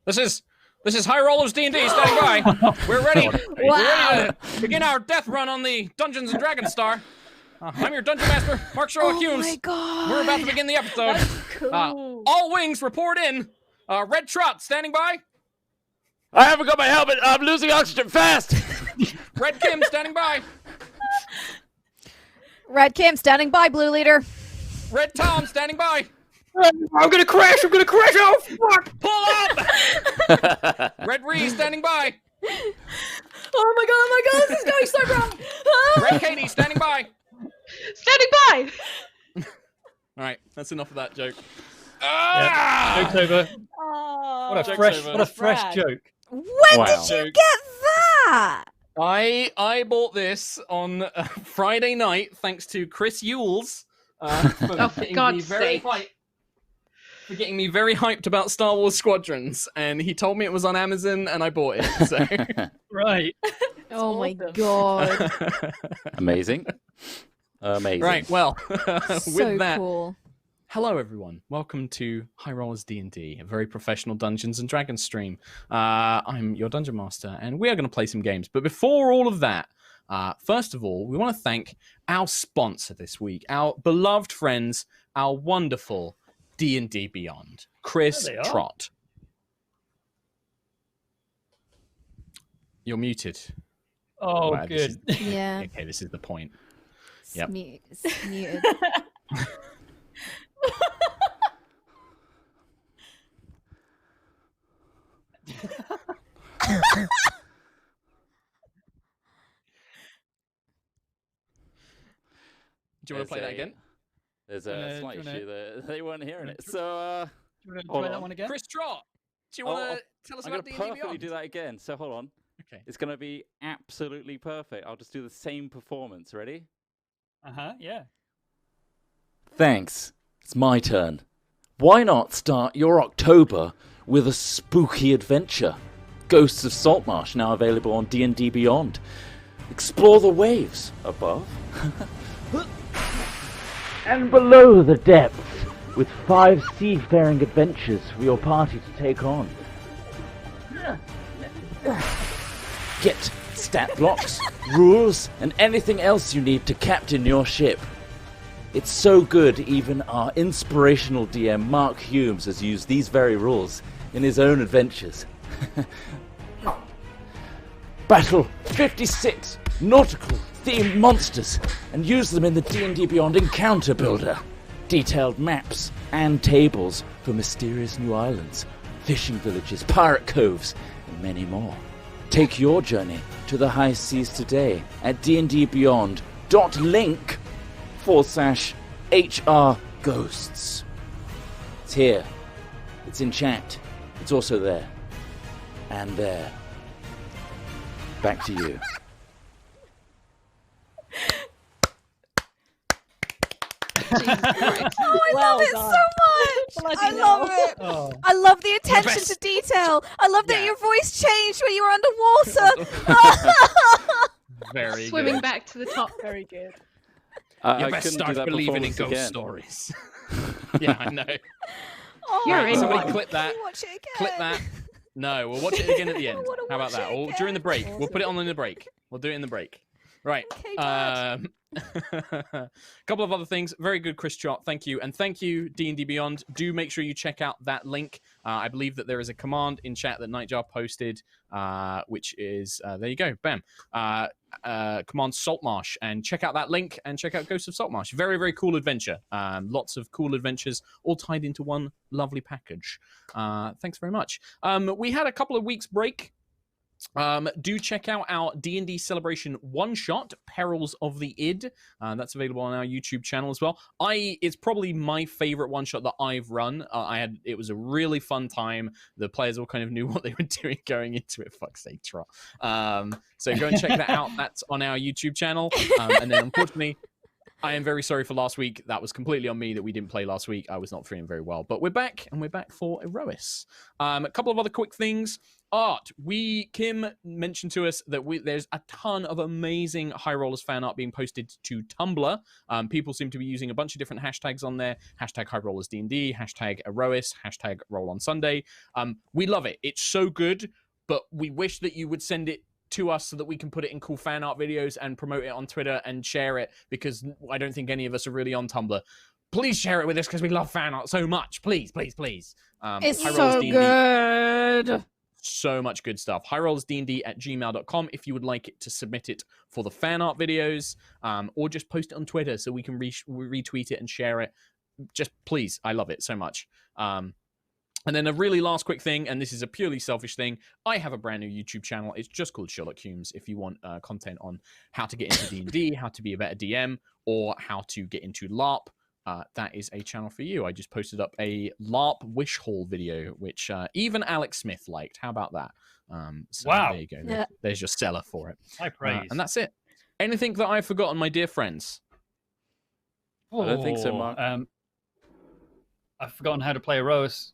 This is High Rollers D&D standing by. We're ready. Wow. We're ready to begin our death run on the Dungeons and Dragons Star. I'm your Dungeon Master, Mark Sherlock Humes. Oh my god. We're about to begin the episode. That's cool. All wings report in. Red Trot standing by. I haven't got my helmet. I'm losing oxygen fast. Red Kim standing by. Red Kim standing by, Blue Leader. Red Tom standing by. I'm gonna crash. Oh fuck! Pull up. Red Ree standing by. Oh my god, this is going so wrong. Red Katie standing by. Standing by. All right, that's enough of that joke. Joke's over. Oh, What a Joke's fresh, over. what a fresh Brad. joke. When Wow. did you get that? I bought this on Friday night thanks to Chris Yules for for getting God's me very sake. hyped. For getting me very hyped about Star Wars Squadrons, and he told me it was on Amazon, and I bought it. So. Right. Oh my awesome. god. Amazing. Right, well, with So that, cool. hello everyone. Welcome to High Rollers D&D, a very professional Dungeons and Dragons stream. I'm your Dungeon Master, and we are going to play some games. But before all of that, first of all, we want to thank our sponsor this week, our beloved friends, our wonderful D&D Beyond, Chris There they are. Trott. You're muted. Oh, Wow, this good. Yeah. Okay, this is the point. Yep. It's muted. Do you want to play that again? There's Do you a wanna- slight do you wanna- issue there. They weren't hearing it. do you So Do you want to Hold try that on. one again? Chris Trott, do you Oh, want to tell us I'm going about to D&D perfectly Beyond? do that again. So hold on. Okay. It's going to be absolutely perfect. I'll just do the same performance. Ready? Yeah. Thanks. It's my turn. Why not start your October with a spooky adventure? Ghosts of Saltmarsh now available on D&D Beyond. Explore the waves above and below the depths with 5 seafaring adventures for your party to take on. Get stat blocks, rules, and anything else you need to captain your ship. It's so good, even our inspirational DM Mark Humes has used these very rules in his own adventures. Battle 56 nautical themed monsters and use them in the D&D Beyond Encounter Builder. Detailed maps and tables for mysterious new islands, fishing villages, pirate coves, and many more. Take your journey to the high seas today at dndbeyond.link/HR Ghosts. It's here. It's in chat. It's also there. And there. Back to you. Jesus Christ. Oh, I Well love it done. so much. Bloody I love hell. it. Oh. I love the attention best. to detail. I love that Yeah. your voice changed when you were underwater. Very Swimming good. back to the top. Very good. You I best couldn't do start that believing in performance ghost again. stories. Yeah, I know. Oh, You're my in God. one. Somebody clip that. Can we watch it again? Clip that. No, we'll watch it again at the end. wanna How about watch that? it Or during the break. again. We'll put it on in the break. We'll do it in the break. Right. Okay, Dad. A couple of other things. Very good, Chris Trott. Thank you. And thank you, D&D Beyond. Do make sure you check out that link. I believe that there is a command in chat that Nightjar posted, which is, there you go, bam. Command Saltmarsh. And check out that link and check out Ghosts of Saltmarsh. Very, very cool adventure. Lots of cool adventures all tied into one lovely package. Thanks very much. We had a couple of weeks break. Do check out our D&D Celebration one-shot, Perils of the Id. That's available on our YouTube channel as well. It's probably my favorite one-shot that I've run. It was a really fun time. The players all kind of knew what they were doing going into it. Fuck's sake, Trot. So go and check that out. That's on our YouTube channel. And then, unfortunately, I am very sorry for last week. That was completely on me that we didn't play last week. I was not feeling very well. But we're back, and we're back for Aerois. A couple of other quick things. art. Kim mentioned to us that there's a ton of amazing High Rollers fan art being posted to Tumblr. People seem to be using a bunch of different hashtags on there. Hashtag High Rollers D&D, hashtag Aerois, hashtag Roll on Sunday. We love it. It's so good, but we wish that you would send it to us so that we can put it in cool fan art videos and promote it on Twitter and share it, because I don't think any of us are really on Tumblr. Please share it with us because we love fan art so much. Please, please, please. It's High so Rollers D&D. good. So much good stuff. HighRollersDND@gmail.com if you would like it to submit it for the fan art videos, or just post it on Twitter so we can retweet it and share it. Just please, I love it so much. And then a really last quick thing, and this is a purely selfish thing. I have a brand new YouTube channel. It's just called Sherlock Humes. If you want content on how to get into D&D, how to be a better DM, or how to get into LARP, that is a channel for you. I just posted up a LARP wish haul video, which even Alex Smith liked. How about that? So Wow. There you go. Yeah. There's your seller for it. High praise. And that's it. Anything that I've forgotten, my dear friends? I don't think so, Mark. I've forgotten how to play Aerois.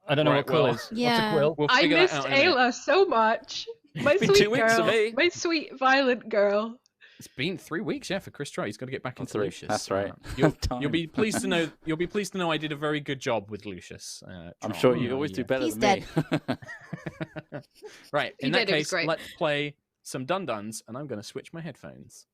I don't know Right, what quill well, is. Yeah. What's a quill? We'll I figure missed that out in a minute. Ayla so much. My been sweet 2 weeks for girl. me. My sweet violent girl. It's been 3 weeks, yeah, for Chris Troy. He's got to get back into 3. Lucius. That's right. You'll Time. be pleased to know. You'll be pleased to know I did a very good job with Lucius. I'm Tron. sure you always do better He's than me. Right. You In that did, it was case, great. let's play some Dun-Duns, and I'm going to switch my headphones.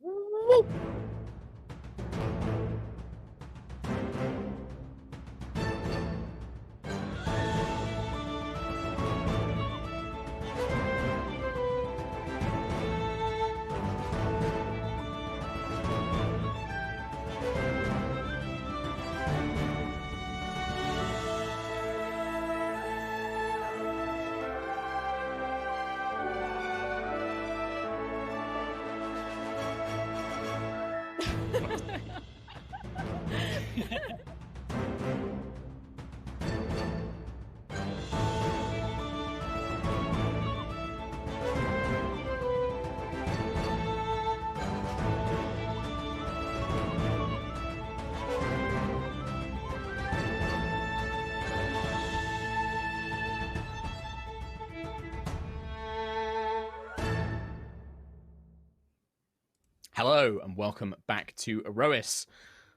Hello, and welcome back to Aerois.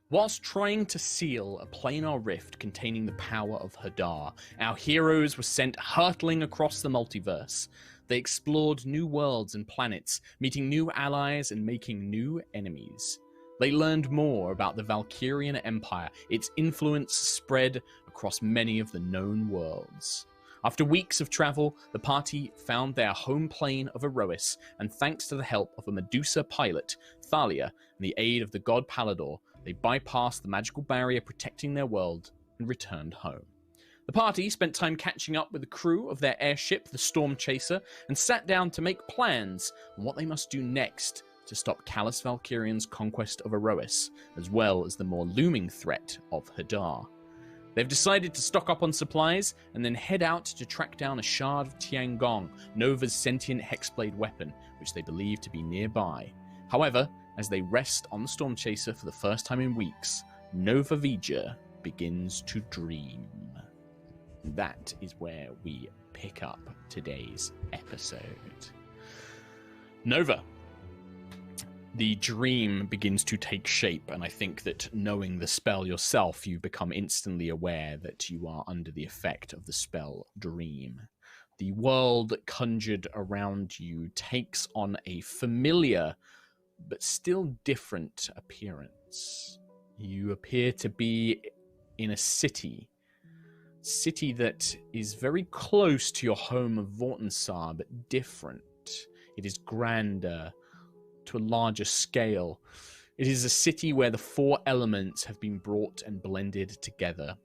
Whilst trying to seal a planar rift containing the power of Hadar, our heroes were sent hurtling across the multiverse. They explored new worlds and planets, meeting new allies and making new enemies. They learned more about the Valkyrian Empire. Its influence spread across many of the known worlds. After weeks of travel, the party found their home plane of Aerois, and thanks to the help of a Medusa pilot, Thalia, and the aid of the god Palador, they bypassed the magical barrier protecting their world and returned home. The party spent time catching up with the crew of their airship, the Storm Chaser, and sat down to make plans on what they must do next to stop Callus Valkyrian's conquest of Aerois, as well as the more looming threat of Hadar. They've decided to stock up on supplies and then head out to track down a shard of Tiangong, Nova's sentient hexblade weapon, which they believe to be nearby. However, as they rest on the Storm Chaser for the first time in weeks, Nova Vija begins to dream. That is where we pick up today's episode. Nova. The dream begins to take shape, and I think that knowing the spell yourself, you become instantly aware that you are under the effect of the spell Dream. The world conjured around you takes on a familiar but still different appearance. You appear to be in a city that is very close to your home of Vortensar, but different. It is grander, to a larger scale. It is a city where the four elements have been brought and blended together.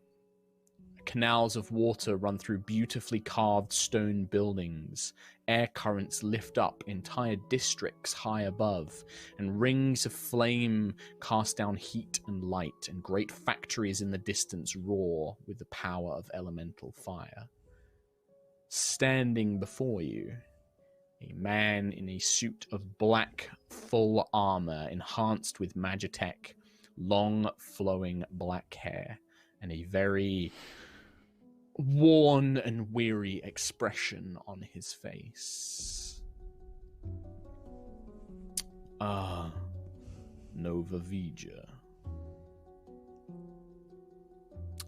Canals of water run through beautifully carved stone buildings. Air currents lift up entire districts high above, and rings of flame cast down heat and light, and great factories in the distance roar with the power of elemental fire. Standing before you, a man in a suit of black, full armor, enhanced with magitech, long, flowing black hair, and a very worn and weary expression on his face. Ah, Nova Vija.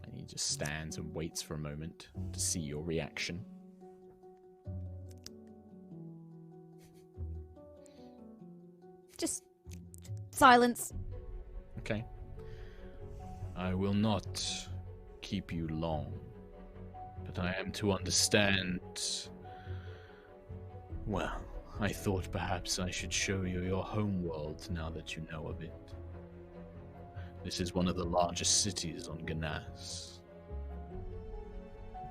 And he just stands and waits for a moment to see your reaction. Just silence. Okay. I will not keep you long, but I am to understand. Well, I thought perhaps I should show you your homeworld now that you know of it. This is one of the largest cities on Ganas.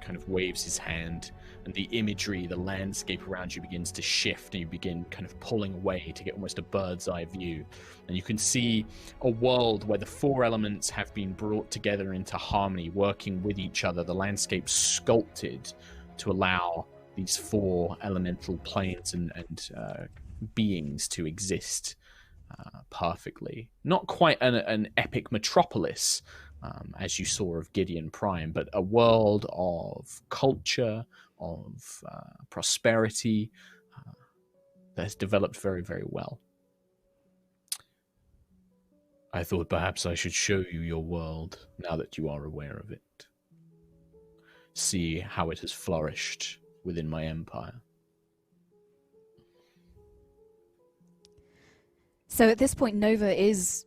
Kind of waves his hand, and the imagery, the landscape around you begins to shift, and you begin kind of pulling away to get almost a bird's eye view. And you can see a world where the four elements have been brought together into harmony, working with each other. The landscape sculpted to allow these four elemental planes and beings to exist perfectly. Not quite an epic metropolis, as you saw of Gideon Prime, but a world of culture, of prosperity that has developed very, very well. I thought perhaps I should show you your world now that you are aware of it. See how it has flourished within my empire. So at this point, Nova is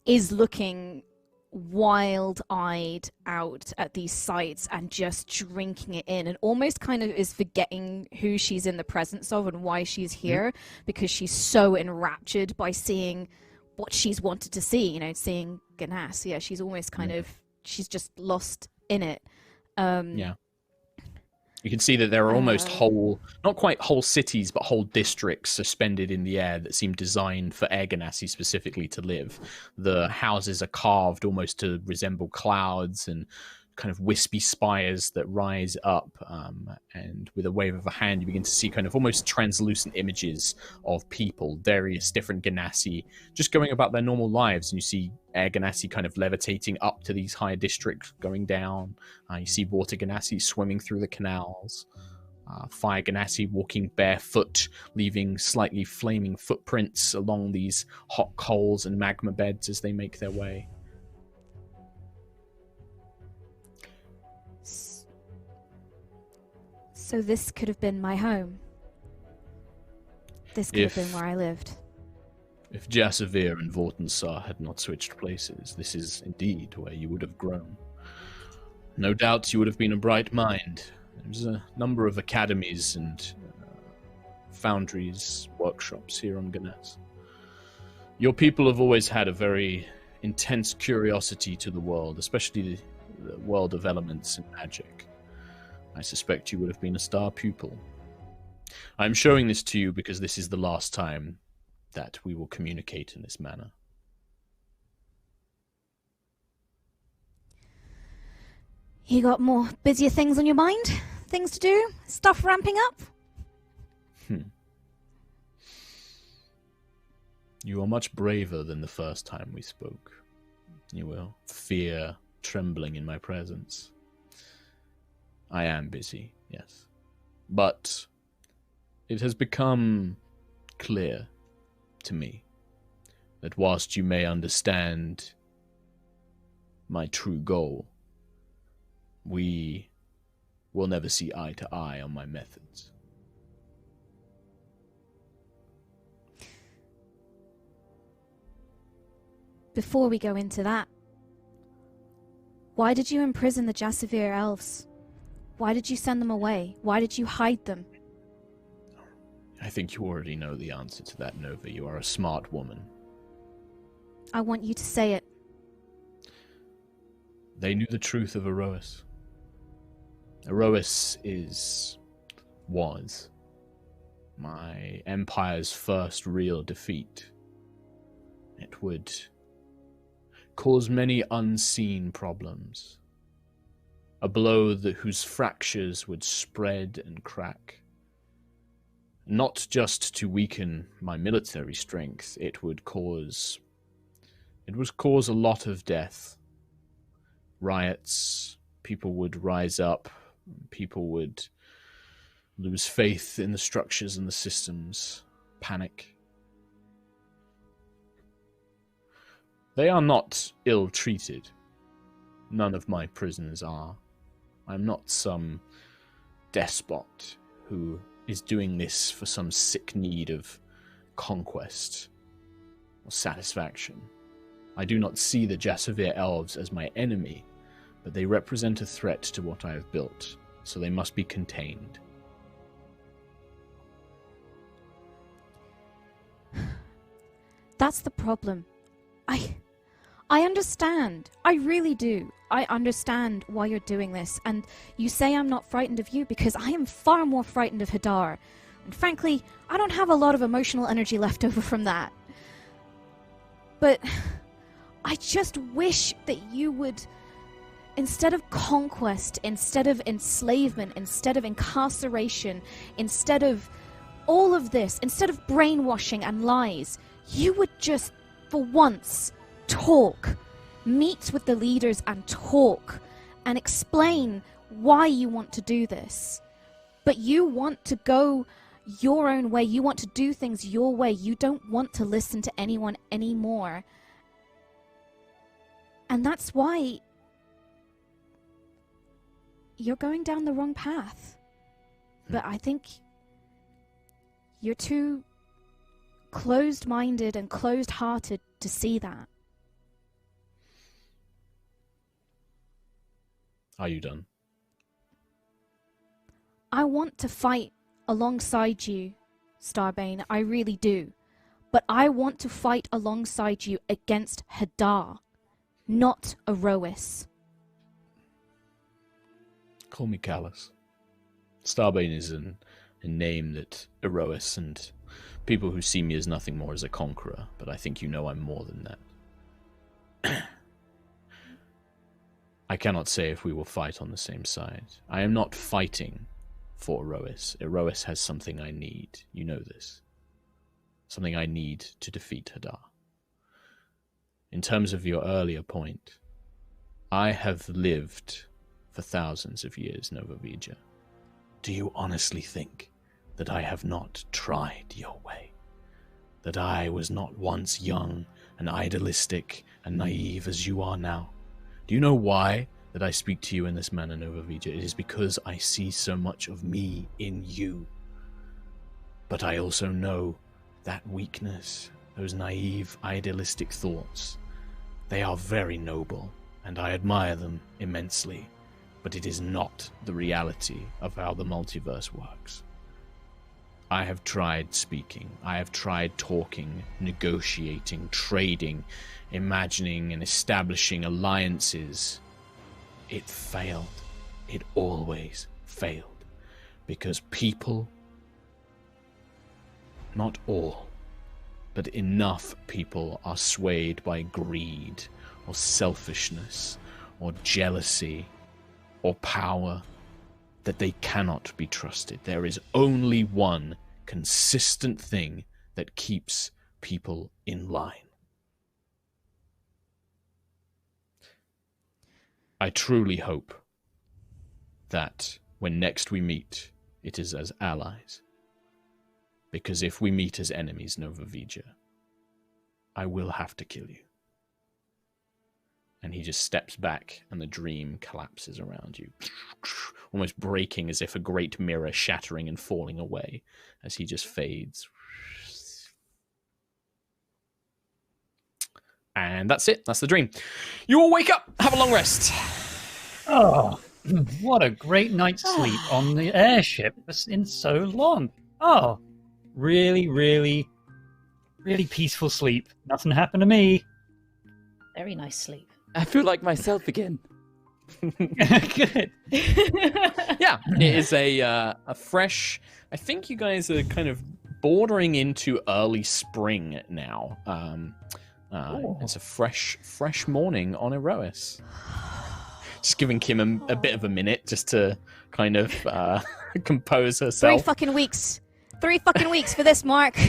looking wild-eyed out at these sights and just drinking it in, and almost kind of is forgetting who she's in the presence of and why she's here, because she's so enraptured by seeing what she's wanted to see, you know, seeing Ganas. Yeah, she's almost kind of, she's just lost in it. Yeah. You can see that there are almost whole, not quite whole cities, but whole districts suspended in the air that seem designed for Air Ganassi specifically to live. The houses are carved almost to resemble clouds and kind of wispy spires that rise up. And with a wave of a hand, you begin to see kind of almost translucent images of people, various different Ganassi, just going about their normal lives. And you see Air Ganassi kind of levitating up to these higher districts, going down. You see water Ganassi swimming through the canals. Fire Ganassi walking barefoot, leaving slightly flaming footprints along these hot coals and magma beds as they make their way. So this could have been my home. This could have been where I lived. If Jasavir and Vortensar had not switched places, this is indeed where you would have grown. No doubt you would have been a bright mind. There's a number of academies and foundries, workshops here on Ganas. Your people have always had a very intense curiosity to the world, especially the world of elements and magic. I suspect you would have been a star pupil. I'm showing this to you because this is the last time that we will communicate in this manner. You got more busier things on your mind? Things to do? Stuff ramping up? You are much braver than the first time we spoke. You were fear trembling in my presence. I am busy, yes. But it has become clear to me that whilst you may understand my true goal, we will never see eye to eye on my methods. Before we go into that, why did you imprison the Jasavir elves? Why did you send them away? Why did you hide them? I think you already know the answer to that, Nova. You are a smart woman. I want you to say it. They knew the truth of Aerois. Aerois was my empire's first real defeat. It would cause many unseen problems. A blow whose fractures would spread and crack. Not just to weaken my military strength, it would cause a lot of death, riots, people would rise up, people would lose faith in the structures and the systems, panic. They are not ill-treated. None of my prisoners are. I'm not some despot who is doing this for some sick need of conquest or satisfaction. I do not see the Jasavir elves as my enemy, but they represent a threat to what I have built, so they must be contained. That's the problem. I understand. I really do. I understand why you're doing this, and you say I'm not frightened of you because I am far more frightened of Hadar. And frankly, I don't have a lot of emotional energy left over from that. But I just wish that you would, instead of conquest, instead of enslavement, instead of incarceration, instead of all of this, instead of brainwashing and lies, you would just, for once, talk. Meet with the leaders and talk and explain why you want to do this. But you want to go your own way. You want to do things your way. You don't want to listen to anyone anymore. And that's why you're going down the wrong path. But I think you're too closed-minded and closed-hearted to see that. Are you done? I want to fight alongside you, Starbane. I really do. But I want to fight alongside you against Hadar, not Aerois. Call me Callus. Starbane is a name that Aerois and people who see me as nothing more as a conqueror, but I think you know I'm more than that. I cannot say if we will fight on the same side. I am not fighting for Aerois. Aerois has something I need. You know this. Something I need to defeat Hadar. In terms of your earlier point, I have lived for thousands of years, Nova Vija. Do you honestly think that I have not tried your way? That I was not once young and idealistic and naive as you are now? Do you know why that I speak to you in this manner, Nova Vija? It is because I see so much of me in you. But I also know that weakness, those naive, idealistic thoughts, they are very noble, and I admire them immensely. But it is not the reality of how the multiverse works. I have tried speaking. I have tried talking, negotiating, trading, imagining and establishing alliances. It failed. It always failed. Because people, not all, but enough people are swayed by greed or selfishness or jealousy or power that they cannot be trusted. There is only one consistent thing that keeps people in line. I truly hope that when next we meet, it is as allies. Because if we meet as enemies, Nova Vija, I will have to kill you. And he just steps back, and the dream collapses around you, almost breaking as if a great mirror shattering and falling away as he just fades. And that's it. That's the dream. You all wake up. Have a long rest. Oh, what a great night's sleep on the airship. It's in so long. Oh, really, really, really peaceful sleep. Nothing happened to me. Very nice sleep. I feel like myself again. Good. Yeah, it is a fresh. I think you guys are kind of bordering into early spring now. It's a fresh morning on Aerois. Just giving Kim a bit of a minute just to kind of compose herself. 3 fucking weeks. 3 fucking weeks for this, Mark.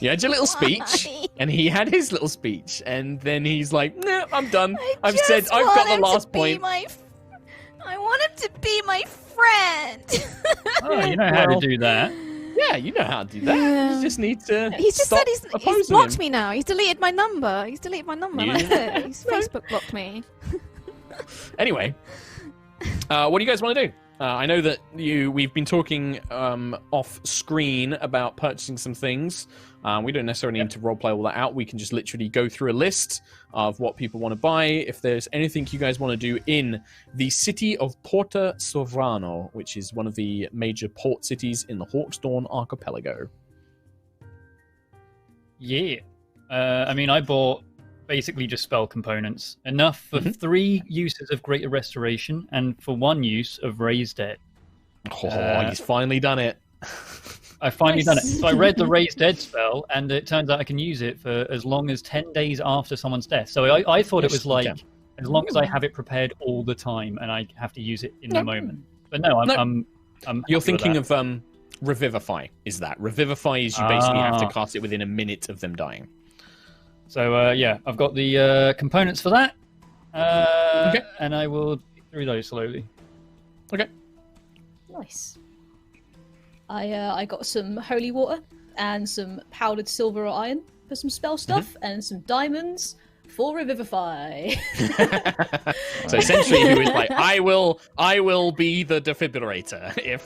You had your little speech. Why? And he had his little speech, and then he's like, "No, I'm done. I've just said I've want got the him to last be point." I want him to be my friend. Oh, you know how to do that. Yeah, you know how to do that. Yeah. You just need to. He's just stop said he's opposing blocked him. me now. He's deleted my number. That's it. He's Facebook blocked me. Anyway, what do you guys want to do? I know that we've been talking off screen about purchasing some things. We don't necessarily need to roleplay all that out. We can just literally go through a list of what people want to buy. If there's anything you guys want to do in the city of Porto Sovrano, which is one of the major port cities in the Hawksdawn archipelago. Yeah. I mean, I bought basically just spell components. Enough for 3 uses of Greater Restoration and for 1 use of Raise Dead. He's finally done it. I finally done it. So I read the Raise Dead spell, and it turns out I can use it for as long as 10 days after someone's death. So I thought it was like, as long as I have it prepared all the time, and I have to use it in the moment. But no, I'm You're thinking of Revivify, is that? Revivify is you basically have to cast it within a minute of them dying. So, yeah, I've got the components for that. Okay. And I will get through those slowly. Okay. Nice. I got some holy water and some powdered silver or iron for some spell stuff, and some diamonds for Revivify. So essentially, he was like, "I will be the defibrillator. If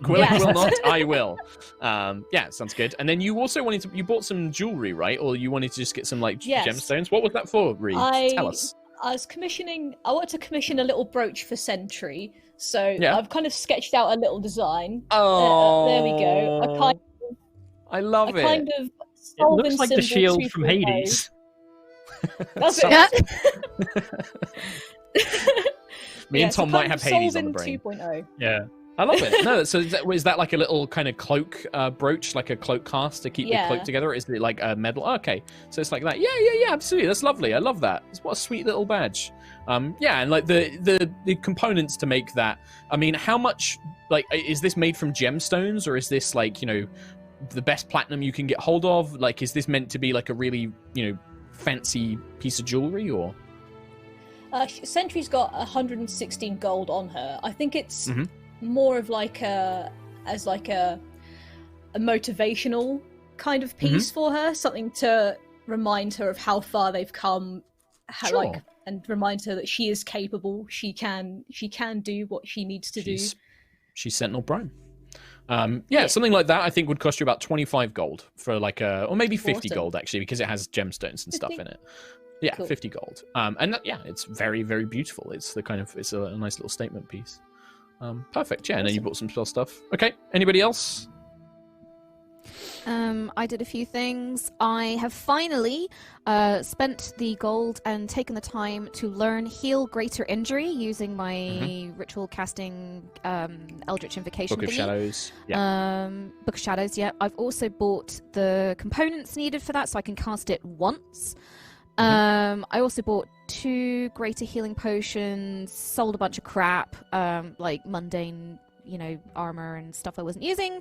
Quillen will not, I will." Yeah, sounds good. And then you also you bought some jewelry, right? Or you wanted to just get some gemstones? What was that for, Reed? Tell us. I wanted to commission a little brooch for Sentry, so I've kind of sketched out a little design. Oh, there we go. I love it. Kind of It looks like the shield from Hades. That's it. Me and Tom might have Hades on the brain. 2.0. Yeah. I love it. No, so is that like a little kind of cloak brooch, like a cloak cast to keep the cloak together? Or is it like a medal? Oh, okay, so it's like that. Yeah, absolutely. That's lovely. I love that. What a sweet little badge. Yeah, and like the components to make that. I mean, how much? Like, is this made from gemstones, or is this like the best platinum you can get hold of? Like, is this meant to be like a really fancy piece of jewelry, or? Sentry's got 116 gold on her. I think it's more of like a motivational kind of piece for her, something to remind her of how far they've come, and remind her that she is capable. She can do what she needs to do. She's Sentinel Prime. Something like that I think would cost you about 25 gold for like or maybe 50 gold actually, because it has gemstones and stuff in it. Yeah, cool. 50 gold. It's very, very beautiful. It's a nice little statement piece. Perfect. Yeah, and then you bought some spell stuff. Okay. Anybody else? I did a few things. I have finally spent the gold and taken the time to learn Heal Greater Injury using my ritual casting Eldritch Invocation Book of thingy. Shadows. Yeah. Book of Shadows, yeah. I've also bought the components needed for that so I can cast it once. I also bought 2 greater healing potions, sold a bunch of crap, like mundane, armor and stuff I wasn't using.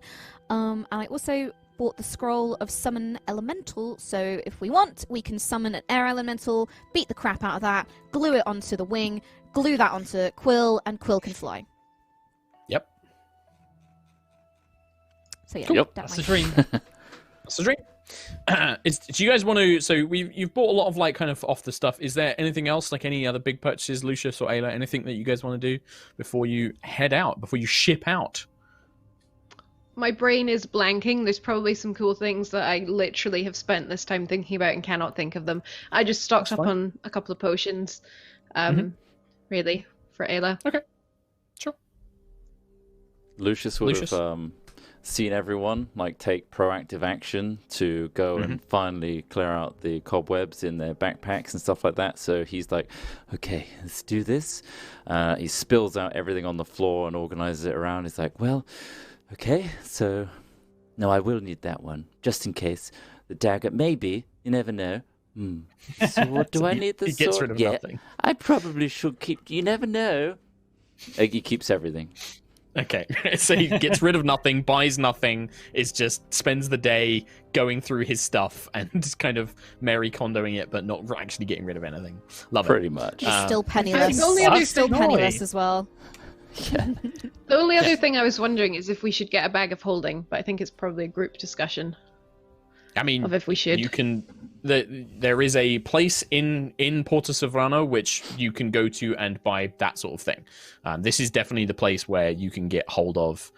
And I also bought the scroll of summon elemental, so if we want, we can summon an air elemental, beat the crap out of that, glue it onto the wing, glue that onto Quill, and Quill can fly. Yep. So yeah, Cool. That's the dream. That's the dream. Do you guys want to? So you've bought a lot of like kind of off the stuff. Is there anything else, like any other big purchases, Lucius or Ayla? Anything that you guys want to do before you head out, before you ship out? My brain is blanking. There's probably some cool things that I literally have spent this time thinking about and cannot think of them. I just stocked up on a couple of potions, really, for Ayla. Okay, sure. Lucius would have seen everyone take proactive action to go and finally clear out the cobwebs in their backpacks and stuff like that. So he's like, okay, let's do this. He spills out everything on the floor and organizes it around. He's like, well, okay, so no, I will need that one just in case. The dagger, maybe, you never know. So what do I need the sword? He gets rid of nothing. I probably should keep, you never know. He keeps everything. Okay, so he gets rid of nothing, buys nothing, spends the day going through his stuff and just kind of Mary Kondoing it, but not actually getting rid of anything. Love Pretty it. much. He's still penniless. the only other He's still thing- penniless as well. Yeah. The only other thing I was wondering is if we should get a bag of holding, but I think it's probably a group discussion I mean, of if we should. you can. There is a place in Porto Sovrano which you can go to and buy that sort of thing. This is definitely the place where you can get hold of.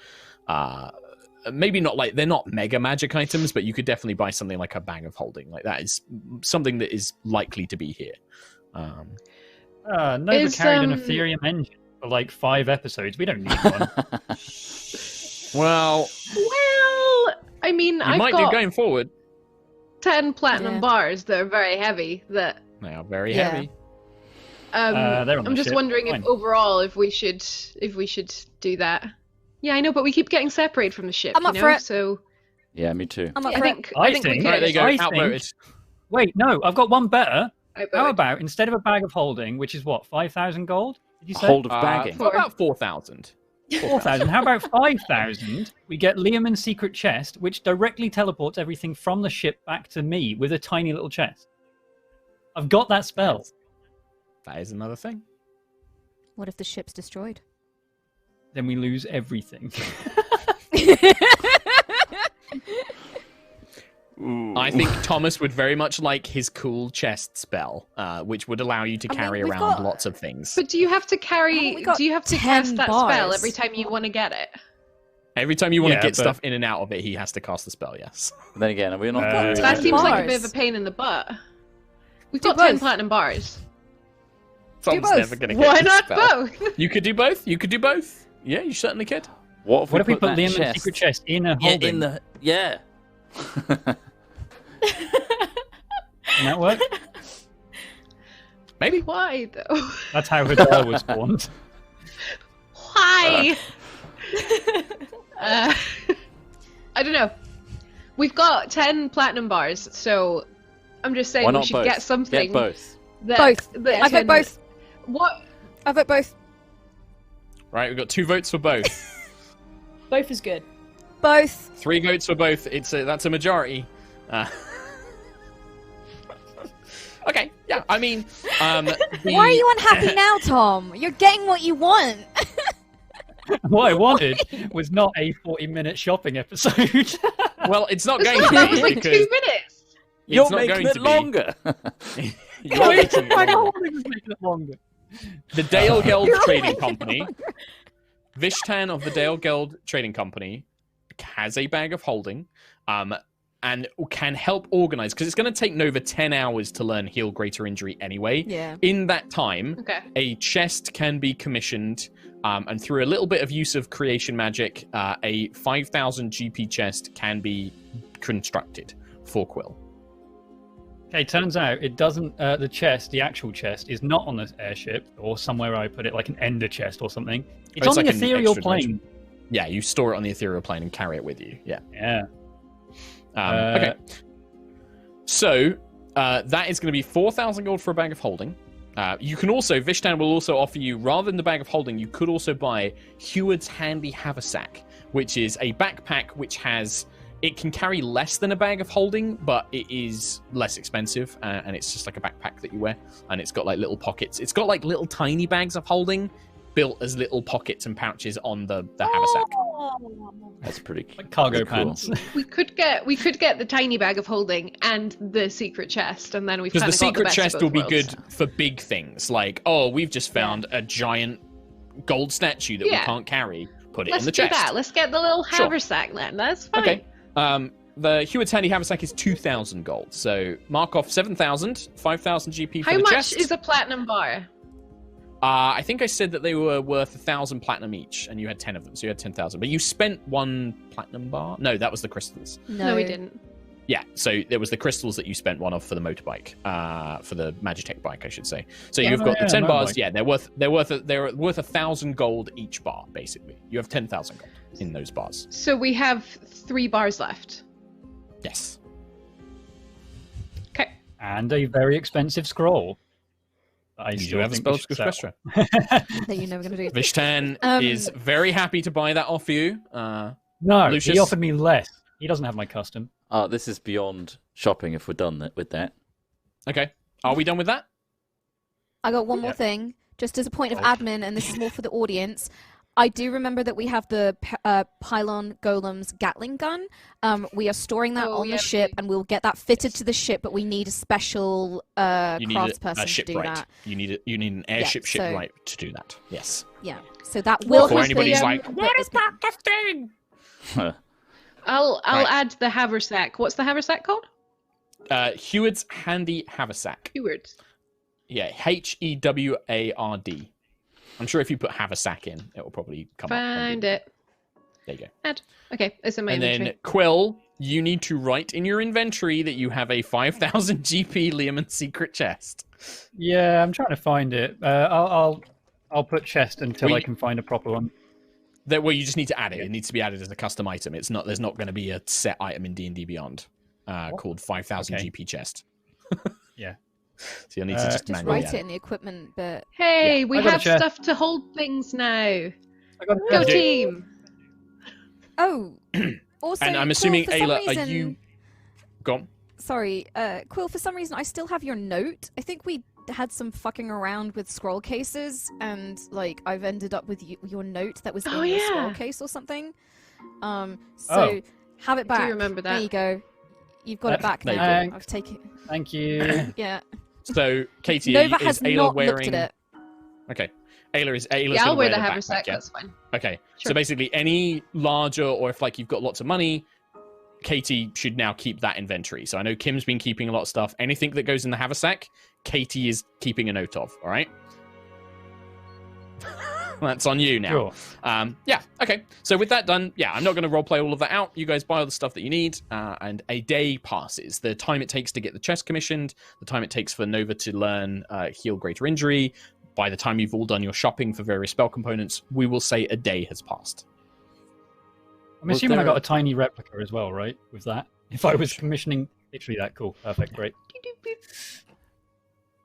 Maybe not like they're not mega magic items, but you could definitely buy something like a bag of holding. Like that is something that is likely to be here. Nova Is, carried an Ethereum engine for like 5 episodes. We don't need one. Well, I mean, you I've might got do going forward. 10 platinum Yeah. bars that are very heavy. That They are very Yeah. heavy. They're on the I'm just ship. wondering Fine. if overall if we should do that. Yeah, I know, but we keep getting separated from the ship. I'm up you for know? it. So Uh, Yeah, me too. I'm up I for it. think I we think- could. Right, there you go. I think- Outvoted. Wait, no, I've got one better. Outvoted. How about, instead of a bag of holding, which is what, 5,000 gold? Did you say? Hold of bagging. For about 4,000. 4,000. How about 5,000? We get Liamon's secret chest, which directly teleports everything from the ship back to me with a tiny little chest. I've got that spell. That is another thing. What if the ship's destroyed? Then we lose everything. I think Thomas would very much like his cool chest spell, which would allow you to I mean, carry we've around got- lots of things. But do you have to carry? we got Do you have to 10 cast that spell bars. every time you want to get it? Every time you want Yeah, to get but- stuff in and out of it, he has to cast the spell, yes. Then again, we're not. Uh, doing That 10 seems like a bit bars. of a pain in the butt. We've Do got 10 both. platinum bars. Tom's both. never going to get Why this not spell. both? You could do both. You could do both. Yeah, you certainly could. What if What if we put that Liamon's chest? secret chest in a Yeah, holding? in the yeah. Can that work? Maybe. Why though? That's how Hadar was formed. Why? I don't know. We've got 10 platinum bars, so I'm just saying Why we not should both? get something. Get both. That, Both. That I vote can- both. What? I vote both. Right, we've got 2 votes for both. Both is good. Both. 3 votes for both. That's a majority. Okay, yeah. I mean, Why are you unhappy now, Tom? You're getting what you want. What I wanted was not a 40-minute shopping episode. Well, it's not going to That be was like 2 because minutes. You're it's not making going it to be. longer. You're making it Bag of longer. holding was making it longer. The Dale Geld You're Trading making it Company, Vishtan of the Dale Geld Trading Company, has a bag of holding, and can help organize because it's going to take Nova 10 hours to learn Heal Greater Injury anyway. Yeah. In that time, Okay. a chest can be commissioned, and through a little bit of use of creation magic, a 5,000 GP chest can be constructed for Quill. Okay, turns out it doesn't. The chest, the actual chest, is not on this airship or somewhere I put it, like an ender chest or something. It's It's on like the an ethereal extra plane. Yeah, you store it on the ethereal plane and carry it with you. Yeah. Yeah. Okay. So that is going to be 4,000 gold for a bag of holding. You can also, Vishtan will also offer you, rather than the bag of holding, you could also buy Heward's Handy Haversack, which is a backpack which has, it can carry less than a bag of holding, but it is less expensive, and it's just like a backpack that you wear, and it's got like little pockets. It's got like little tiny bags of holding built as little pockets and pouches on the haversack. That's pretty Like cargo pretty cool. pants. We could get the tiny bag of holding and the secret chest, and then we've Because kind the of got secret best chest of will both be worlds. good for big things, like, oh, we've just found a giant gold statue that we Yeah. can't carry. Put it Let's in the do chest. that. Let's get the little Sure. haversack then. That's fine. Okay. The Heward's Handy Haversack is 2,000 gold. So mark off 7,000, 5,000 GP for How the much chest. is a platinum bar? I think I said that they were worth 1,000 platinum each, and you had 10 of them, so you had 10,000. But you spent 1 platinum bar? No, that was the crystals. No, we didn't. Yeah, so there was the crystals that you spent 1 of for the motorbike, for the Magitech bike, I should say. So you've got the 10 bars. motorbike. Yeah, they're worth 1,000 gold each bar, basically. You have 10,000 gold in those bars. So we have 3 bars left. Yes. Okay. And a very expensive scroll. I You do still have a think we spell should sequester. That you're never going to do. Vishtan is very happy to buy that off for you. No, Lucius? he offered me less. He doesn't have my custom. This is beyond shopping if we're done with that. Okay. Are we done with that? I got one more thing, just as a point of admin, and this is more for the audience. I do remember that we have the Pylon Golem's Gatling gun. We are storing that on the ship, and we'll get that fitted to the ship, but we need a special craftsperson to do that. You need an airship shipwright to do that. Yes. Yeah. So that will Before happen. anybody's like, what is that thing? I'll add the haversack. What's the haversack called? Heward's Handy Haversack. Heward. Yeah, Heward. I'm sure if you put haversack in, it will probably come up. Find it. There you go. Add. Okay, it's in my And inventory. then Quill, you need to write in your inventory that you have a 5,000 GP Learman secret chest. Yeah, I'm trying to find it. I'll put chest until I can find a proper one. Well, you just need to add it. It needs to be added as a custom item. It's not. There's not going to be a set item in D&D Beyond called 5,000 GP chest. Yeah. So you'll need to just manually write add it in the equipment bit. Hey, we I got a have chair. stuff to hold things now. I got Go team! Oh, also, And I'm Quill, assuming, for some Ayla, are reason- you... Go on. Sorry, Quill, for some reason I still have your note. I think we had some fucking around with scroll cases, and like I've ended up with your note that was in your scroll case or something. Have it back. I do remember that. There you go. You've got it back There you now. go. I've taken. Thank you. Yeah. So, Katie, Nova is has Ayla not wearing... looked at it. Okay. Ayla's Yeah, I'll wear the backpack, haversack, yeah? that's fine. Okay. So Sure. basically, any larger, or if like you've got lots of money, Katie should now keep that inventory. So I know Kim's been keeping a lot of stuff. Anything that goes in the haversack, Katie is keeping a note of. All right. That's on you now. Sure. Yeah. Okay. So with that done, yeah, I'm not going to roleplay all of that out. You guys buy all the stuff that you need, and a day passes. The time it takes to get the chest commissioned, the time it takes for Nova to learn heal greater injury. By the time you've all done your shopping for various spell components, we will say a day has passed. I'm assuming I got a tiny replica as well, right? With that, if I was commissioning literally that, cool, perfect, great.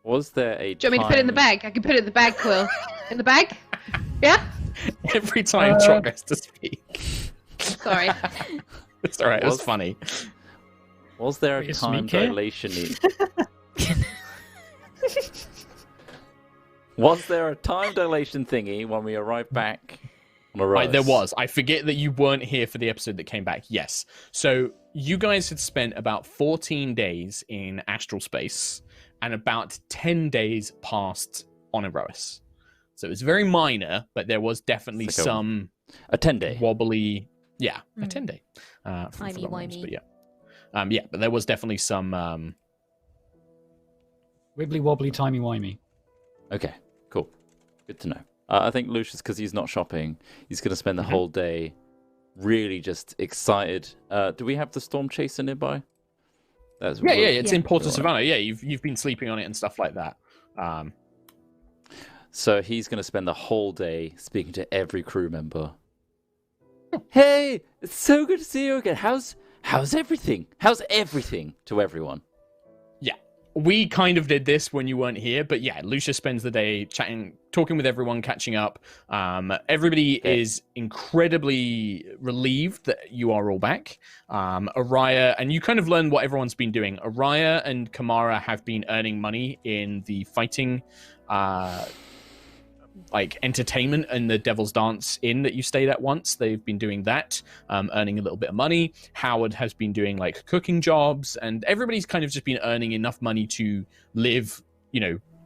Was there a Do you want me to put it in the bag? I can put it in the bag, Quill. In the bag? Yeah? Every time Trot goes to speak. Sorry. It's all right. It was funny. Was there Wait, a is time Sneak here? dilation need? Was there a time dilation thingy when we arrived back on Aerois? There was. I forget that you weren't here for the episode that came back. Yes. So you guys had spent about 14 days in astral space and about 10 days passed on Aerois. So it was very minor, but there was definitely Like some a 10-day. wobbly. Yeah, a 10-day. Timey-wimey. Yeah, but there was definitely some. Wibbly wobbly, timey wimey. Okay, cool. Good to know. I think Lucius, because he's not shopping, he's going to spend the whole day really just excited. Do we have the Storm Chaser nearby? Yeah, it's in Porto Right. Savannah. Yeah, you've been sleeping on it and stuff like that. So he's going to spend the whole day speaking to every crew member. Hey, it's so good to see you again. How's everything? How's everything to everyone? Yeah, we kind of did this when you weren't here, but yeah, Lucia spends the day chatting, talking with everyone, catching up. Everybody is incredibly relieved that you are all back. Aerois, and you kind of learn what everyone's been doing. Aerois and Kamara have been earning money in the fighting like entertainment and the Devil's Dance Inn that you stayed at once. They've been doing that, earning a little bit of money. Howard has been doing like cooking jobs, and everybody's kind of just been earning enough money to live,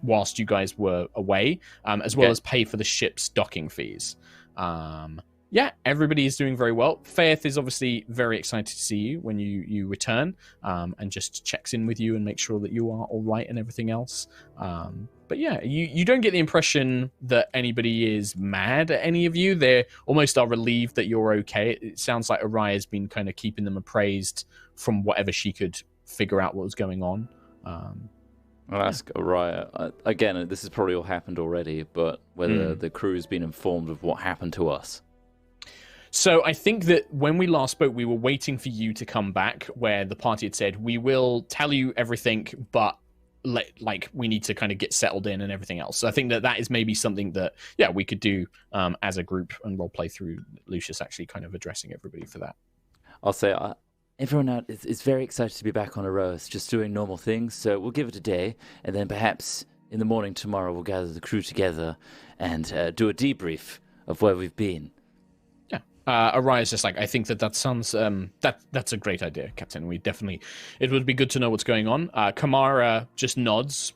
whilst you guys were away, as well as pay for the ship's docking fees. Yeah, everybody is doing very well. Faith is obviously very excited to see you when you return, and just checks in with you and makes sure that you are all right and everything else. But yeah, you don't get the impression that anybody is mad at any of you. They almost are relieved that you're okay. It sounds like Aerois has been kind of keeping them appraised from whatever she could figure out what was going on. I'll ask Aerois, again, this has probably all happened already, but whether the crew's been informed of what happened to us. So I think that when we last spoke, we were waiting for you to come back, where the party had said, we will tell you everything, but we need to kind of get settled in and everything else. So I think that is maybe something that we could do as a group and role play through Lucius actually kind of addressing everybody for that. I'll say everyone out is very excited to be back on Aerois, just doing normal things. So we'll give it a day, and then perhaps in the morning tomorrow we'll gather the crew together and do a debrief of where we've been. Aerois is just like, I think that sounds that's a great idea, Captain. It would be good to know what's going on. Kamara just nods.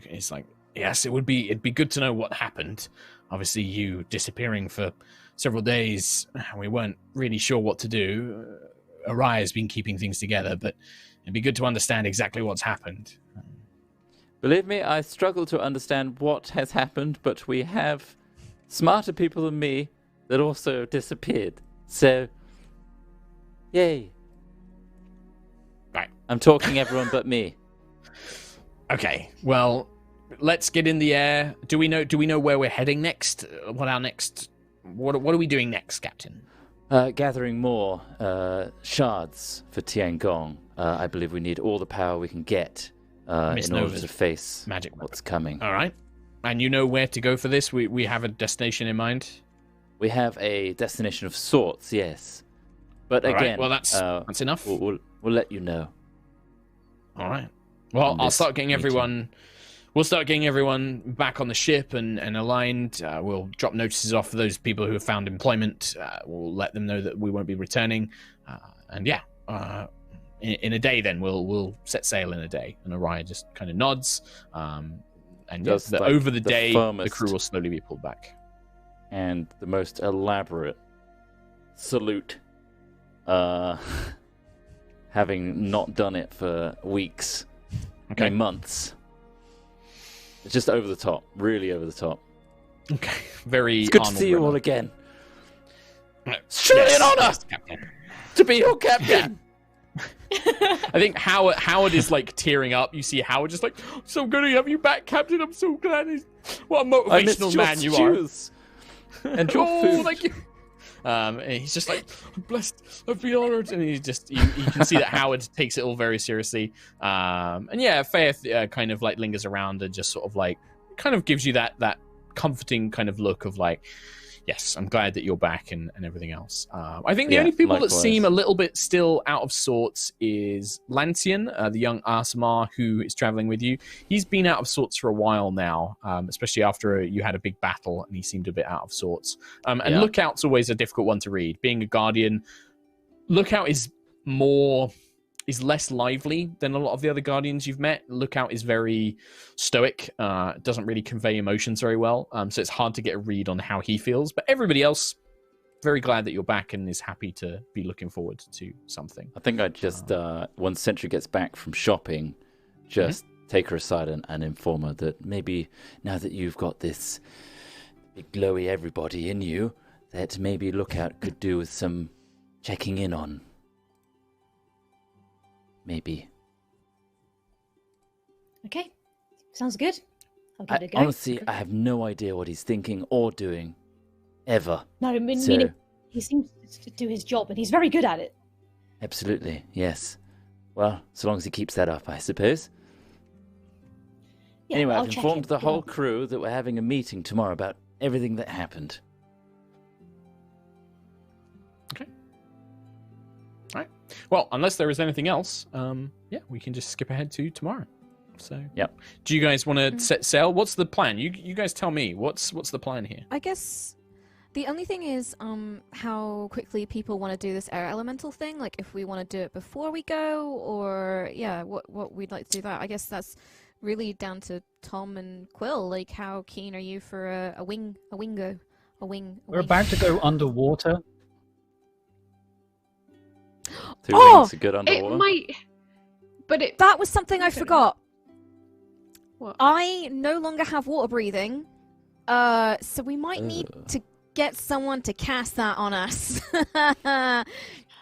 He's like, yes, it'd be good to know what happened. Obviously, you disappearing for several days, we weren't really sure what to do. Aerois has been keeping things together, but it'd be good to understand exactly what's happened. Believe me, I struggle to understand what has happened, but we have smarter people than me that also disappeared. So, yay. Right. I'm talking everyone but me. Okay, well, let's get in the air. Do we know where we're heading next? What are we doing next, Captain? Gathering more shards for Tiangong. I believe we need all the power we can get in order to face what's coming. All right. And you know where to go for this? We have a destination in mind? We have a destination of sorts, yes. But all again... Right. Well, that's enough. We'll let you know. All right. Well, I'll start getting everyone... We'll start getting everyone back on the ship and aligned. We'll drop notices off for those people who have found employment. We'll let them know that we won't be returning. In a day then, we'll set sail in a day. And Aerois just kind of nods. Over the day, the crew will slowly be pulled back. And the most elaborate salute, having not done it for weeks, months. It's just over the top, really over the top. Okay, very. It's good Arnold to see you Brenner. all again. It's truly an honor to be your captain. I think Howard is like tearing up. You see Howard just like, so good to have you back, Captain. I'm so glad. What a motivational man you are. And your food. Thank you. And he's just like, I'm blessed. I've been honored. And you can see that Howard takes it all very seriously. Faith kind of like lingers around and just sort of like, kind of gives you that comforting kind of look of like, yes, I'm glad that you're back and everything else. I think the only people that seem a little bit still out of sorts is Lancian, the young Arsamar who is traveling with you. He's been out of sorts for a while now, especially after you had a big battle and he seemed a bit out of sorts. Lookout's always a difficult one to read. Being a guardian, Lookout is less lively than a lot of the other Guardians you've met. Lookout is very stoic, doesn't really convey emotions very well, so it's hard to get a read on how he feels. But everybody else, very glad that you're back and is happy to be looking forward to something. I think I'd just, once Sentry gets back from shopping, just take her aside and inform her that maybe now that you've got this big glowy everybody in you, that maybe Lookout could do with some checking in on. Maybe. Okay, sounds good. I'll give it a go. Honestly, I have no idea what he's thinking or doing, ever. No, meaning he seems to do his job, and he's very good at it. Absolutely, yes. Well, so long as he keeps that up, I suppose. Yeah, anyway, I'll I've check informed in. the whole crew that we're having a meeting tomorrow about everything that happened. Okay. All right. Well, unless there is anything else, we can just skip ahead to tomorrow. So, yep. Do you guys want to set sail? What's the plan? You guys tell me. What's the plan here? I guess the only thing is how quickly people want to do this air elemental thing. Like if we want to do it before we go, or what we'd like to do that. I guess that's really down to Tom and Quill. Like, how keen are you for a wing? We're about to go underwater. Two wings are good underwater. It might, but that was something I forgot. What? I no longer have water breathing, so we might need to get someone to cast that on us.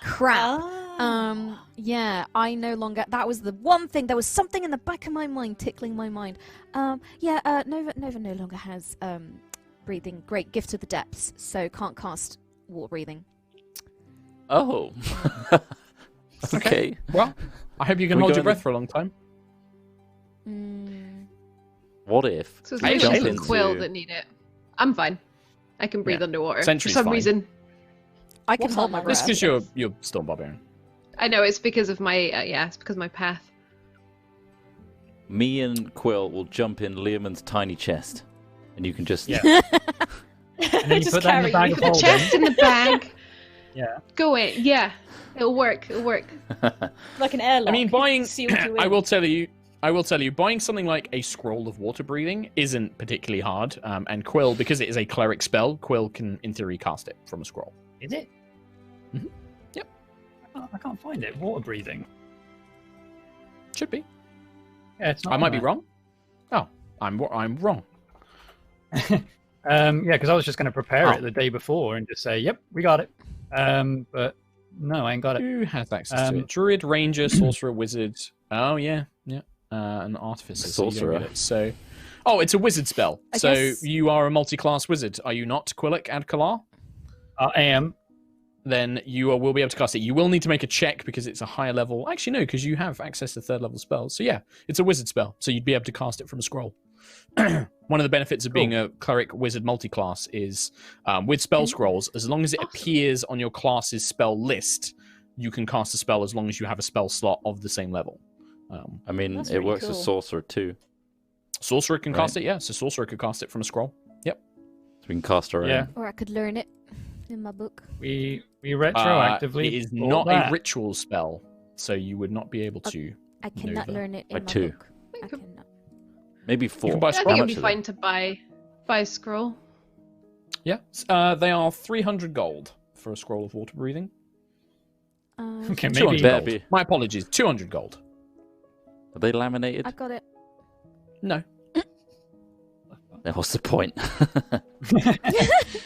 Crap. I no longer. That was the one thing. There was something in the back of my mind tickling my mind. Nova no longer has breathing. Great gift of the depths, so can't cast water breathing. Oh. Okay. Well, I hope you can hold your breath for a long time. What if So it's I maybe jump just into Quill that need it. I'm fine. I can breathe Yeah. underwater Sentry's for some fine. reason. I can What hold my time? breath. Just because you're Storm Barbarian. I know it's because of my it's because of my path. me and Quill will jump in Leomund's tiny chest, and you can just Yeah. And then you Just put that in the bag carry you. of The holding. chest in the bag. Yeah. Go in. Yeah, it'll work. It'll work. Like an airlock. I mean, buying. Sealed you in. I will tell you, buying something like a scroll of water breathing isn't particularly hard. And Quill, because it is a cleric spell, Quill can, in theory, cast it from a scroll. Is it? Mhm. Yep. I can't find it. Water breathing. Should be. Yeah, it's not. I on might be there. wrong. Oh, I'm wrong. Yeah, because I was just going to prepare Oh. it the day before and just say, "Yep, we got it." But no, I ain't got it. Who has access to Um, it? Druid, ranger, sorcerer, wizard. Oh yeah. An artificer. So you don't Sorcerer. get it. So, it's a wizard spell. I So guess- you are a multi-class wizard, are you not, Quillic and Kalar? I am. Then you will be able to cast it. You will need to make a check because it's a higher level. Actually, no, because you have access to third level spells. So yeah, it's a wizard spell. So you'd be able to cast it from a scroll. One of the benefits of being a cleric wizard multi-class is with spell scrolls, as long as it appears on your class's spell list, you can cast a spell as long as you have a spell slot of the same level. I mean, That's it really works for cool. Sorcerer too. Sorcerer can Right. cast it, yeah. So Sorcerer could cast it from a scroll. Yep. So we can cast our Yeah. own. Or I could learn it in my book. We retroactively. It is bought not that. a ritual spell, so you would not be able to. I cannot Nova. learn it By in my two. book. I cannot. Maybe 4. can buy a I scroll, think it'd be actually. fine to buy a scroll. Yeah. They are 300 gold for a scroll of water breathing. Okay, 200 maybe. Better gold. be. My apologies. 200 gold. Are they laminated? I got it. No. Then what's the point?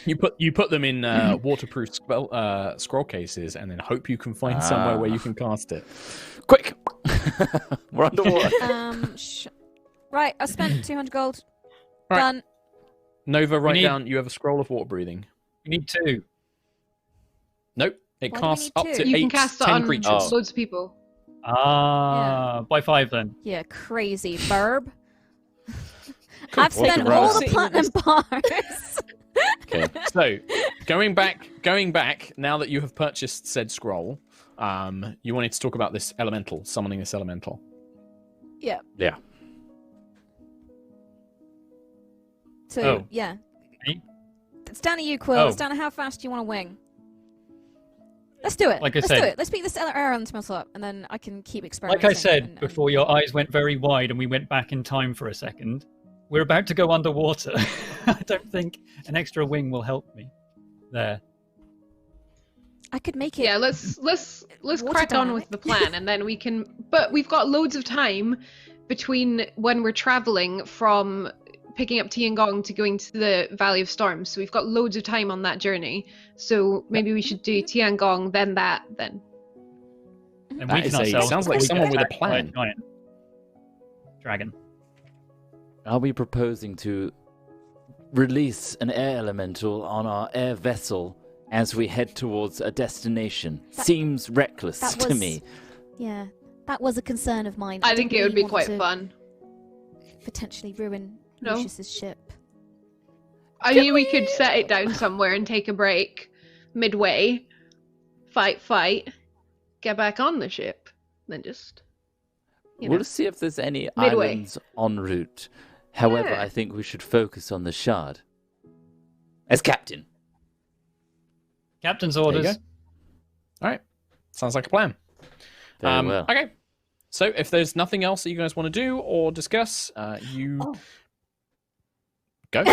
You put them in waterproof scroll cases and then hope you can find somewhere where you can cast it. Quick! We're underwater. Right, I spent 200 gold. Right. Done. Nova, write need- down you have a scroll of water breathing. We need 2. Nope. It Why do we casts need up two? to You 8, can cast it 10 on creatures. loads of people. By 5 then. Yeah, crazy burb. Cool. I've What's spent the all rest? the platinum bars. Okay. So, going back, now that you have purchased said scroll, you wanted to talk about this elemental, summoning this elemental. Yeah. Yeah. So, Oh. yeah. Me? It's down to you, Quill. Oh. It's down to how fast you want to wing. Let's do it. Like I Let's said- do it. Let's beat this elemental up, and then I can keep experimenting. Like I said and- before, your eyes went very wide and we went back in time for a second. We're about to go underwater. I don't think an extra wing will help me there. I could make it. Yeah, let's Water crack on dynamic. with the plan, and then we can. But we've got loads of time between when we're traveling from picking up Tiangong to going to the Valley of Storms. So we've got loads of time on that journey. So maybe we should do Tiangong, then that, then. And That weaken is a- ourselves sounds before like we someone get with a attacked by plan. giant dragon. Are we proposing to release an air elemental on our air vessel as we head towards a destination? That- Seems reckless that to was- me. Yeah, that was a concern of mine. I think didn't it would really be want quite to fun. Potentially ruin No. Lucius's ship. I mean, we could set it down somewhere and take a break midway, fight, get back on the ship, then just. You know. We'll see if there's any Midway. islands en route. However, Yeah. I think we should focus on the shard. As captain. Captain's There you orders. go. All right. Sounds like a plan. Very well. Okay. So if there's nothing else that you guys want to do or discuss, you Oh. go.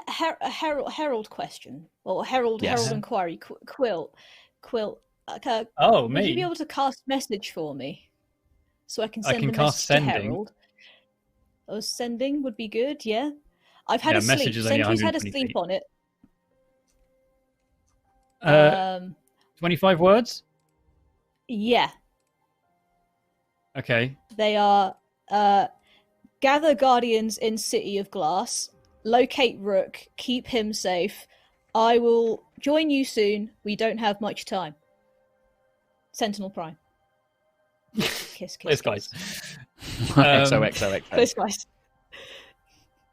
Herald question or Herald Yes. Herald inquiry. Quill. Oh, Would you be me. able to cast message for me, so I can I send can the cast message sending. to Herald? Oh, sending would be good. Yeah, I've had Yeah, a sleep. message is only Sentry's had a 120 sleep feet. on it. 25 words? Yeah, Okay. they are. Gather guardians in City of Glass. Locate Rook. Keep him safe. I will join you soon. We don't have much time. Sentinel Prime. Kiss, kiss, Please, kiss. guys. XOXOXO. Please, guys.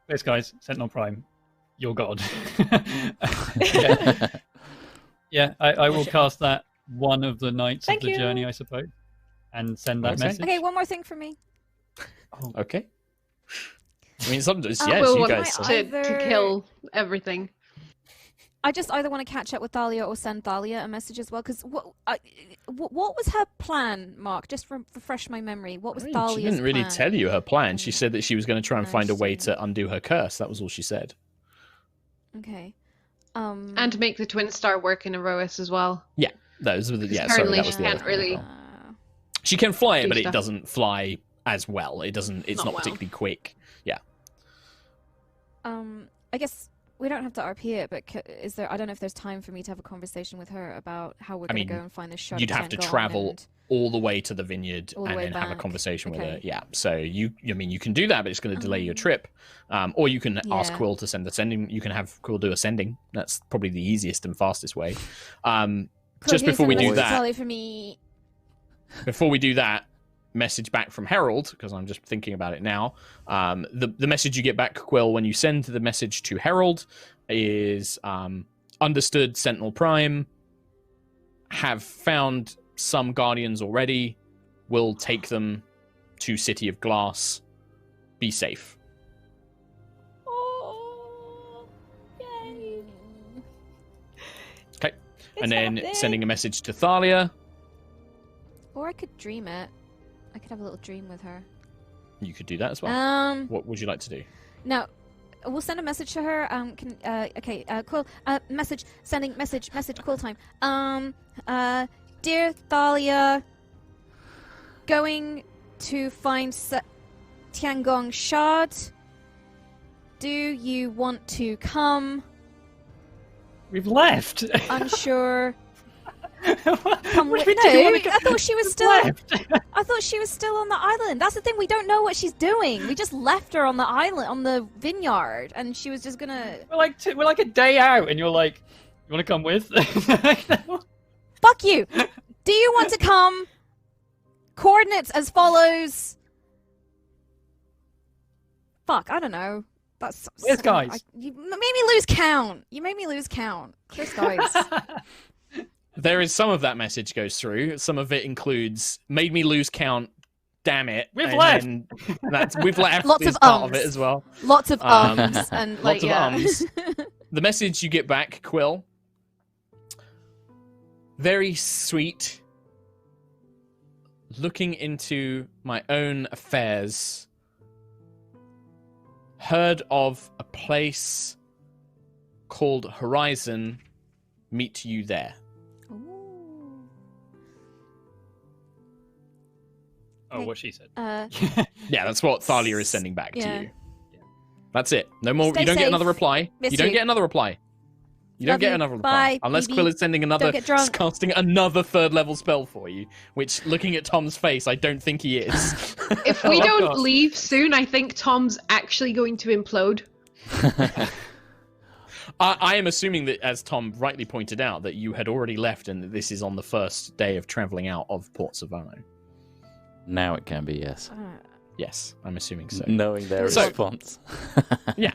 Please, guys. Sentinel Prime, you're God. Yeah, I will cast that one of the nights Thank of the you. journey, I suppose, and send that Okay. message. Okay, one more thing for me. Okay. I mean, sometimes, Will yes, you want guys. to kill everything. I just either want to catch up with Thalia or send Thalia a message as well. Because what was her plan, Mark? Just refresh my memory. What was Thalia's She didn't really plan? tell you her plan. She said that she was going to try and No, find a she way didn't. to undo her curse. That was all she said. Okay. And make the twin star work in Aerois as well. Those were the, yeah, sorry, currently that was she the can't other thing as really- well. She can fly it, do but it stuff. doesn't fly as well. It doesn't. It's Not not well. particularly quick. Yeah. I guess we don't have to RP it, but is there? I don't know if there's time for me to have a conversation with her about how we're I going to mean, go and find this shard. You'd of have to Tiangong travel and- all the way to the vineyard All the and way then have a back. conversation with her. Okay. Yeah. So I mean, you can do that, but it's going to delay your trip. Or you can ask Yeah. Quill to send a sending. You can have Quill do a sending. That's probably the easiest and fastest way. Cool, Just here's before we a do list of that, Thalia for me. before we do that, message back from Herald, because I'm just thinking about it now. The message you get back, Quill, when you send the message to Herald is understood, Sentinel Prime. Have found some Guardians already. Will take them to City of Glass. Be safe. Oh, yay. Okay. It's And then happening. sending a message to Thalia. Or I could dream it. I could have a little dream with her. You could do that as well. What would you like to do? No, we'll send a message to her. Okay, Quill. Message. Sending message. Quill time. Dear Thalia, going to find Tiangong Shard. Do you want to come? We've left. Unsure. What Come with. do we No, do? Wanna go- I thought she was We've still. left. I thought she was still on the island. That's the thing. We don't know what she's doing. We just left her on the island, on the vineyard, and she was just gonna. We're like a day out, and you're like, "You want to come with?" Fuck you. Do you want to come? Coordinates as follows. Fuck, I don't know. That's. Where's guys? You made me lose count. Chris, guys. There is some of that message goes through. Some of it includes made me lose count. Damn it! We've And left. then That's we've left. Lots is of part of ums. it as well. Lots of Um, and like lots of yeah. ums. The message you get back, Quill. Very sweet. Looking into my own affairs. Heard of a place called Horizon. Meet you there. Ooh. Oh, what she said. Yeah, that's what Thalia is sending back Yeah. to you. That's it. No more. Stay you don't get safe. another reply. Miss you don't you. get another reply. You don't Love get you. another reply. Bye, Unless BB. Quill is sending another, get drunk. casting another 3rd level spell for you, which, looking at Tom's face, I don't think he is. If we Oh, don't God. leave soon, I think Tom's actually going to implode. I am assuming that, as Tom rightly pointed out, that you had already left and that this is on the first day of travelling out of Port Savano. Now it can be, yes. Yes, I'm assuming so. Knowing their So- response. Yeah.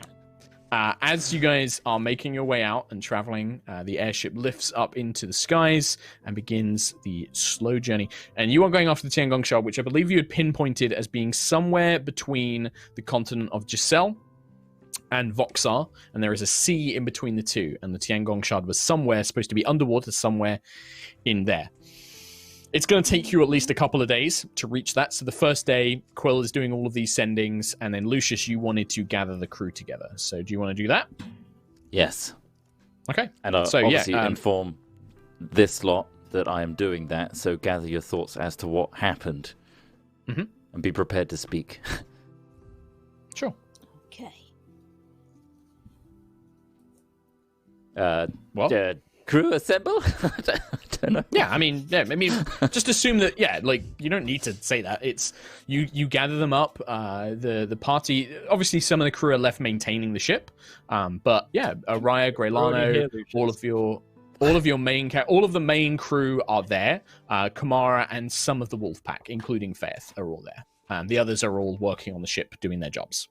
As you guys are making your way out and traveling, the airship lifts up into the skies and begins the slow journey. And you are going after the Tiangong Shard, which I believe you had pinpointed as being somewhere between the continent of Giselle and Voxar. And there is a sea in between the two. And the Tiangong Shard was somewhere, supposed to be underwater somewhere in there. It's going to take you at least a couple of days to reach that. So the first day, Quill is doing all of these sendings, and then Lucius, you wanted to gather the crew together. So do you want to do that? Yes. Okay. And I'll So, yeah, obviously inform this lot that I am doing that, so gather your thoughts as to what happened. Mhm. And be prepared to speak. Sure. Okay. Well, Crew assemble? I don't know. yeah, I mean, just assume that, you don't need to say that. It's you gather them up. The party, obviously, some of the crew are left maintaining the ship. But yeah, Araya, Already here, Greylano, Lucius. all of your. All of the main crew are there. Kamara and some of the wolf pack, including Faith, are all there. The others are all working on the ship, doing their jobs.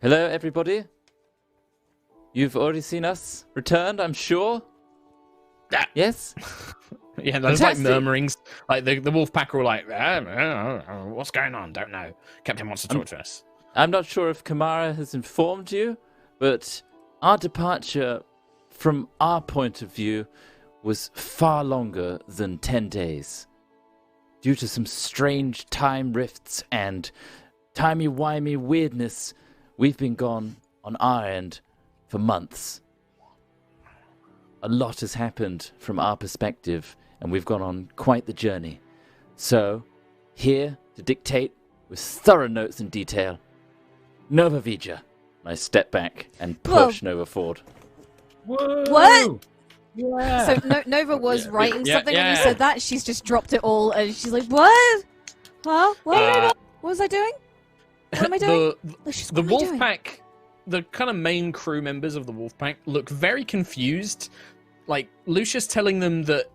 Hello, everybody. You've already seen us returned, I'm sure. Yes. Yeah, there's like Fantastic. murmurings. Like the wolf pack are all like, "What's going on? Don't know. Captain wants to talk to us." I'm not sure if Kamara has informed you, but our departure, from our point of view, was far longer than 10 days. Due to some strange time rifts and timey-wimey weirdness, we've been gone on our end for months. A lot has happened from our perspective, and we've gone on quite the journey. So, here to dictate with thorough notes and detail, Nova Vija. I step back and push Nova forward. Whoa! What? Yeah. So Nova was writing something when you yeah. said that. She's just dropped it all, and she's like, "What? Huh? What was I doing? What am I doing?" Lucius, The what am I wolf doing? pack, the kind of main crew members of the wolf pack look very confused. Like Lucius telling them that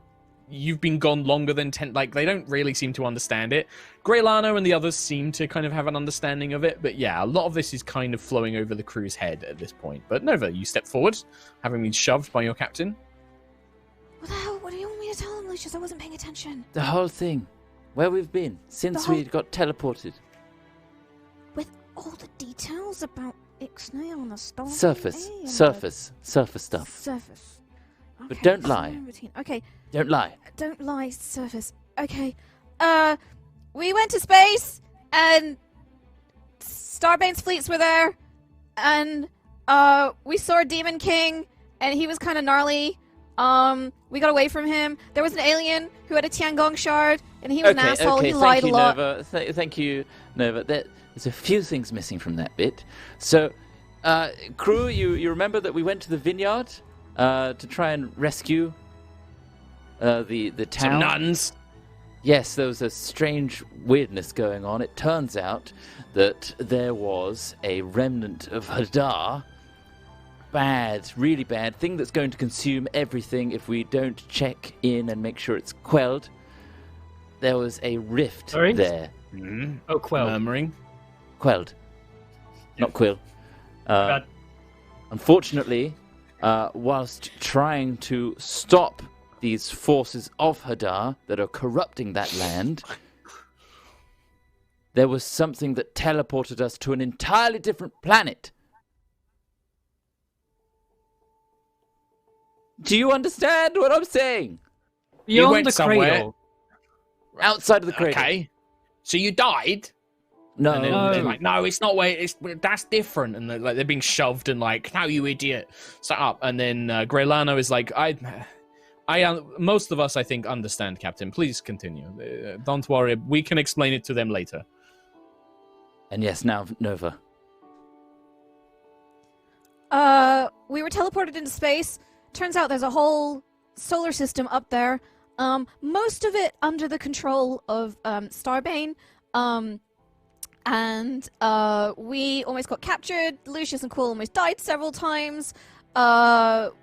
you've been gone longer than 10, like they don't really seem to understand it. Greylano and the others seem to kind of have an understanding of it, but yeah, a lot of this is kind of flowing over the crew's head at this point. But Nova, you step forward, having been shoved by your captain. What the hell? What do you want me to tell him, Lucius? I wasn't paying attention. The whole thing. Where we've been since we got teleported. With all the details about Ixnay on the Starbane Surface stuff. Surface. But Okay, don't so lie. routine. Okay, Don't lie. don't lie. Surface. Okay. We went to space, and Starbane's fleets were there, and we saw a Demon King, and he was kind of gnarly. We got away from him. There was an alien who had a Tiangong shard, and he was an asshole. He lied a lot. Nova. Thank you, Nova. There's a few things missing from that bit. So, crew, you remember that we went to the vineyard to try and rescue the town? Some nuns. Yes, there was a strange weirdness going on. It turns out that there was a remnant of Hadar. Bad, really bad thing that's going to consume everything if we don't check in and make sure it's quelled. There was a rift Sorry? there. Oh, Quell. Murmuring. Quelled. Not quill. Bad. Unfortunately, whilst trying to stop these forces of Hadar that are corrupting that land, there was something that teleported us to an entirely different planet. Do you understand what I'm saying? Beyond went the somewhere. cradle. Outside of the cradle. Okay. So you died? No, And then No. they're like, no, it's not where that's different. And they're being shoved and like, no, you idiot. Shut up. And then Greylano is like, I most of us, I think, understand, Captain. Please continue. Don't worry. We can explain it to them later. And yes, now Nova. We were teleported into space. Turns out there's a whole solar system up there. Most of it under the control of Starbane. And we almost got captured. Lucius and Quill almost died several times.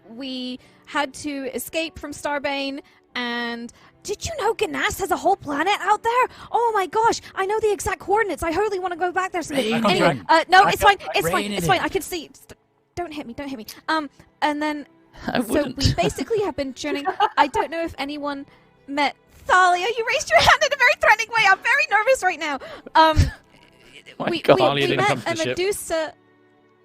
We had to escape from Starbane. And did you know Ganas has a whole planet out there? Oh my gosh, I know the exact coordinates. I hardly want to go back there. Someday. Rain it Anyway, in. no, it's fine. It's Rain fine. it It's fine. in. I can see. Don't hit me. Don't hit me. And then I so wouldn't. we basically have been journeying. I don't know if anyone met Thalia. You raised your hand in a very threatening way. I'm very nervous right now. My we God. Thalia we didn't come met to a the ship. Medusa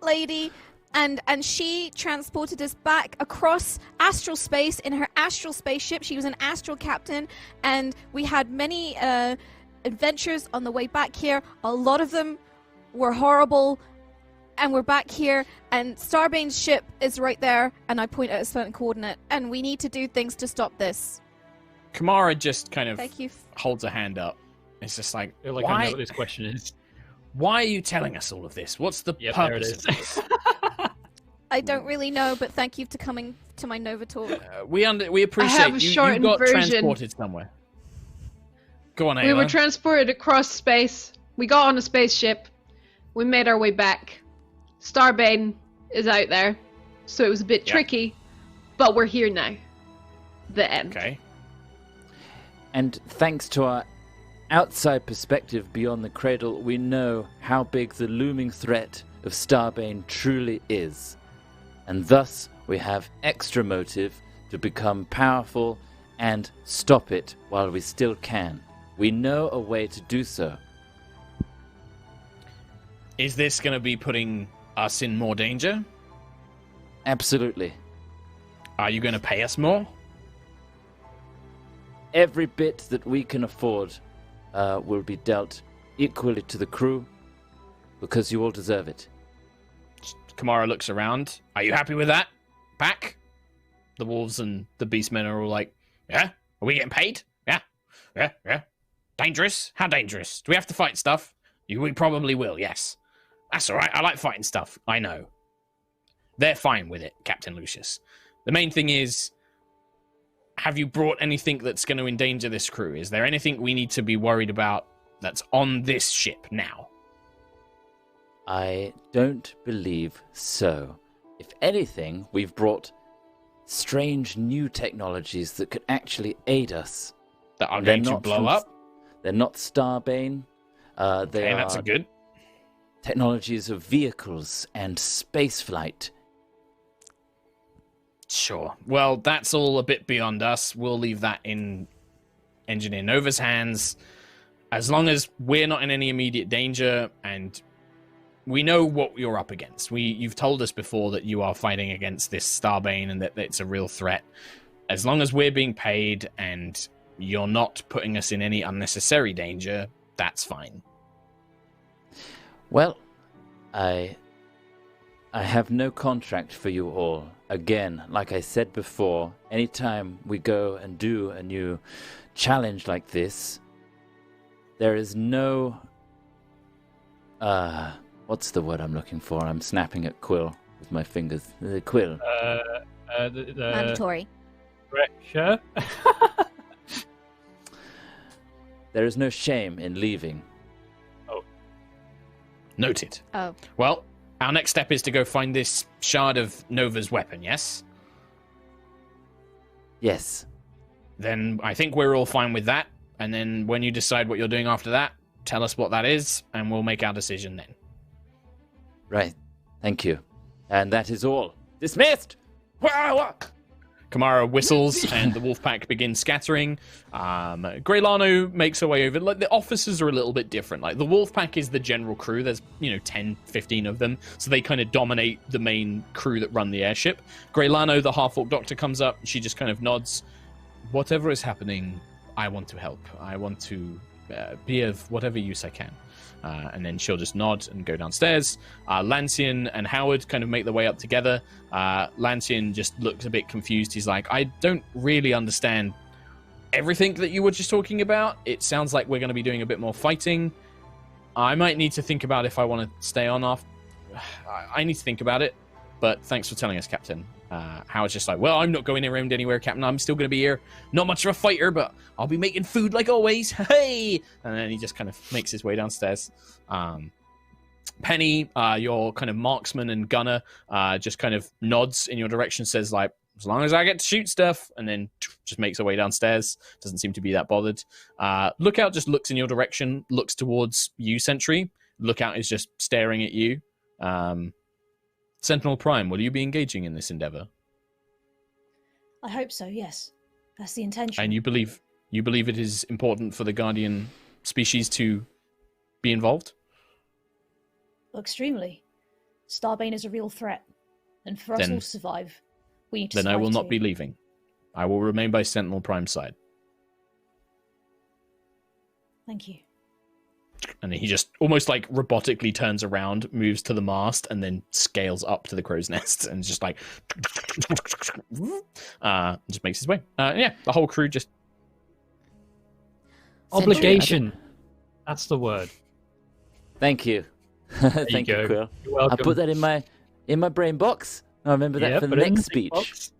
lady, and she transported us back across astral space in her astral spaceship. She was an astral captain, and we had many adventures on the way back here. A lot of them were horrible. And we're back here, and Starbane's ship is right there, and I point at a certain coordinate, and we need to do things to stop this. Kamara just kind of Thank you. holds a hand up. It's just like, I feel like I why, know what this question is. why are you telling us all of this? What's the Yep, there it purpose is. of this? I don't really know, but thank you for coming to my Nova talk. We appreciate have a you shortened got version. transported somewhere. Go on, We were Ayla. transported across space. We got on a spaceship. We made our way back. Starbane is out there. so it was a bit tricky, but we're here now. The end. Okay. And thanks to our outside perspective beyond the cradle, we know how big the looming threat of Starbane truly is. And thus, we have extra motive to become powerful and stop it while we still can. We know a way to do so. Is this going to be putting us in more danger? Absolutely. Are you going to pay us more? Every bit that we can afford will be dealt equally to the crew, because you all deserve it. Kamara looks around. Are you happy with that? Pack? The wolves and the beastmen are all like, yeah? Are we getting paid? Yeah? Yeah? Dangerous? How dangerous? Do we have to fight stuff? We probably will, yes. That's alright, I like fighting stuff. I know. They're fine with it, Captain Lucius. The main thing is, have you brought anything that's going to endanger this crew? Is there anything we need to be worried about that's on this ship now? I don't believe so. If anything, we've brought strange new technologies that could actually aid us. That are going to blow up? They're not Starbane. They are that's a good. technologies of vehicles and spaceflight. Sure. Well, that's all a bit beyond us. We'll leave that in Engineer Nova's hands. As long as we're not in any immediate danger and we know what you're up against. You've told us before that you are fighting against this Starbane and that it's a real threat. As long as we're being paid and you're not putting us in any unnecessary danger, that's fine. Well, I have no contract for you all. Again, like I said before, anytime we go and do a new challenge like this, there is no... what's the word I'm looking for? I'm snapping at Quill with my fingers. Quill. Mandatory. Pressure. There is no shame in leaving. Oh. Noted. Oh. Well, our next step is to go find this shard of Nova's weapon, yes? Yes. Then I think we're all fine with that. And then when you decide what you're doing after that, tell us what that is, and we'll make our decision then. Right. Thank you. And that is all. Dismissed! Kamara whistles, and the wolf pack begins scattering. Greylano makes her way over. Like, the officers are a little bit different. Like, the wolf pack is the general crew. There's, 10, 15 of them. So they kind of dominate the main crew that run the airship. Greylano, the half-orc doctor, comes up. She just kind of nods. Whatever is happening, I want to help. I want to be of whatever use I can. And then she'll just nod and go downstairs. Lancian and Howard kind of make their way up together. Lancian just looks a bit confused. He's like, I don't really understand everything that you were just talking about. It sounds like we're going to be doing a bit more fighting. I might need to think about if I want to stay on off. I need to think about it. But thanks for telling us, Captain. Howard's just like, well, I'm not going around anywhere, Captain. I'm still going to be here. Not much of a fighter, but I'll be making food like always. Hey! And then he just kind of makes his way downstairs. Penny, your kind of marksman and gunner, just kind of nods in your direction, says, like, as long as I get to shoot stuff, and then just makes her way downstairs. Doesn't seem to be that bothered. Lookout just looks in your direction, looks towards you, Sentry. Lookout is just staring at you. Sentinel Prime, will you be engaging in this endeavor? I hope so, yes. That's the intention. And you believe it is important for the Guardian species to be involved? Extremely. Starbane is a real threat. And for us all to survive, we need to survive. Then I will not too. be leaving. I will remain by Sentinel Prime's side. Thank you. And he just almost like robotically turns around, moves to the mast, and then scales up to the crow's nest and just like just makes his way. Yeah, the whole crew just Obligation. That's the word. Thank you. Thank you, Quill. You're welcome. I'll put that in my brain box. I'll remember that for the next speech.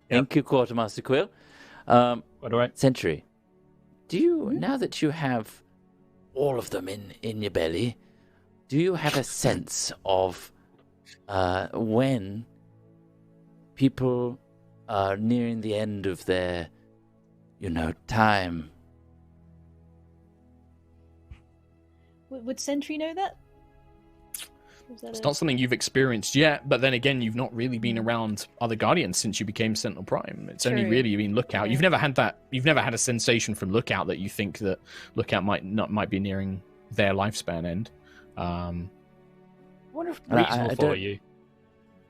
Thank you, Quartermaster Quill. All right. Sentry, do you, now that you have all of them in your belly, do you have a sense of when people are nearing the end of their, time. Would Sentry know that? It's not something you've experienced yet, but then again, you've not really been around other Guardians since you became Sentinel Prime. It's only True. really been Lookout. Yeah. You've never had that. You've never had a sensation from Lookout that you think that Lookout might be nearing their lifespan end. I wonder if And reasonable for don't- you.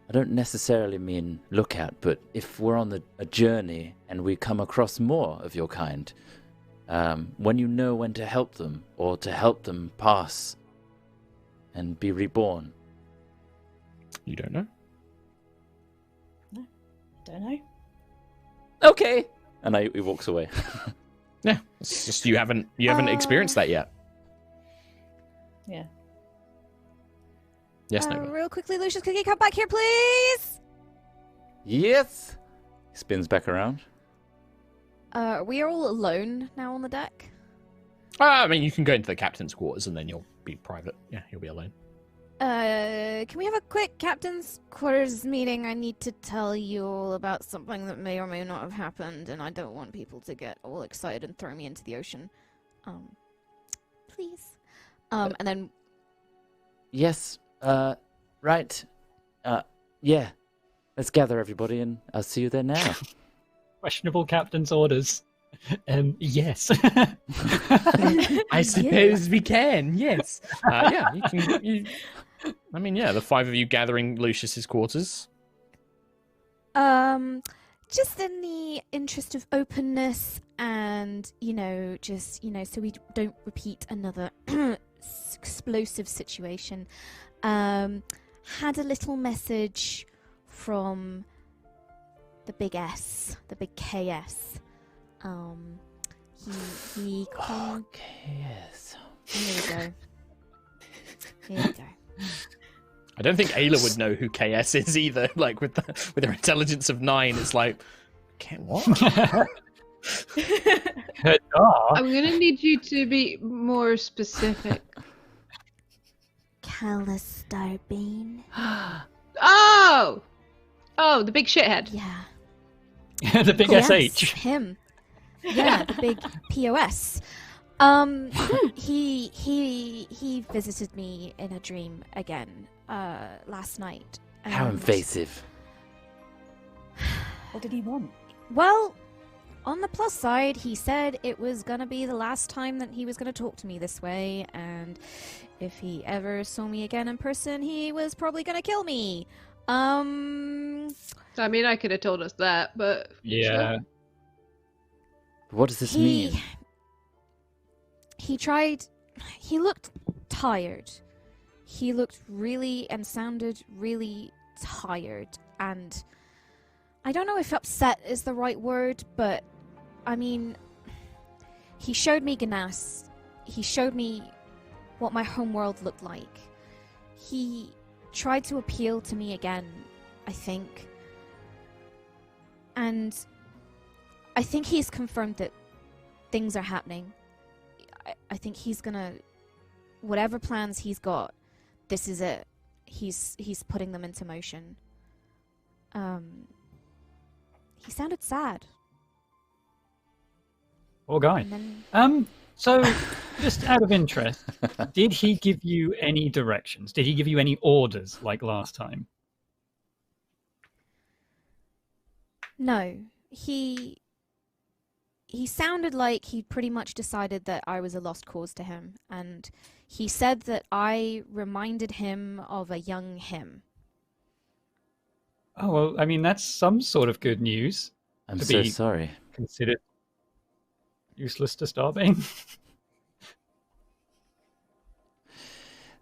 I don't necessarily mean lookout, but if we're on a journey and we come across more of your kind, when you know when to help them or to help them pass and be reborn. You don't know. Don't know. Okay. And he walks away. Yeah, it's just you haven't experienced that yet. Yeah. Yes, no. Real quickly, Lucius Cookie, come back here, please. Yes. He spins back around. We are all alone now on the deck. I mean, you can go into the captain's quarters and then you'll be private. Yeah, you'll be alone. Can we have a quick captain's quarters meeting? I need to tell you all about something that may or may not have happened, and I don't want people to get all excited and throw me into the ocean. Please. And then Yes. Right. Yeah. Let's gather everybody and I'll see you there now. Questionable captain's orders. Yes. I suppose we can. Yes. Yeah, you can. I mean, yeah, the five of you gathering Lucius's quarters. just in the interest of openness and, so we don't repeat another explosive situation, had a little message from the big S, the big KS. He yes. Here we go. I don't think Ayla would know who KS is either. Like with her intelligence of 9, it's like, what? I'm gonna need you to be more specific. Starbane. Oh, the big shithead. Yeah. The big Yes, SH. him. Yeah, the big POS. He visited me in a dream again last night. How and- invasive. What did he want? Well, on the plus side, he said it was gonna be the last time that he was gonna talk to me this way, and if he ever saw me again in person, he was probably gonna kill me. I mean, I could have told us that, but Yeah. sure. What does this mean? He looked tired. He looked really and sounded really tired, and I don't know if upset is the right word, but I mean, he showed me Ganas. He showed me what my homeworld looked like. He tried to appeal to me again, I think. And I think he's confirmed that things are happening. I think he's gonna, whatever plans he's got, this is it. He's putting them into motion. He sounded sad. Poor guy. And then, So, just out of interest, did he give you any directions? Did he give you any orders like last time? no, he sounded like he pretty much decided that I was a lost cause to him, and he said that I reminded him of a young him. Oh, well, I mean, that's some sort of good news. I'm to so be- sorry. Considered useless to Starbane.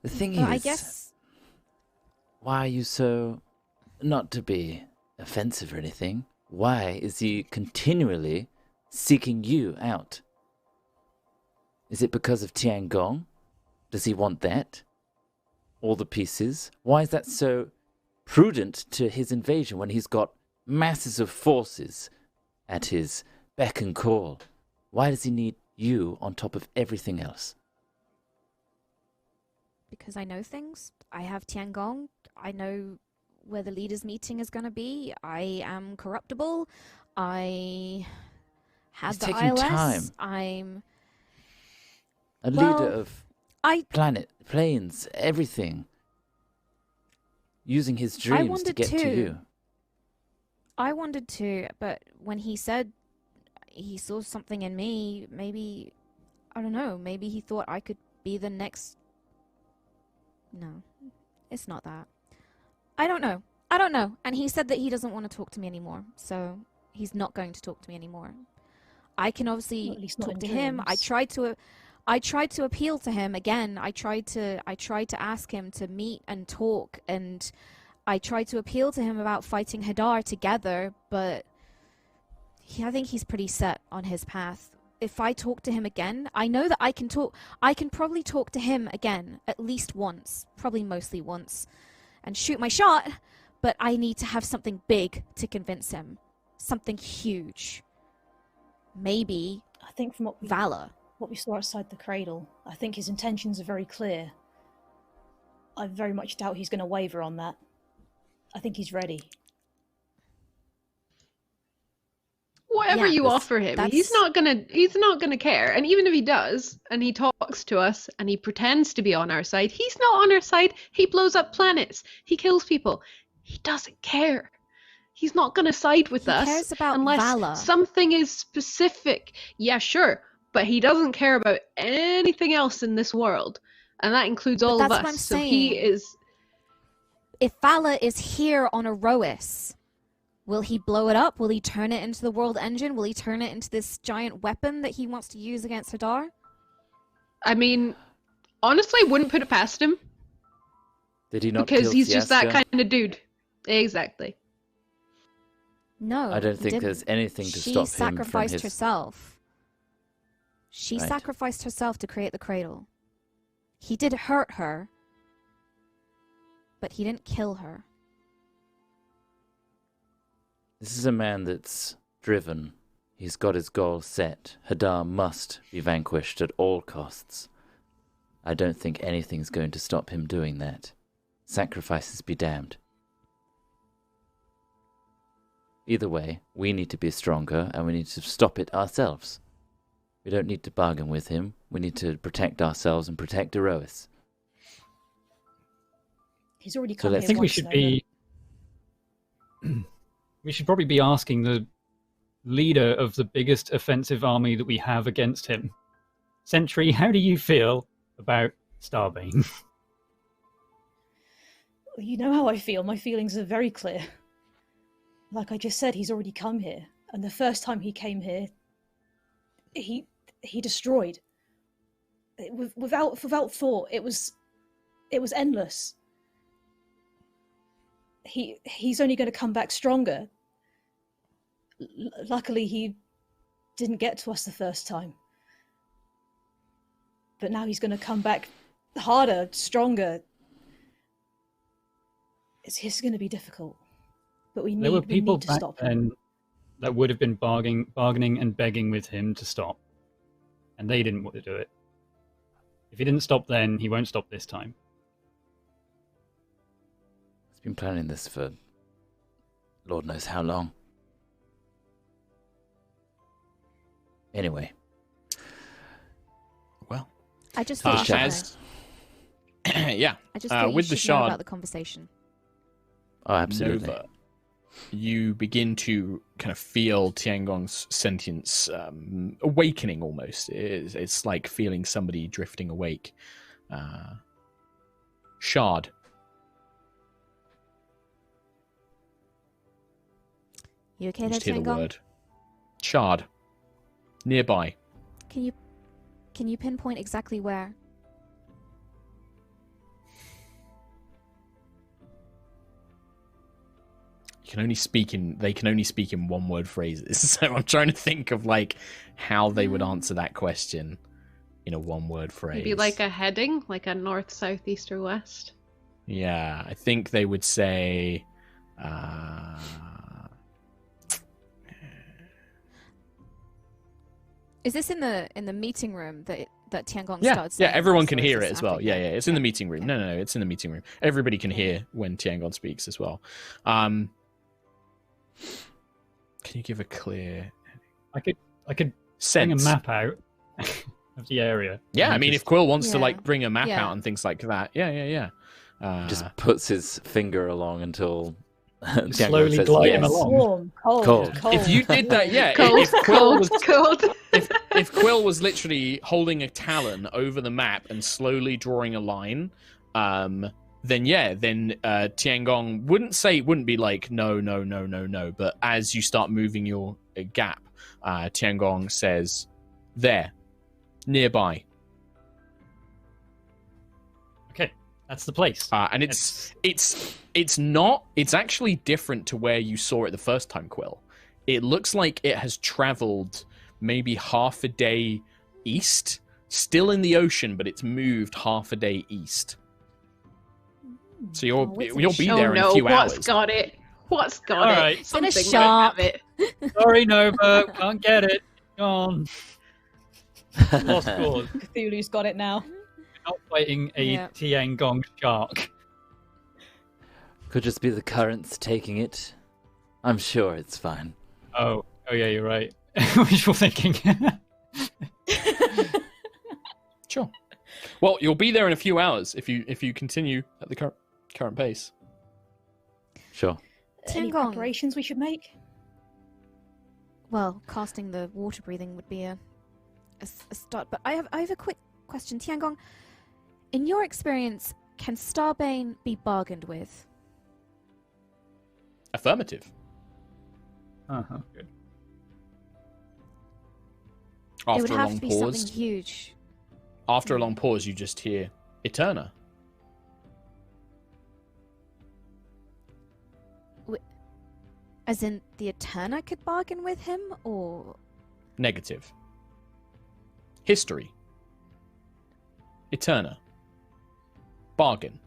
The thing But is, I guess why are you so, not to be offensive or anything, why is he continually seeking you out? Is it because of Tiangong? Does he want that? All the pieces? Why is that so prudent to his invasion when he's got masses of forces at his beck and call? Why does he need you on top of everything else? because I know things. I have Tiangong. I know where the leaders' meeting is going to be. I am corruptible. I had It's the taking ILS. time. I'm A Well, leader of I planes, everything. Using his dreams to wanted get to to. you. I wanted to, but when he said he saw something in me, maybe, I don't know, maybe he thought I could be the next... No, it's not that. I don't know. And he said that he doesn't want to talk to me anymore, so he's not going to talk to me anymore. I can Well, obviously at least not talk in to him. I dreams. tried to appeal to him again. I tried to ask him to meet and talk, and I tried to appeal to him about fighting Hadar together, but I think he's pretty set on his path. If I talk to him again, I know that I can probably talk to him again at least once, probably mostly once, and shoot my shot, but I need to have something big to convince him. Something huge. Maybe I think from Valor. what we saw outside the cradle, I think his intentions are very clear. I very much doubt he's going to waver on that. I think he's ready. Whatever Yeah, you offer him, he's not gonna care. And even if he does, and he talks to us, and he pretends to be on our side, he's not on our side. He blows up planets. He kills people. He doesn't care. He's not gonna side with He us cares about unless Valor. something is specific. Yeah, sure, but he doesn't care about anything else in this world, and that includes all of that's us. what I'm So he saying. is. If Valor is here on Aerois, will he blow it up? Will he turn it into the world engine? Will he turn it into this giant weapon that he wants to use against Hadar? I mean, honestly, wouldn't put it past him. Did he not Because kill he's just that Siesta? kind of dude. Exactly. No, I don't he think didn't. there's anything to She stop him from sacrificed his... herself. She Right. sacrificed herself to create the cradle. He did hurt her, but he didn't kill her. This is a man that's driven. He's got his goal set. Hadar must be vanquished at all costs. I don't think anything's going to stop him doing that. Sacrifices be damned. Either way, we need to be stronger, and we need to stop it ourselves. We don't need to bargain with him. We need to protect ourselves and protect Aerois. He's already So come let's- here I think we once, should Nova. be. We should probably be asking the leader of the biggest offensive army that we have against him. Sentry, how do you feel about Starbane? You know how I feel. My feelings are very clear. Like I just said, he's already come here, and the first time he came here, he destroyed. Without thought, it was endless. He's only going to come back stronger. Luckily, he didn't get to us the first time, but now he's going to come back harder, stronger. It's going to be difficult, but we There were need people to back stop him. then that would have been bargaining and begging with him to stop, and they didn't want to do it. If he didn't stop then, he won't stop this time. He's been planning this for Lord knows how long. Anyway. Well, I just thought you should know. yeah. I just thought you with the should know shard, about the conversation. Oh, absolutely. Nova, you begin to kind of feel Tiangong's sentience awakening almost. It's like feeling somebody drifting awake. Shard. You okay You there, just hear the Tiangong? word. Shard. Nearby. Can you pinpoint exactly where? They can only speak in one word phrases. So I'm trying to think of like how they would answer that question in a one word phrase. Maybe like a heading, like a north, south, east, or west. Yeah, I think they would say Is this in the meeting room that that Tiangong Yeah, started saying. everyone this, can or hear is it this as well. after? Yeah, it's in the meeting room. Okay. No, it's in the meeting room. Everybody can hear when Tiangong speaks as well. Can you give a clear I could bring sense? a map out of the area. Yeah, I mean, if Quill wants to Yeah. like bring a map Yeah. out and things like that, yeah. Just puts his finger along until Tiangong slowly says glide yes. him along. Warm, cold, Cold. cold. If you did that, yeah. Cold, If Quill was cold. if Quill was literally holding a talon over the map and slowly drawing a line, then Tiangong wouldn't be like no, but as you start moving your gap, Tiangong says, there, nearby, Okay, that's the place. and it's actually different to where you saw it the first time, Quill. It looks like it has traveled maybe half a day east, still in the ocean, but it's moved half a day east. So you'll be there in a few hours. What's got it? What's got All it? right. It's in a Something shop. might have it. Sorry, Nova, can't get it. Gone. Lost cause. Cthulhu's got it now. Not fighting a Yeah. Tiangong shark. Could just be the currents taking it. I'm sure it's fine. Oh yeah, you're right. Wishful thinking. Sure. Well, you'll be there in a few hours if you continue at the current pace. Sure. Any Tiangong. preparations we should make? Well, casting the water breathing would be a start. But I have a quick question, Tiangong. In your experience, can Starbane be bargained with? Affirmative. Uh-huh. Good. It After would a have long to be pause, something huge. after a long pause, you just hear Eterna. As in, the Eterna could bargain with him, or Negative. History. Eterna. Bargain.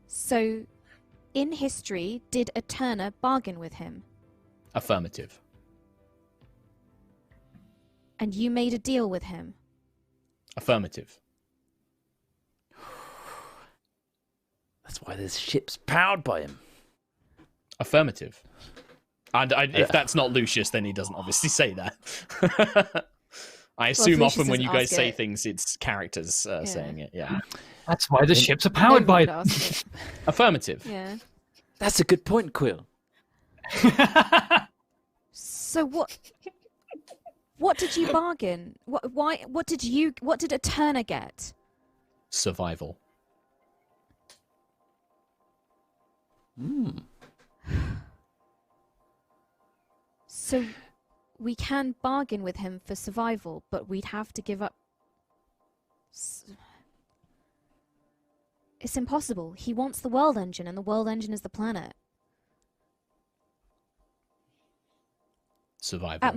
so? In history, did Eterna bargain with him, Affirmative. and you made a deal with him? Affirmative. That's why this ship's powered by him. Affirmative. And if that's not Lucius, then he doesn't obviously say that. I assume Lucius often when you doesn't guys ask say it. things, it's characters saying it. Yeah. That's why the ships are powered by. Nobody would ask it. Affirmative. Yeah. That's a good point, Quill. So what? What did you bargain? What did Eterna get? Survival. So we can bargain with him for survival, but we'd have to give up. It's impossible. He wants the world engine, and the world engine is the planet. Survival. At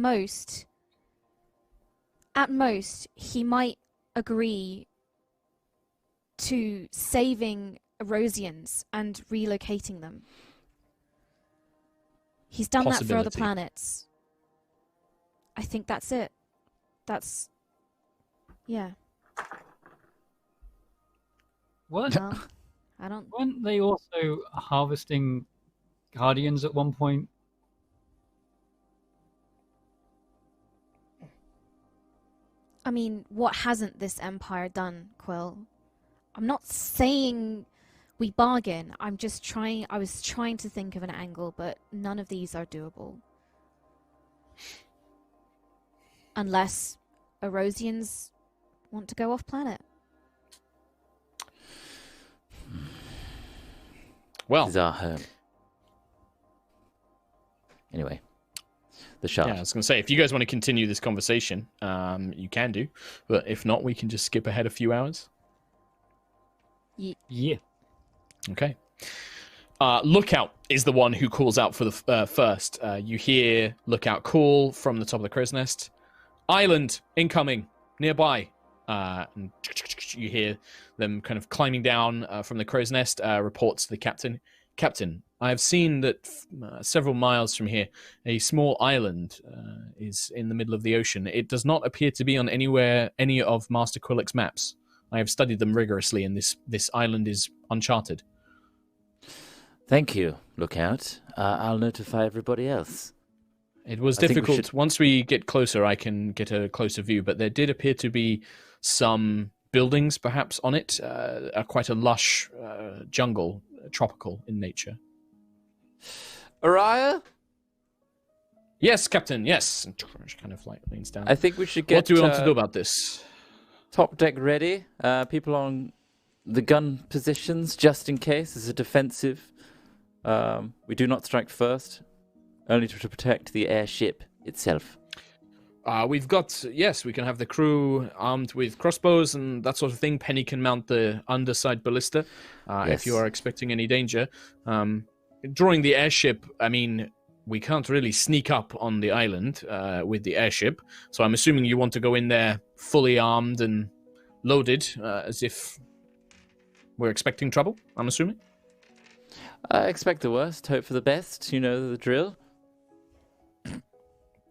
most, he might agree to saving Aerosians and relocating them. He's done that for other Possibility. planets. I think that's it. Yeah. What? Well, I don't. Weren't they also harvesting Guardians at one point? I mean, what hasn't this empire done, Quill? I'm not saying we bargain. I was trying to think of an angle, but none of these are doable. Unless Aerosians want to go off planet. Well, These are her. Anyway, the shard. yeah, I was going to say, if you guys want to continue this conversation, you can do. But if not, we can just skip ahead a few hours. Yeah. Okay. Lookout is the one who calls out for the first. You hear Lookout call from the top of the crow's nest. Island incoming nearby. And you hear them kind of climbing down from the crow's nest. Reports to the captain. Captain, I have seen that several miles from here, a small island is in the middle of the ocean. It does not appear to be on any of Master Quillick's maps. I have studied them rigorously, and this island is uncharted. Thank you, Lookout. I'll notify everybody else. It was difficult. Once we get closer, I can get a closer view, but there did appear to be some buildings, perhaps, on it. Quite a lush jungle, tropical in nature. Aerois? Yes, Captain, yes. And kind of like leans down. I think we should get... What do we want to do about this? Top deck ready. People on the gun positions, just in case. As a defensive. We do not strike first. Only to protect the airship itself. We've got... Yes, we can have the crew armed with crossbows and that sort of thing. Penny can mount the underside ballista if you are expecting any danger. Drawing the airship, I mean... We can't really sneak up on the island with the airship, so I'm assuming you want to go in there fully armed and loaded, as if we're expecting trouble, I'm assuming? I expect the worst, hope for the best, you know the drill.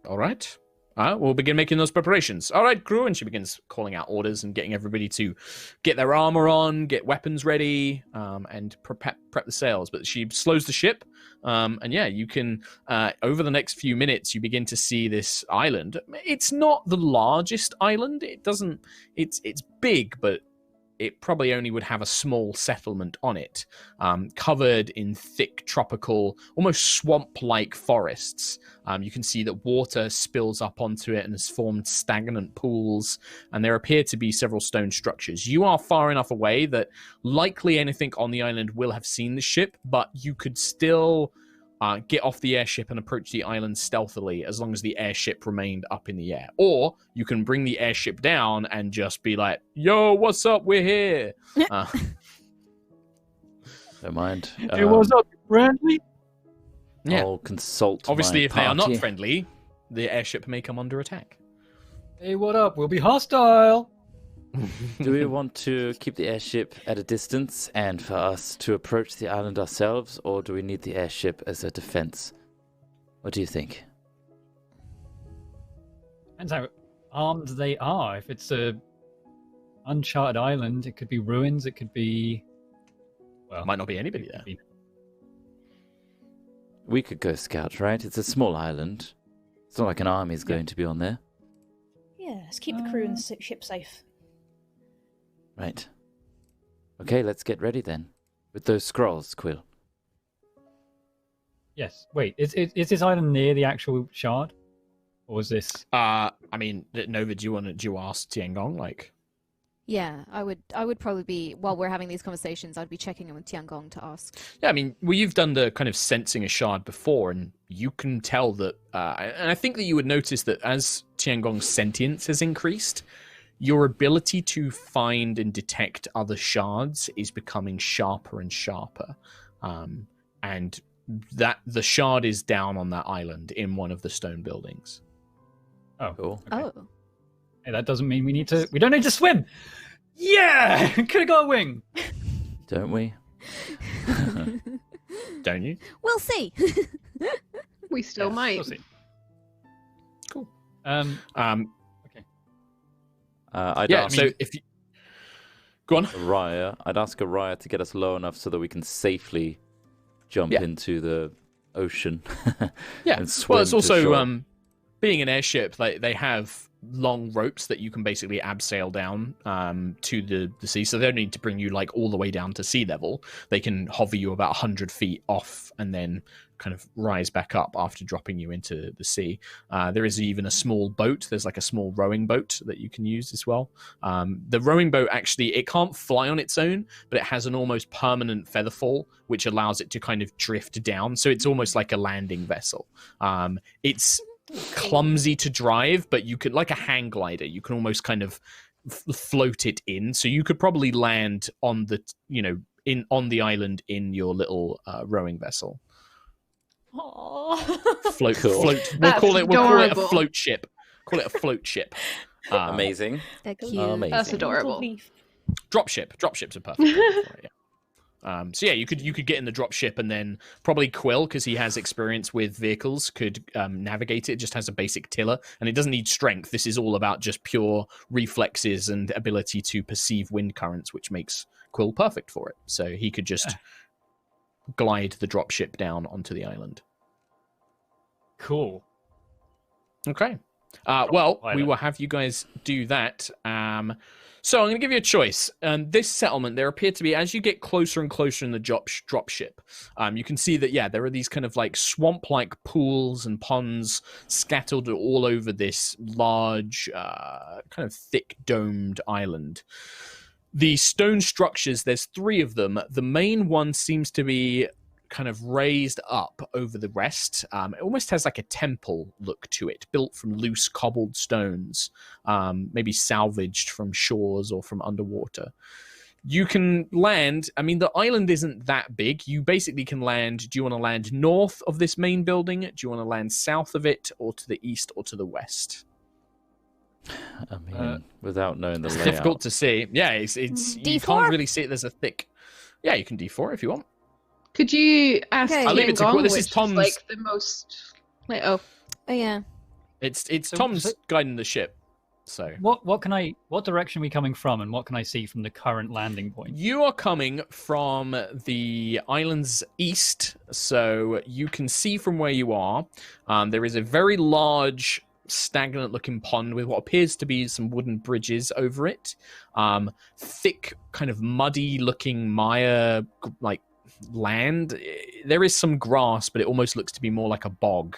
All right. We'll begin making those preparations. All right, crew, and she begins calling out orders and getting everybody to get their armor on, get weapons ready, and prep the sails. But she slows the ship, and yeah, you can, over the next few minutes, you begin to see this island. It's not the largest island. It's big, but it probably only would have a small settlement on it, covered in thick tropical, almost swamp-like forests. You can see that water spills up onto it and has formed stagnant pools, and there appear to be several stone structures. You are far enough away that likely anything on the island will have seen the ship, but you could still get off the airship and approach the island stealthily as long as the airship remained up in the air. Or you can bring the airship down and just be like, yo, what's up? We're here. Don't mind. Hey, what's up, friendly? Yeah. I'll consult Obviously, my if they are not party. friendly, the airship may come under attack. Hey, what up? We'll be hostile. Do we want to keep the airship at a distance and for us to approach the island ourselves, or do we need the airship as a defense? What do you think? Depends how armed they are. If it's a uncharted island, it could be ruins, it could be... Well, Might not be anybody there. We could go scout, right? It's a small island. It's not like an army's going to be on there. Yeah, let's keep the crew and the ship safe. Right. Okay, let's get ready then. With those scrolls, Quill. Yes. Wait, is this island near the actual shard? Or is this... I mean, Nova, do you ask Tiangong, like... Yeah, I would probably be, while we're having these conversations, I'd be checking in with Tiangong to ask. Yeah, I mean, well, you've done the kind of sensing a shard before, and you can tell that, and I think that you would notice that as Tiangong's sentience has increased, your ability to find and detect other shards is becoming sharper and sharper. And that the shard is down on that island in one of the stone buildings. Oh, Cool. okay. Oh. Hey, that doesn't mean we don't need to swim! Yeah! Could have got a wing! Don't we? Don't you? We'll see. We still might. We'll see. Cool. Okay. I'd Yeah, ask so if you... Go on. Aerois, I'd ask Aerois to get us low enough so that we can safely jump into the ocean. Yeah, and swim well, it's to also shore. being an airship. They have long ropes that you can basically abseil down to the sea, so they don't need to bring you like all the way down to sea level. They can hover you about 100 feet off and then kind of rise back up after dropping you into the sea. There is even a small boat. There's like a small rowing boat that you can use as well. The rowing boat actually, it can't fly on its own, but it has an almost permanent feather fall, which allows it to kind of drift down. So it's almost like a landing vessel. It's clumsy to drive, but you could, like a hang glider, you can almost kind of float it in. So you could probably land on the, on the island in your little rowing vessel. Aww. Float. We'll That's call it a adorable. float ship. Call it a float ship. Amazing. They're cute. Amazing. That's adorable. Drop ship. Drop ships are perfect. For it, So yeah, you could get in the dropship, and then probably Quill, because he has experience with vehicles, could navigate it. It just has a basic tiller, and it doesn't need strength. This is all about just pure reflexes and ability to perceive wind currents, which makes Quill perfect for it. So he could just glide the dropship down onto the island. Cool. Okay. Well, we will have you guys do that. So I'm going to give you a choice. This settlement, there appear to be, as you get closer and closer in the dropship, you can see that, yeah, there are these kind of like swamp-like pools and ponds scattered all over this large, kind of thick domed island. The stone structures, there's 3 of them. The main one seems to be kind of raised up over the rest. It almost has like a temple look to it, built from loose cobbled stones, maybe salvaged from shores or from underwater. You can land, I mean, the island isn't that big. You basically can land, do you want to land north of this main building? Do you want to land south of it, or to the east or to the west? I mean, without knowing the layout. It's difficult to see. Yeah, it's D4? you can't really see it. There's a thick... Yeah, you can D4 if you want. Could you ask Okay. I'll leave it to Tiangong, this which is Tom's... like the most... Like, oh, yeah. It's So- Tom's guiding the ship. So What direction are we coming from, and what can I see from the current landing point? you are coming from the island's east, so you can see from where you are. There is a very large, stagnant-looking pond with what appears to be some wooden bridges over it. Thick, kind of muddy-looking mire, like land. There is some grass, but it almost looks to be more like a bog.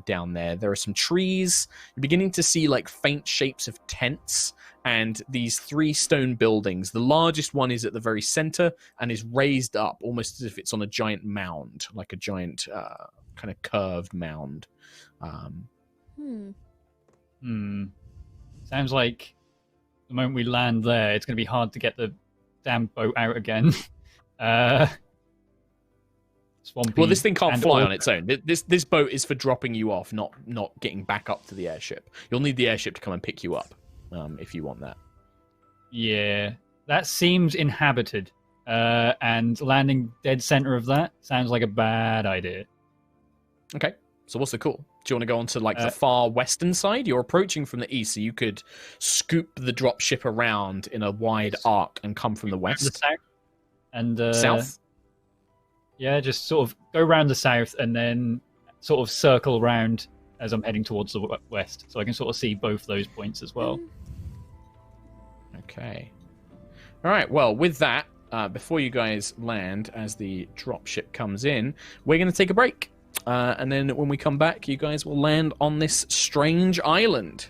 Down there are some trees. You're beginning to see like faint shapes of tents and these 3 stone buildings. The largest one is at the very center and is raised up almost as if it's on a giant mound, like a giant kind of curved mound. Sounds like the moment we land there, it's going to be hard to get the damn boat out again. Swampy. Well, this thing can't fly all- on its own. This boat is for dropping you off, not getting back up to the airship. You'll need the airship to come and pick you up if you want that. Yeah, that seems inhabited. And landing dead center of that sounds like a bad idea. Okay, so what's the call? Do you want to go on to like the far western side? You're approaching from the east, so you could scoop the dropship around in a wide arc and come from the The west. south. And South? Yeah, just sort of go around the south and then sort of circle around as I'm heading towards the west, so I can sort of see both those points as well. Okay. All right, well, with that, before you guys land, as the dropship comes in, we're going to take a break. And then when we come back, you guys will land on this strange island.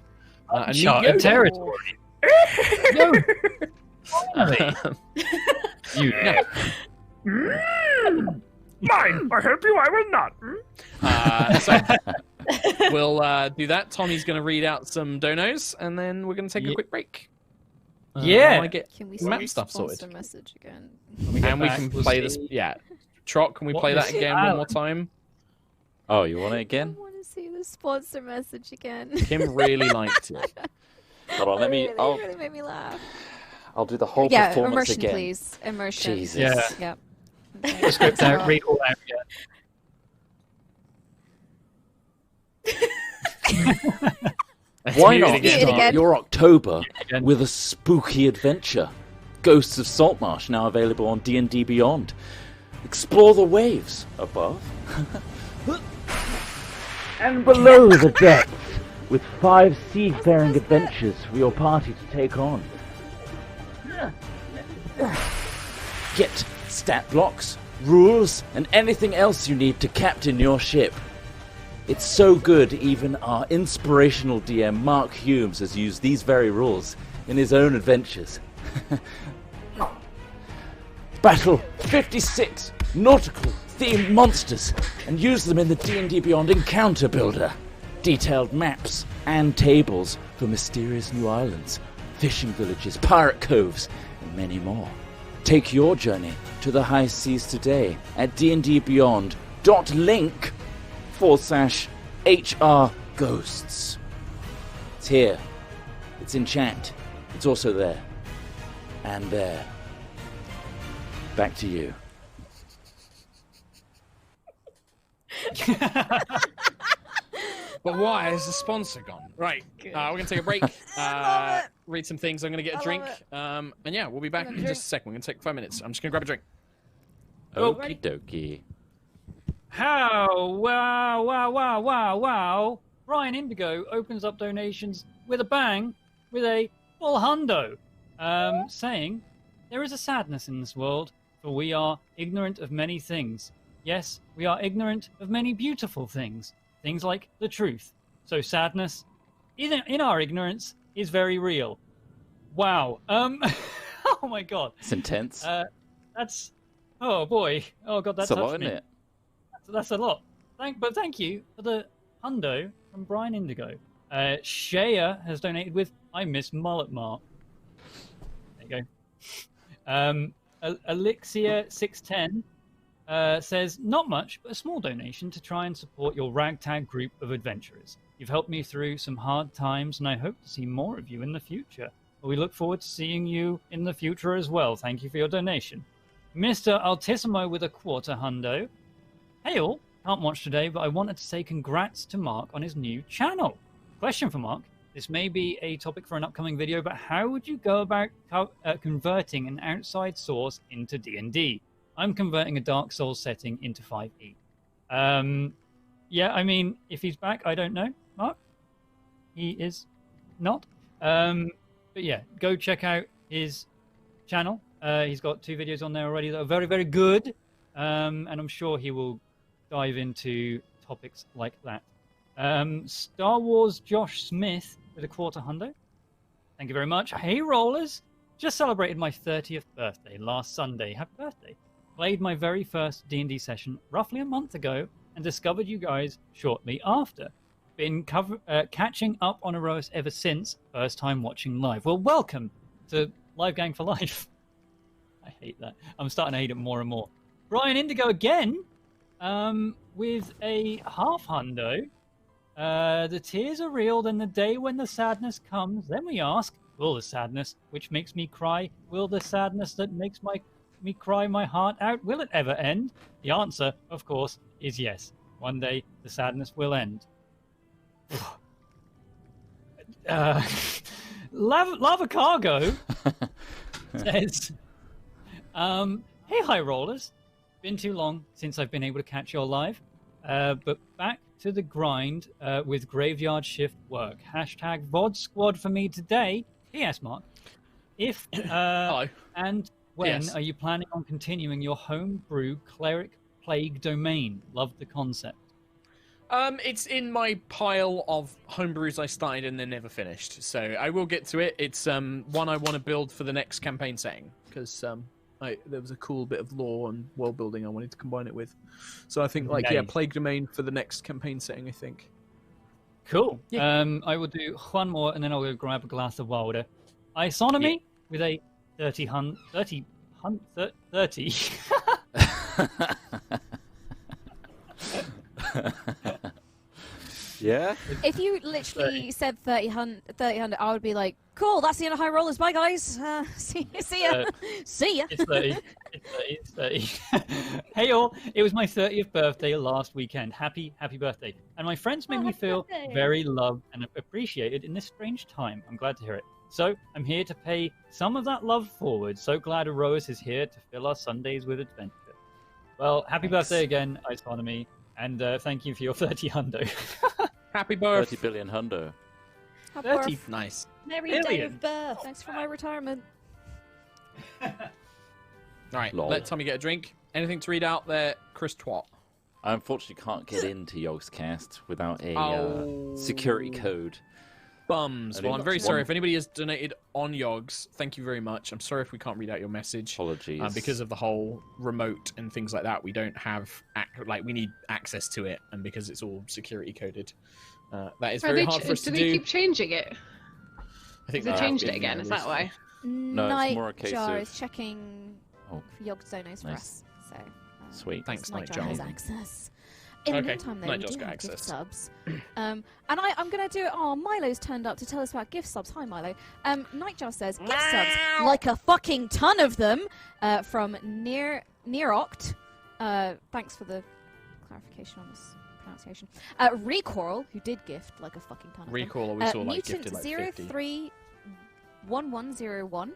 Uncharted territory. No. Finally. You. Mine! I hope I will not. So we'll do that. Tommy's going to read out some donos, and then we're going to take a quick break. Yeah. While I get Can we map see stuff sponsor sorted. message again? And we can play this. Yeah. Trot, can we What play that is again it? one more time? Oh, you want it I again? want to see the sponsor message again. Kim really liked it. Hold on, let me. Really, really made me laugh. I'll do the whole Yeah, performance immersion, again. please. Immersion. Jesus. Yeah. Yep. The script out, read all out. Let's Why mute it not again. It again. start your October again. with a spooky adventure? Ghosts of Saltmarsh now available on D&D Beyond. Explore the waves above and below the depths with 5 seafaring adventures for your party to take on. Get stat blocks, rules, and anything else you need to captain your ship. It's so good, even our inspirational DM Mark Humes has used these very rules in his own adventures. Battle 56 nautical themed monsters and use them in the D&D Beyond Encounter Builder. Detailed maps and tables for mysterious new islands, fishing villages, pirate coves, and many more. Take your journey to the high seas today at dndbeyond.link/HR Ghosts. It's here. It's in chat. It's also there. And there. Back to you. But why is the sponsor gone? Right, we're going to take a break, read some things. I'm going to get a drink. And yeah, we'll be back in just a second. We're going to take 5 minutes. I'm just going to grab a drink. Okie dokie. How? Wow. Brian Indigo opens up donations with a bang, with a full hundo, saying, there is a sadness in this world, for we are ignorant of many things. Yes, we are ignorant of many beautiful things. Things like the truth. So sadness, in our ignorance, is very real. Wow. Oh my god. It's intense. That's... Oh boy. Oh god, that's a lot, isn't it? That's a lot. Thank you for the hundo from Brian Indigo. Shea has donated with I miss Mullet Mark. There you go. Elixir610 says, not much, but a small donation to try and support your ragtag group of adventurers. You've helped me through some hard times, and I hope to see more of you in the future. We look forward to seeing you in the future as well. Thank you for your donation. Mr. Altissimo with a quarter hundo. Hey all, can't watch today, but I wanted to say congrats to Mark on his new channel. Question for Mark. This may be a topic for an upcoming video, but how would you go about converting an outside source into D&D? I'm converting a Dark Souls setting into 5e. Yeah, I mean, if he's back, I don't know, Mark. He is not. But yeah, go check out his channel. He's got 2 videos on there already that are very, very good. And I'm sure he will dive into topics like that. Star Wars Josh Smith with a quarter hundo. Thank you very much. Hey, Rollers. Just celebrated my 30th birthday last Sunday. Happy birthday. Played my very first D&D session roughly a month ago and discovered you guys shortly after. Been catching up on Aerois ever since. First time watching live. Well, welcome to Live Gang for Life. I hate that. I'm starting to hate it more and more. Brian Indigo again with a half hundo. The tears are real, then the day when the sadness comes, then we ask, will the sadness which makes me cry, will the sadness that makes me cry my heart out, will it ever end? The answer, of course, is yes. One day the sadness will end. Lava Cargo says, hey, High Rollers. Been too long since I've been able to catch your live, but back to the grind with graveyard shift work. Hashtag VOD Squad for me today. Yes, Mark. If Hello. And when Yes. are you planning on continuing your homebrew cleric plague domain? Love the concept. It's in my pile of homebrews I started and then never finished. So I will get to it. It's one I want to build for the next campaign setting because there was a cool bit of lore and world building I wanted to combine it with. So I think Nice. Plague Domain for the next campaign setting, I think. Cool. Yeah. I will do one more and then I'll go grab a glass of water. Isonomy with a 30. Yeah? If you literally said 30, I would be like, cool, that's the end of High Rollers. Bye, guys. See ya. See ya. It's 30. It's 30. Hey all, it was my 30th birthday last weekend. Happy birthday. And my friends made me feel very loved and appreciated in this strange time. I'm glad to hear it. So I'm here to pay some of that love forward. So glad Aerois is here to fill our Sundays with adventure. Well, happy birthday again, Isonomy, and thank you for your 30 hundo. Happy birth. 30 billion hundo. Happy 30. birth. Nice. Merry Brilliant. day of birth. Thanks for my retirement. All right, Lol. let Tommy get a drink. Anything to read out there, Chris Twat? I unfortunately can't get into Yogscast without a Oh. security code. Bums. I Well, think I'm very that's sorry. one- If anybody has donated on Yogs, thank you very much. I'm sorry if we can't read out your message. Apologies. Because of the whole remote and things like that, we don't have we need access to it, and because it's all security coded, that is very hard for us to do do. they keep changing it? I think They that changed it in again, there is that recently. why? No, it's more a case Nightjar of- is checking Oh, for Yogg donos for nice. us. So, Sweet. Thanks, Nightjar has Nightjar. access. In the Okay, meantime, though, we Nightjar's do got have gift access. subs. And I'm going to do it. Oh, Milo's turned up to tell us about gift subs. Hi, Milo. Nightjar says, gift subs, like a fucking ton of them, from Nearoct. Thanks for the clarification on this pronunciation. Recoil, who did gift like a fucking ton of them. Recoil, we saw like Mutant gifted like 50. 031101.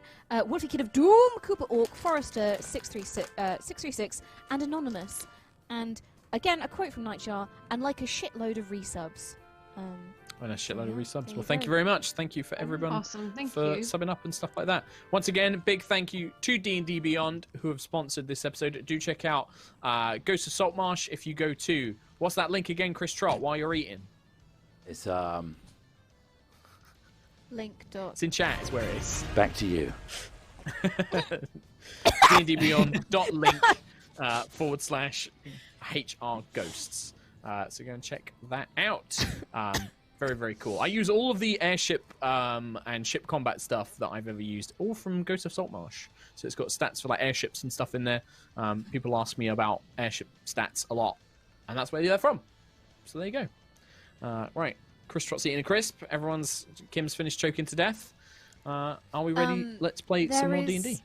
Wolfie Kid of Doom, Cooper Orc, Forrester 636, and Anonymous. And again, a quote from Nightjar, and like a shitload of resubs. And a shitload of resubs. there Well, you thank go. you very much. Thank you for everyone Awesome, thank for you. subbing up and stuff like that. Once again, big thank you to D&D Beyond who have sponsored this episode. Do check out Ghost of Saltmarsh if you go to... What's that link again, Chris Trott, while you're eating? It's Link dot. It's in chat, is where it is. back to you. dndbeyond.link /HR Ghosts. So go and check that out. Very, very cool. I use all of the airship and ship combat stuff that I've ever used, all from Ghost of Saltmarsh. So it's got stats for like airships and stuff in there. People ask me about airship stats a lot, and that's where they're from. So there you go. Right, Chris Trott's eating a crisp. Kim's finished choking to death. Are we ready? Let's play some more D&D.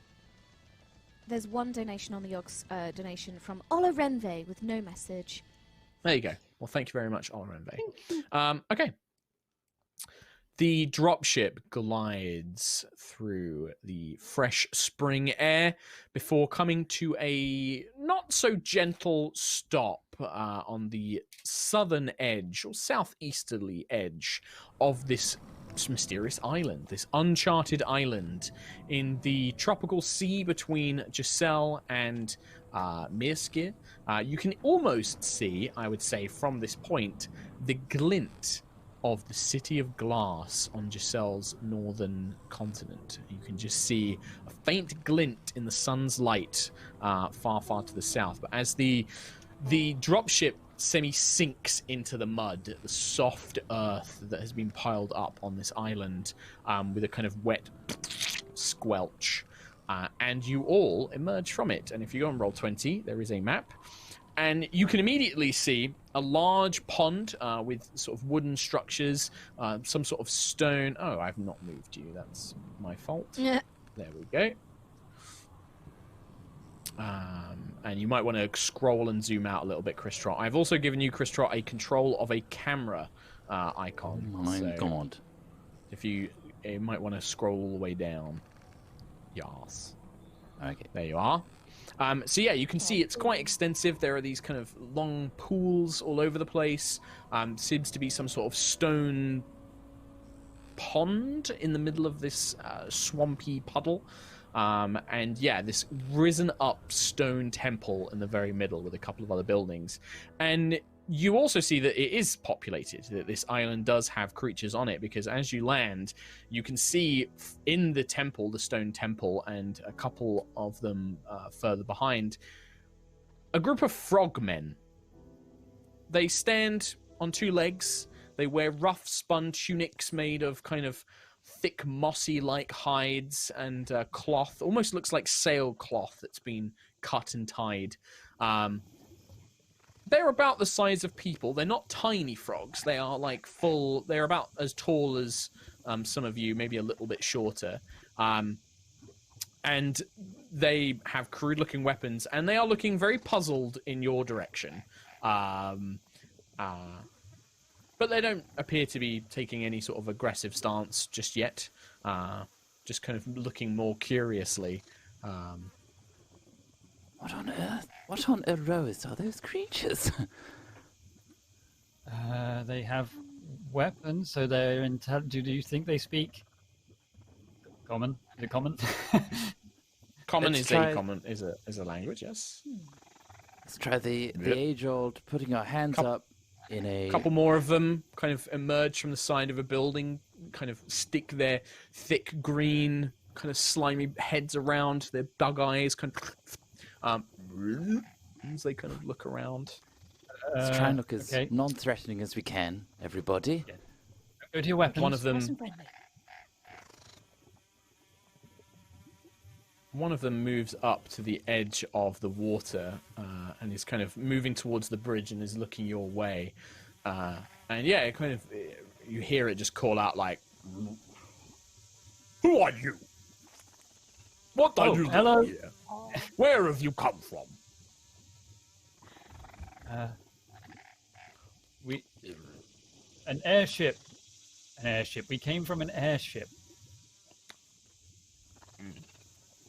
There's one donation on the Yogs donation from Ola Renve with no message. There you go. Well, thank you very much, Ola Renve. Okay. The dropship glides through the fresh spring air before coming to a not so gentle stop on the southern edge or southeasterly edge of this mysterious island, this uncharted island in the tropical sea between Giselle and Mirskir. You can almost see, I would say, from this point, the glint of the city of glass on Giselle's northern continent. You can just see a faint glint in the sun's light far, far to the south. But as the dropship semi-sinks into the mud, the soft earth that has been piled up on this island with a kind of wet squelch, and you all emerge from it. And if you go on Roll20, there is a map. And you can immediately see a large pond with sort of wooden structures, some sort of stone. Oh, I've not moved you. That's my fault. Yeah. There we go. And you might want to scroll and zoom out a little bit, Chris Trott. I've also given you, Chris Trott, a control of a camera icon. My God. If you might want to scroll all the way down. Yes. Okay. There you are. So yeah, you can see it's quite extensive. There are these kind of long pools all over the place. Seems to be some sort of stone pond in the middle of this swampy puddle. And yeah, this risen up stone temple in the very middle with a couple of other buildings. And you also see that it is populated, that this island does have creatures on it, because as you land, you can see in the temple, the stone temple, and a couple of them further behind, a group of frogmen. They stand on two legs. They wear rough spun tunics made of kind of thick mossy-like hides and cloth. Almost looks like sailcloth that's been cut and tied. They're about the size of people. They're not tiny frogs. They are like full. They're about as tall as some of you, maybe a little bit shorter. And they have crude-looking weapons, and they are looking very puzzled in your direction. But they don't appear to be taking any sort of aggressive stance just yet. Just kind of looking more curiously. What on earth? What on Aerois are those creatures? They have weapons, so they're do you think they speak common? Is it common? Common Let's is try- a common is a language, yes. Let's try the age-old putting our hands up in a... A couple more of them kind of emerge from the side of a building, kind of stick their thick green, kind of slimy heads around their bug eyes, kind of as they kind of look around. Let's try and look as okay. non-threatening as we can, everybody. Go to your weapons. One of them moves up to the edge of the water and is kind of moving towards the bridge and is looking your way. And yeah, it kind of, you hear it just call out like, "Who are you? What are you hello. doing here? Where have you come from?" An airship. An airship. We came from an airship.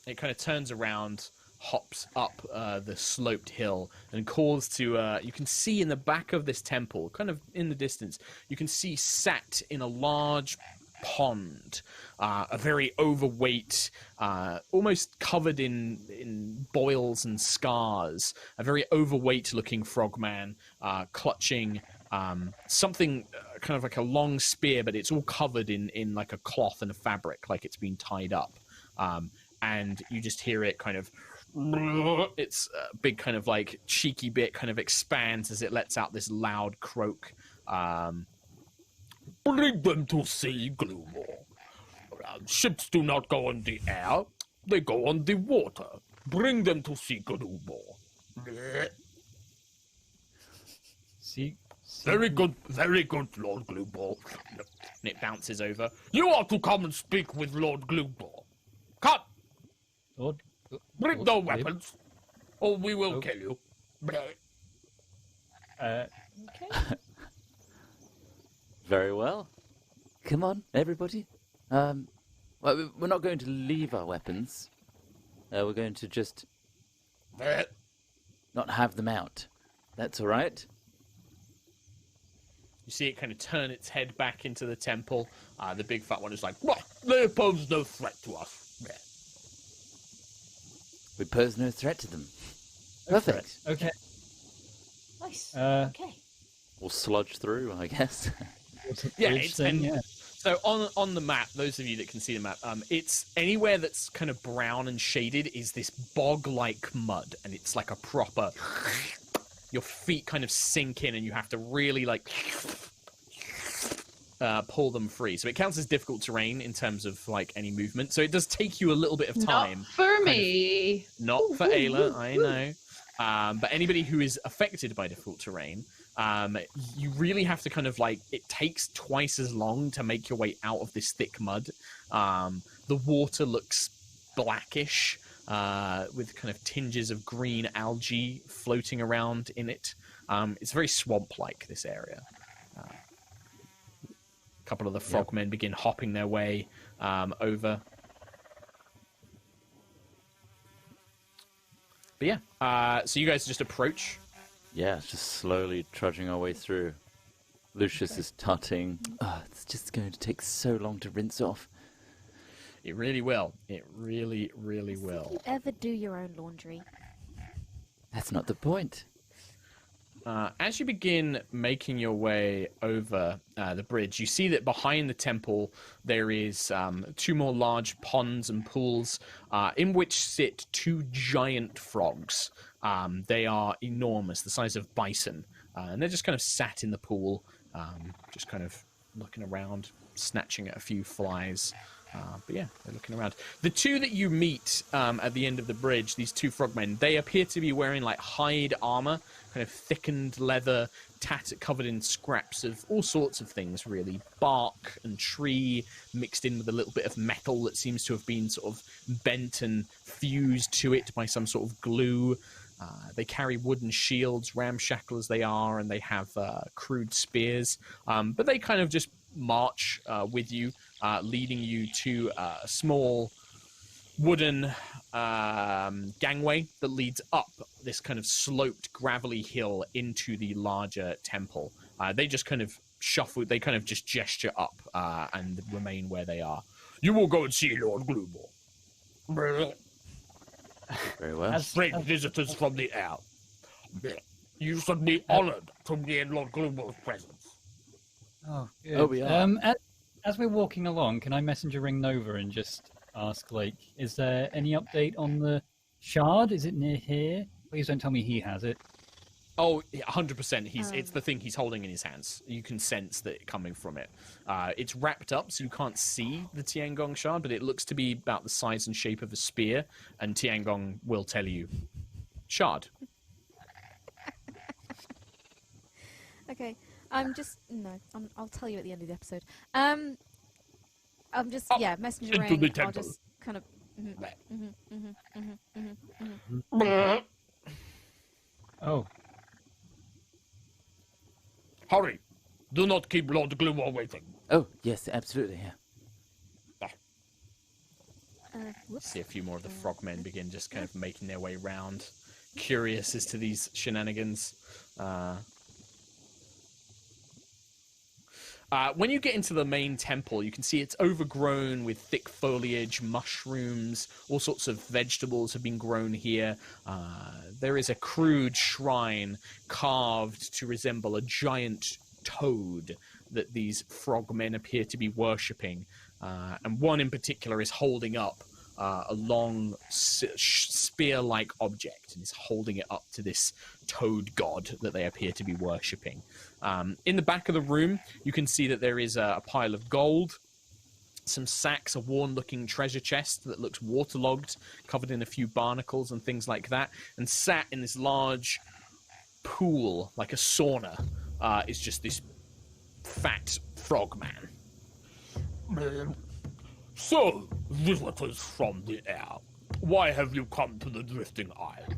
It kind of turns around, hops up the sloped hill, and calls to... you can see in the back of this temple, kind of in the distance, you can see sat in a large pond, a very overweight, almost covered in boils and scars, a very overweight-looking frogman clutching something kind of like a long spear, but it's all covered in like a cloth and a fabric, like it's been tied up. And you just hear it kind of... Its big kind of like cheeky bit kind of expands as it lets out this loud croak. Bring them to sea, Gloomore. Ships do not go on the air, they go on the water. Bring them to sea, Gloomore. See? Very good, Lord Gloomore. And it bounces over. You are to come and speak with Lord Gloomore. Come! Lord, Bring Lord no Glib. weapons, or we will Oh. kill you. Okay. Very well. Come on, everybody. Well, we're not going to leave our weapons. We're going to just not have them out. That's all right. You see it kind of turn its head back into the temple. The big fat one is like, What? They pose no threat to us. We pose no threat to them. Perfect. Okay. Nice. Okay. We'll sludge through, I guess. Yeah, Bridge it's thing, and so on the map, those of you that can see the map, it's anywhere that's kind of brown and shaded is this bog-like mud, and it's like a proper. Your feet kind of sink in, and you have to really like pull them free. So it counts as difficult terrain in terms of like any movement. So it does take you a little bit of time. Not for me. Not for Ayla, I know. But anybody who is affected by difficult terrain, you really have to kind of like, it takes twice as long to make your way out of this thick mud. The water looks blackish, with kind of tinges of green algae floating around in it. It's very swamp-like, this area. A couple of the frogmen begin hopping their way over. But yeah, so you guys just approach. Yeah, just slowly trudging our way through. Lucius is tutting. Oh, it's just going to take so long to rinse off. It really will. It really, really Do will. you ever do your own laundry? That's not the point. As you begin making your way over the bridge, you see that behind the temple there is two more large ponds and pools in which sit two giant frogs. They are enormous, the size of bison, and they're just kind of sat in the pool, just kind of looking around, snatching at a few flies. But yeah, they're looking around. The two that you meet at the end of the bridge, these two frogmen, they appear to be wearing like hide armor, kind of thickened leather, covered in scraps of all sorts of things, really. Bark and tree mixed in with a little bit of metal that seems to have been sort of bent and fused to it by some sort of glue. They carry wooden shields, ramshackle as they are, and they have crude spears. But they kind of just march with you, leading you to a small wooden gangway that leads up this kind of sloped gravelly hill into the larger temple. They just kind of shuffle, they kind of just gesture up and remain where they are. You will go and see Lord Gloomore. Very well. Strange visitors from the air. You should be honoured to be in Lord Gloomore's presence. Oh, good. Oh, we are. As we're walking along, can I messenger ring Nova and just ask, like, is there any update on the shard? Is it near here? Please don't tell me he has it. Oh, 100%. It's the thing he's holding in his hands. You can sense that coming from it. It's wrapped up, so you can't see the Tiangong shard, but it looks to be about the size and shape of a spear, and Tiangong will tell you. Shard. Okay, I'll tell you at the end of the episode. I'm just, messenger into ring. the I'll temple. just kind of. Oh, Hurry. Do not keep Lord Gloomore waiting. Oh, yes, absolutely, yeah. See a few more of the frogmen begin just kind of making their way round, curious as to these shenanigans. When you get into the main temple, you can see it's overgrown with thick foliage, mushrooms, all sorts of vegetables have been grown here. There is a crude shrine carved to resemble a giant toad that these frogmen appear to be worshipping. And one in particular is holding up a long spear-like object and is holding it up to this toad god that they appear to be worshipping. In the back of the room, you can see that there is a pile of gold, some sacks, a worn-looking treasure chest that looks waterlogged, covered in a few barnacles and things like that, and sat in this large pool, like a sauna, is just this fat frogman. So, visitors from the air, why have you come to the Drifting Isle?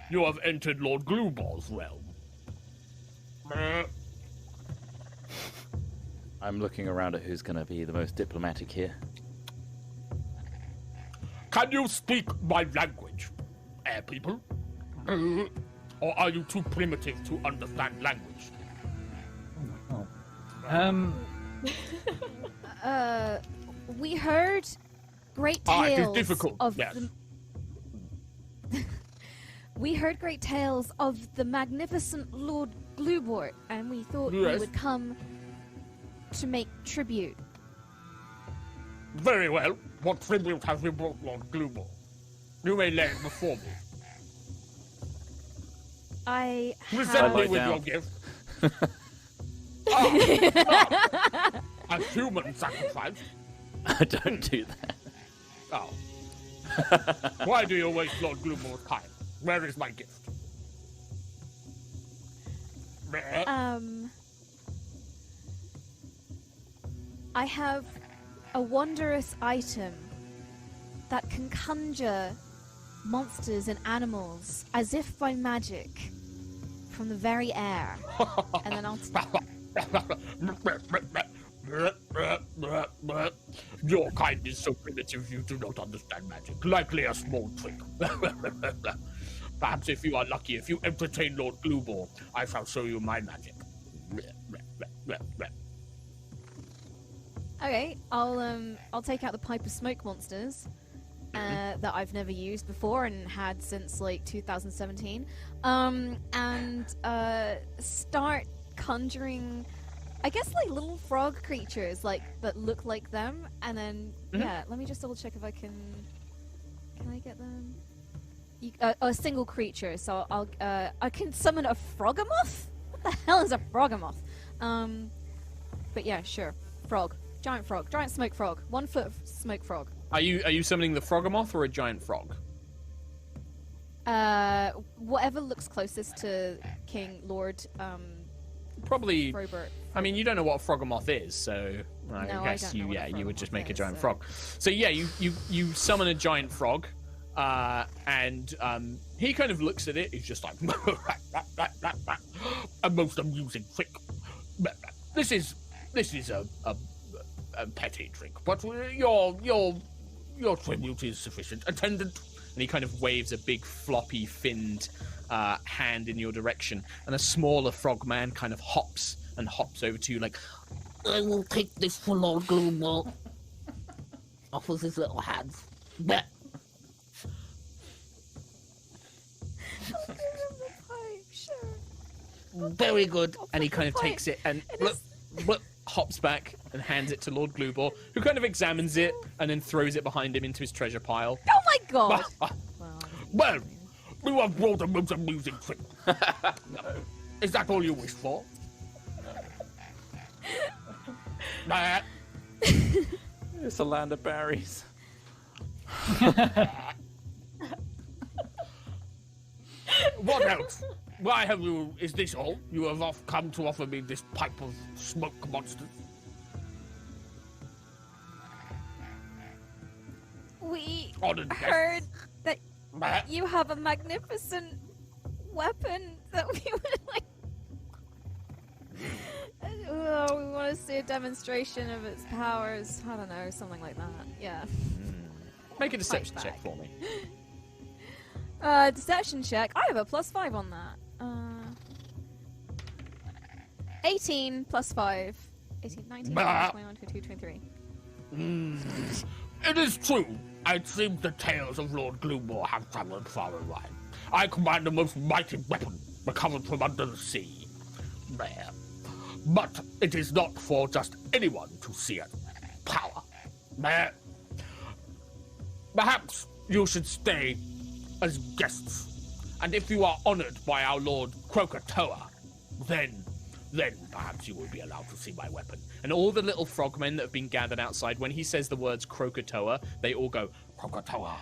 You have entered Lord Gloomor's realm. I'm looking around at who's going to be the most diplomatic here. Can you speak my language, air people? Or are you too primitive to understand language? We heard great it tales is difficult, of yes. We heard great tales of the magnificent Lord Gloomor, and we thought you Yes. would come to make tribute. Very well. What tribute have you brought Lord Gloomor? You may lay it before me. I Present me lie with down. your gift. A human sacrifice? I don't do that. Oh. Why do you waste Lord Gloomor's time? Where is my gift? I have a wondrous item that can conjure monsters and animals as if by magic from the very air. And then I'll Your kind is so primitive you do not understand magic. Likely a small trick. Perhaps if you are lucky, if you entertain Lord Gloomor, I shall show you my magic. Okay, I'll take out the pipe of smoke monsters that I've never used before and had since like 2017, and start conjuring, I guess, like little frog creatures like that look like them, and then yeah, let me just double check if I can. Can I get them? A single creature, so I can summon a Frogamoth. What the hell is a Frogamoth? But yeah, sure, frog. Giant frog. Giant smoke frog. 1 foot smoke frog. Are you summoning the Frogamoth or a giant frog? Whatever looks closest to King Lord, Probably. Frobert. I mean, you don't know what a Frogamoth is, so I No, I guess don't know what a you would just Frogamoth make a is, giant so- frog. So yeah, you summon a giant frog, and he kind of looks at it. He's just like a most amusing trick. This is a petty trick, but your tribute is sufficient. Attendant. and he kind of waves a big floppy finned hand in your direction, and a smaller frogman kind of hops over to you like, I will take this for Lord Gloomor. Offers his little hands. Bleh. Very good. and he kind of takes it and hops back and hands it to Lord Gloomor, who kind of examines it and then throws it behind him into his treasure pile. Oh my god! Well, you have brought a most amusing trick. Is that all you wish for? Nah. It's a land of berries. What else? Why have you... Is this all? You have come to offer me this pipe of smoke monsters? We Honoured guest. heard that Bah. you have a magnificent weapon that we would like. Oh, we want to see a demonstration of its powers. I don't know, something like that. Yeah. Make a deception check for me. Deception check. I have a +5 on that. 18 plus 5. 18, 19, 20, 21, 22, 23. It is true. It seems the tales of Lord Gloomore have traveled far away. I command the most mighty weapon recovered from under the sea. There. But it is not for just anyone to see it. Power. There. Perhaps you should stay as guests. And if you are honored by our Lord Krakatoa, then perhaps you will be allowed to see my weapon. And all the little frogmen that have been gathered outside, when he says the words Krakatoa, they all go, Krakatoa.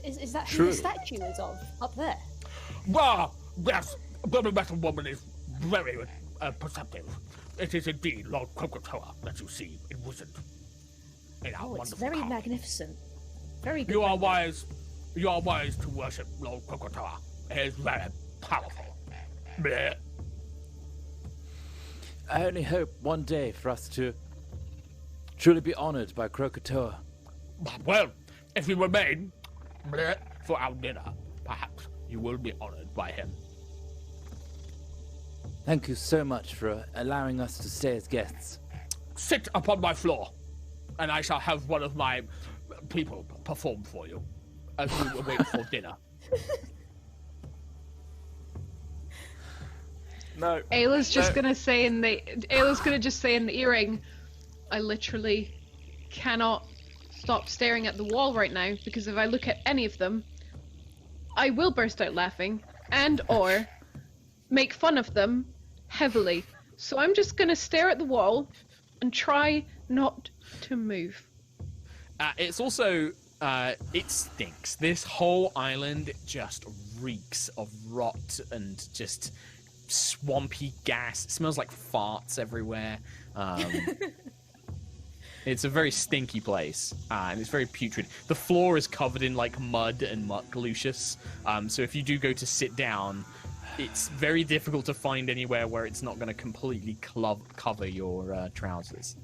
Is that who the statue is of up there? Well, yes, the metal woman is very perceptive. It is indeed Lord Krakatoa that you see envisioned in our It's wonderful very carving. magnificent. Very good. You are wise to worship Lord Krakatoa. He is very powerful. Bleh. I only hope one day for us to truly be honored by Krakatoa. Well, if you remain for our dinner, perhaps you will be honored by him. Thank you so much for allowing us to stay as guests. Sit upon my floor, and I shall have one of my people perform for you as we wait for dinner. no. Ayla's just gonna say in the earring, I literally cannot stop staring at the wall right now, because if I look at any of them, I will burst out laughing and or make fun of them heavily. So I'm just gonna stare at the wall and try not to move. It's also, it stinks. This whole island just reeks of rot and just swampy gas. It smells like farts everywhere. It's a very stinky place, and it's very putrid. The floor is covered in like mud and muck, Lucius. So if you do go to sit down, it's very difficult to find anywhere where it's not going to completely cover your trousers.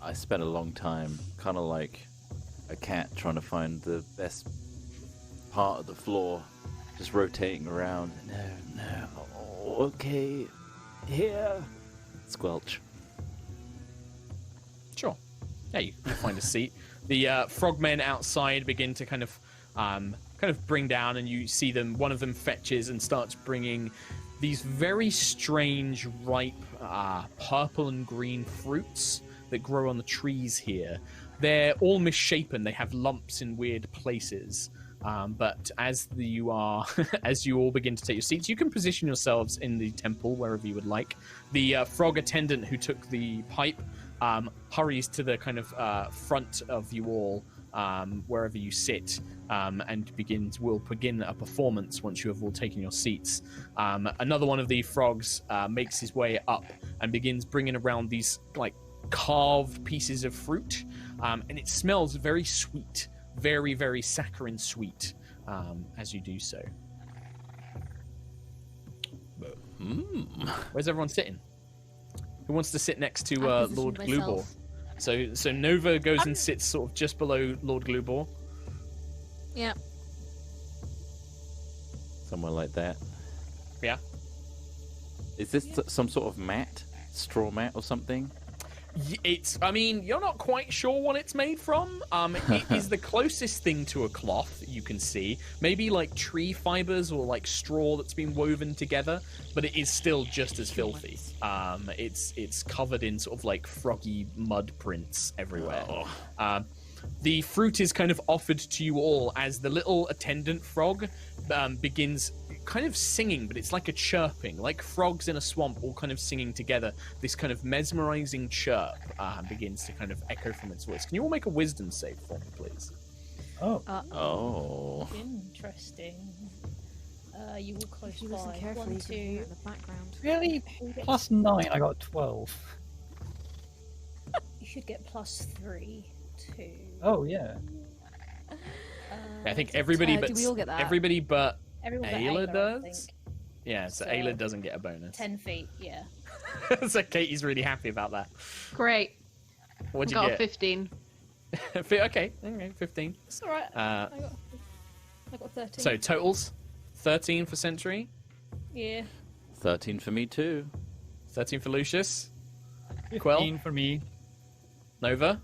I spent a long time, kind of like a cat, trying to find the best part of the floor, just rotating around. No, okay, here. Squelch. Sure. Yeah, you find a seat. The frogmen outside begin to kind of bring down, and you see them. One of them fetches and starts bringing these very strange, ripe, purple and green fruits that grow on the trees here. They're all misshapen. They have lumps in weird places. But as you all begin to take your seats, you can position yourselves in the temple wherever you would like. The frog attendant who took the pipe hurries to the kind of front of you all, wherever you sit, and will begin a performance once you have all taken your seats. Another one of the frogs makes his way up and begins bringing around these like carved pieces of fruit, and it smells very sweet, very, very saccharine sweet, as you do so. Where's everyone sitting? Who wants to sit next to Lord Glubor? So Nova goes and sits sort of just below Lord Glubor. Yeah. Somewhere like that. Yeah. Is this some sort of mat? Straw mat or something? I mean, you're not quite sure what it's made from. It is the closest thing to a cloth you can see. Maybe like tree fibers or like straw that's been woven together, but it is still just as filthy. It's covered in sort of like froggy mud prints everywhere. The fruit is kind of offered to you all as the little attendant frog begins kind of singing, but it's like a chirping, like frogs in a swamp all kind of singing together. This kind of mesmerizing chirp begins to kind of echo from its voice. Can you all make a wisdom save for me, please? Oh. Interesting. You will close If you listen by. carefully, 1, you can hear 2. it in the background. Really? +9, I got 12. You should get +3 too. Oh, yeah. I think everybody do we all get that? everybody but Everyone but Ayla Ayla, I does? think. Yeah, so So- Ayla doesn't get a bonus. 10 feet, yeah. So Katie's really happy about that. Great. What'd you Got a get? 15. Okay, 15. It's alright. Uh, I got 13. so totals 13 for Sentry, Yeah. 13 for me too. 13 for Lucius, 15 for me. Nova.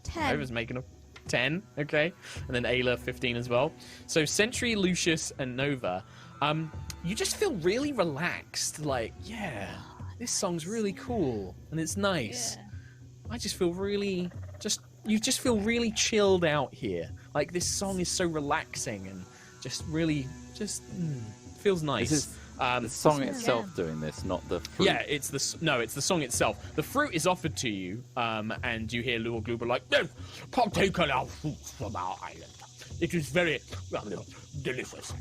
10. Nova's making a 10. Okay, and then Ayla 15 as well. So Sentry, Lucius, and Nova. You just feel really relaxed. Like, yeah, this song's really cool and it's nice. Yeah. I just feel really you just feel really chilled out here. Like this song is so relaxing and just really feels nice. This is the song itself doing this, not the fruit. Yeah, it's the song itself. The fruit is offered to you, and you hear Lord Gloober like, Yes, partake of our fruits from our island. It is very delicious.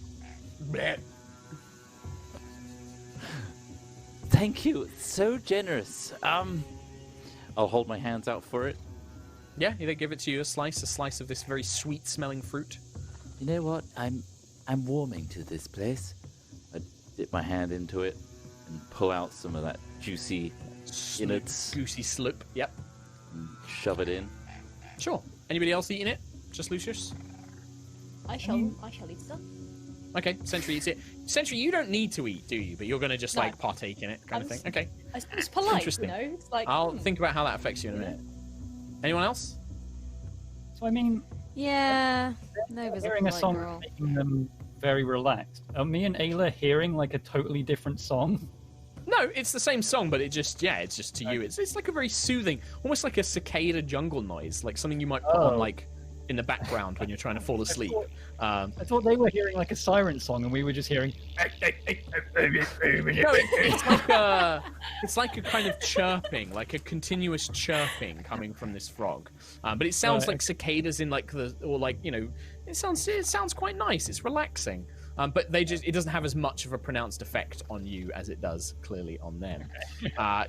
Bleh. Thank you. It's so generous. I'll hold my hands out for it. yeah, they give it to you a slice of this very sweet-smelling fruit. You know what? I'm warming to this place. I dip my hand into it and pull out some of that juicy innards Goosey sloop. Yep. and shove it in. Sure. Anybody else eating it? Just Lucius? I shall eat some. Okay, Sentry eats it. Sentry, you don't need to eat, do you? But you're going to just, No. like, partake in it kind of thing. Okay. It's polite, Interesting. you know? It's like, I'll think about how that affects you in a minute. Anyone else? So I mean, Yeah. Nova's a hearing a polite song girl. making them very relaxed. Are me and Ayla hearing like a totally different song? No, it's the same song, but it's just to you. It's like a very soothing, almost like a cicada jungle noise, like something you might put on, like, in the background when you're trying to fall asleep. I thought they were hearing like a siren song, and we were just hearing. No, it's like a kind of chirping, like a continuous chirping coming from this frog. But it sounds like cicadas in like it sounds quite nice. It's relaxing. But it doesn't have as much of a pronounced effect on you as it does clearly on them.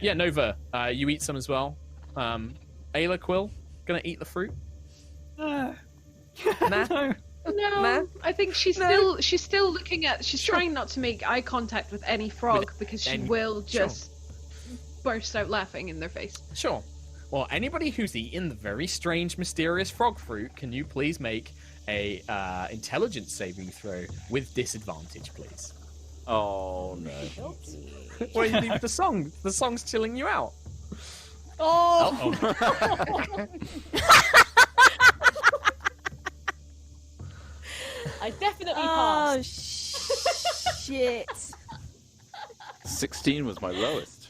Yeah, Nova, you eat some as well. Ayla, Quill, gonna eat the fruit? Nah. No. No, Nah. I think she's still looking at. She's trying not to make eye contact with any frog because she will just burst out laughing in their face. Sure. Well, anybody who's eaten the very strange, mysterious frog fruit, can you please make a intelligence saving throw with disadvantage, please? Oh no. Well, you need the song. The song's chilling you out. oh! I definitely Oh, passed. shit. 16 was my lowest.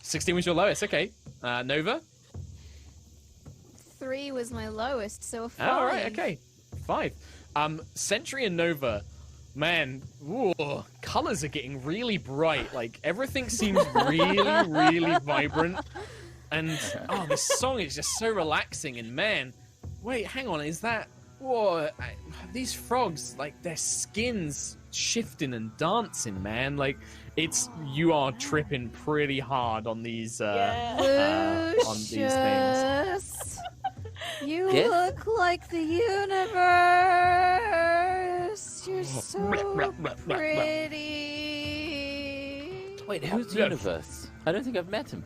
16 was your lowest. Okay. Nova. 3 was my lowest, so a 5. All right. Okay. 5. Sentry and Nova. Man, colors are getting really bright. Like everything seems really, really vibrant. And this song is just so relaxing. And man, wait, hang on, is that? Whoa, these frogs, like their skins shifting and dancing, man. Like you are tripping pretty hard on these on these things. Lucius, you Yes? look like the universe. You're so pretty. Wait, who's the Yes. universe? I don't think I've met him.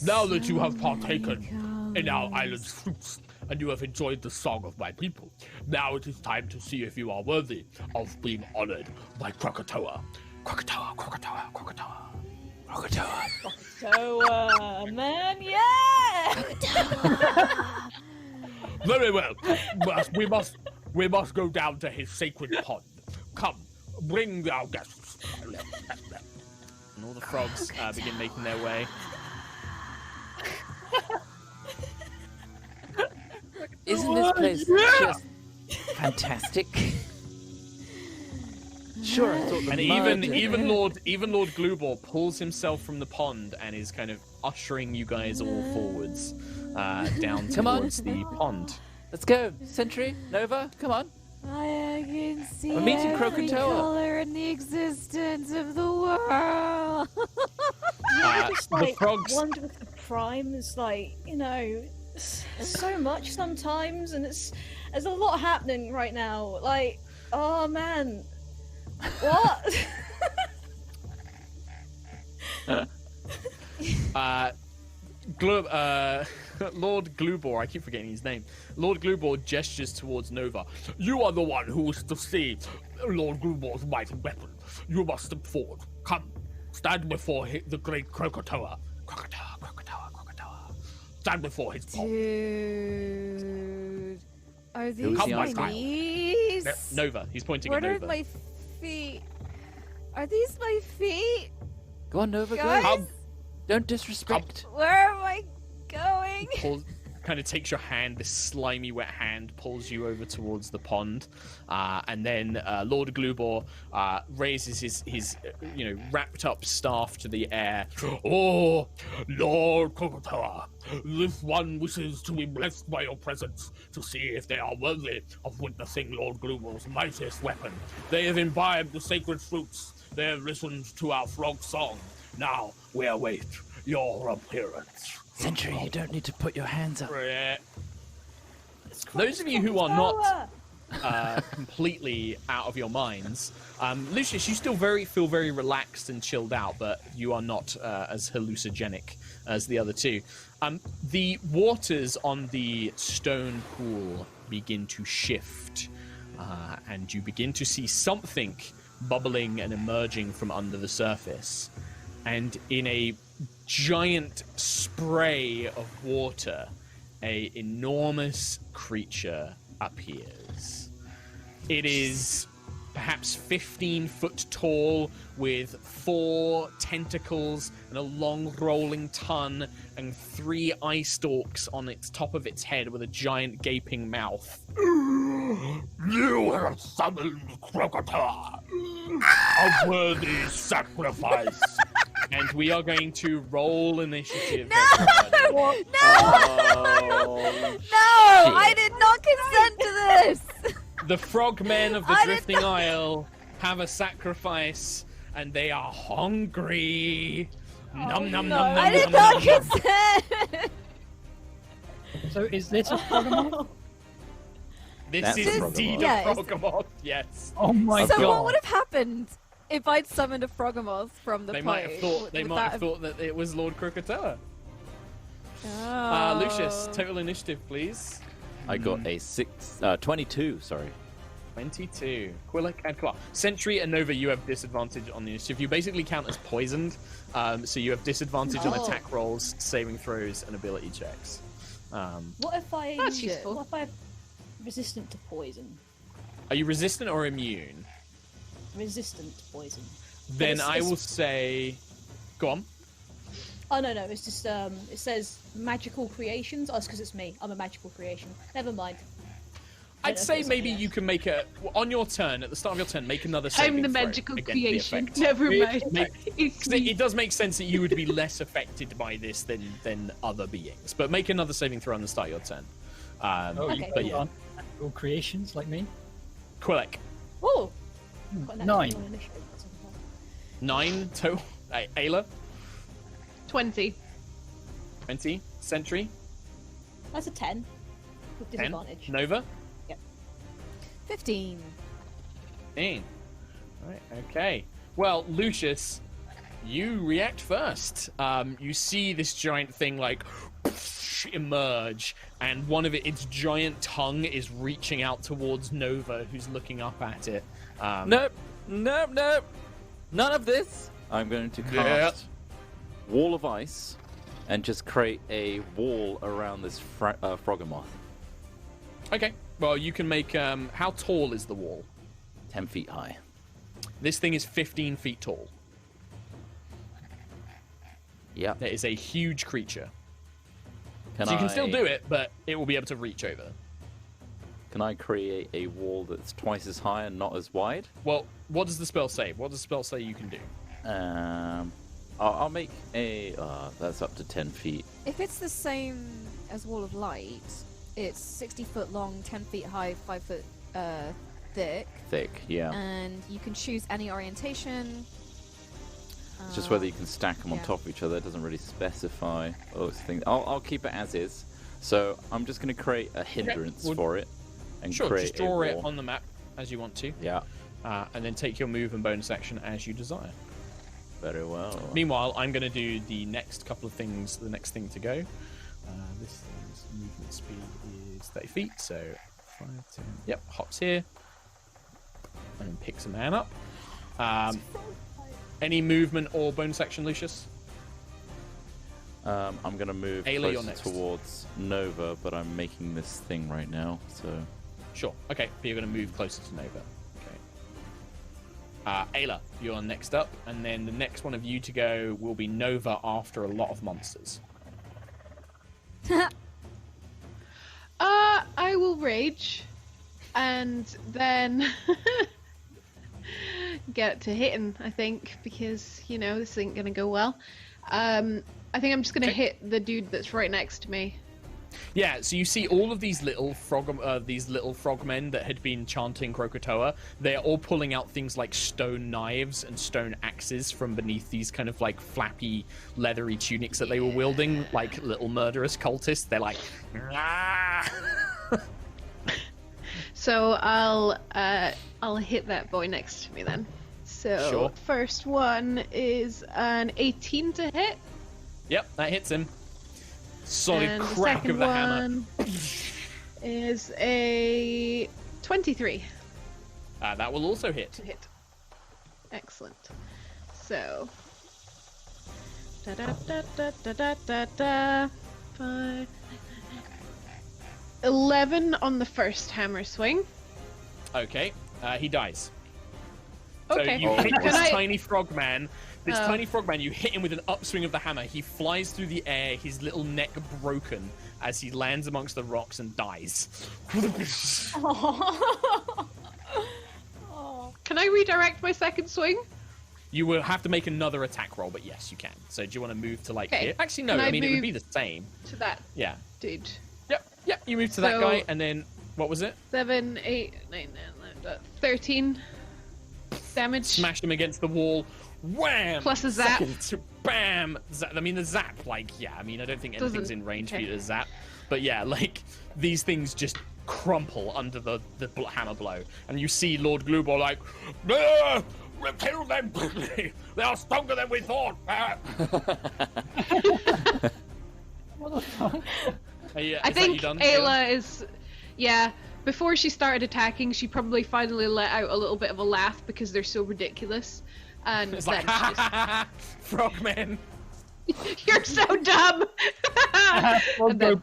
Now that you have partaken in our island's fruits, and you have enjoyed the song of my people, now it is time to see if you are worthy of being honored by Krakatoa. Krakatoa, Krakatoa, Krakatoa, Krakatoa. So, man, yeah! Very well. We must go down to his sacred pond. Come, bring our guests. And all the frogs begin making their way. Isn't this place just fantastic? Sure, I thought the And mud- even Lord Glubor pulls himself from the pond and is kind of ushering you guys all forwards down Come on. towards the pond. Let's go, Sentry, Nova, come on. I can see We're meeting every Krakatoa. color in the existence of the world. Just the like frogs- wonder if the prime is like, you know, it's so much sometimes, and there's a lot happening right now. Like, Oh man. What? Lord Glubor, I keep forgetting his name. Lord Glubor gestures towards Nova. You are the one who is to see Lord Grubor's mighty weapon. You must step forward. Come, stand before the great Krakatoa. Stand before his paw. Dude. Are these Come, my my knees? Nova. He's pointing Where at are Nova. my feet? Are these my feet? Go on, Nova, Guys? go. Don't disrespect. Where am I going? Kind of takes your hand, this slimy wet hand, pulls you over towards the pond, and then Lord Glubor raises his wrapped up staff to the air. Oh, Lord Krakatoa, this one wishes to be blessed by your presence, to see if they are worthy of witnessing Lord Grubor's mightiest weapon. They have imbibed the sacred fruits. They have listened to our frog song. Now we await your appearance. Sentry, you don't need to put your hands up. Those of you who are not completely out of your minds, Lucius, you still feel very relaxed and chilled out, but you are not as hallucinogenic as the other two. The waters on the stone pool begin to shift, and you begin to see something bubbling and emerging from under the surface. And in a giant spray of water, an enormous creature appears. It is perhaps 15 foot tall, with 4 tentacles and a long rolling tongue and 3 eye stalks on its top of its head with a giant gaping mouth. You have summoned Krakatoa, a worthy sacrifice. And we are going to roll initiative. No! No! I did not consent to this! The frogmen of the I did Drifting not- Isle have a sacrifice, and they are hungry. Nom nom nom nom I did nom, not nom, nom. consent! So is this a Frogger? This That's is a indeed Froggermoth. a Froggermoth, yes. Oh my So god. what would have happened if I'd summoned a Froggermoth from the They pit? might have thought that it was Lord Krakatoa. Oh. Lucius, total initiative, please. I got a 22, sorry. 22. Quillic and Clark. Sentry and Nova, you have disadvantage on the initiative. You basically count as poisoned, so you have disadvantage on attack rolls, saving throws, and ability checks. What if I? That's useful. What if I'm resistant to poison? Are you resistant or immune? Resistant to poison. Then It's- I it's- will say... Go on. Oh no, it's just it says magical creations. Oh, it's because it's me. I'm a magical creation. Never mind. I'd say it's maybe something you can make on your turn, at the start of your turn, make another saving I'm the throw magical against the creation. effect. Never mind. It's 'Cause me. it does make sense that you would be less affected by this than other beings. But make another saving throw on the start of your turn. Oh, you Okay. But put yeah. on actual creations like me? Quillic, Oh. Got an 9. actual initiative, that's okay. 9 total. Ayla, 20. 20. Sentry, That's a 10 with 10. disadvantage. Nova, 15. 15. Right, okay. Well, Lucius, you react first. You see this giant thing like emerge, and one of its giant tongue is reaching out towards Nova, who's looking up at it. Nope. None of this. I'm going to cast Wall of Ice and just create a wall around this Froggermoth. Okay. Well, you can make. How tall is the wall? 10 feet high. This thing is 15 feet tall. Yep. That is a huge creature. Can So you can still do it, but it will be able to reach over. Can I create a wall that's twice as high and not as wide? Well, what does the spell say? What does the spell say you can do? I'll make a... that's up to 10 feet. If it's the same as Wall of Light, it's 60 foot long, 10 feet high, 5 foot thick, Thick, yeah. and you can choose any orientation. It's just whether you can stack them on yeah. top of each other. It doesn't really specify. I'll keep it as is. So I'm just going to create a hindrance well, for it and Sure, create just draw a it wall. on the map. as you want to. Yeah. And then take your move and bonus action as you desire. Very well. Meanwhile, I'm going to do the next couple of things, the next thing to go. This thing's movement speed is 30 feet, so 5, 10. Yep, hops here. And then picks a man up. Any movement or bonus action, Lucius? I'm going to move Ayla, you're closer next. towards Nova, but I'm making this thing right now, so... Sure. Okay, but you're going to move closer to Nova. Okay. Ayla, you're next up, and then the next one of you to go will be Nova after a lot of monsters. I will rage, and then get to hitting, I think, because, you know, this ain't gonna go well. I think I'm just gonna hit the dude that's right next to me. Yeah, so you see all of these little frogmen that had been chanting Krakatoa. They're all pulling out things like stone knives and stone axes from beneath these kind of like flappy, leathery tunics that they were wielding, like little murderous cultists. They're like, ah! So I'll hit that boy next to me then. So Sure. First one is an 18 to hit. Yep, that hits him. Solid And the crack second of the hammer. one is a 23 That will also hit. to hit. Excellent. So. Da da da da da da da da. 5. 11 on the first hammer swing. Okay, he dies. Okay. So you hit Can this I- tiny frogman. This Oh. tiny frogman, you hit him with an upswing of the hammer. He flies through the air, his little neck broken, as he lands amongst the rocks and dies. Can I redirect my second swing? You will have to make another attack roll, but yes, you can. So do you want to move to like Okay. here? Actually, no. Can I I mean, it would move- be the same. To that Yeah. dude. Yep. You move to that So- guy, and then what was it? 7, 8, 9, 10, 13 damage. Smash him against the wall. Wham! Plus a zap. Second, bam! I mean, the zap, like, yeah. I mean, I don't think anything's Doesn't- in range for okay. you to zap, but yeah, like these things just crumple under the hammer blow, and you see Lord Glubor like, Ah! Kill them quickly! They are stronger than we thought! Ah! What the fuck? I think Ayla is, yeah. Before she started attacking, she probably finally let out a little bit of a laugh because they're so ridiculous, and It's then like, she just, frogman. you're so dumb. And then-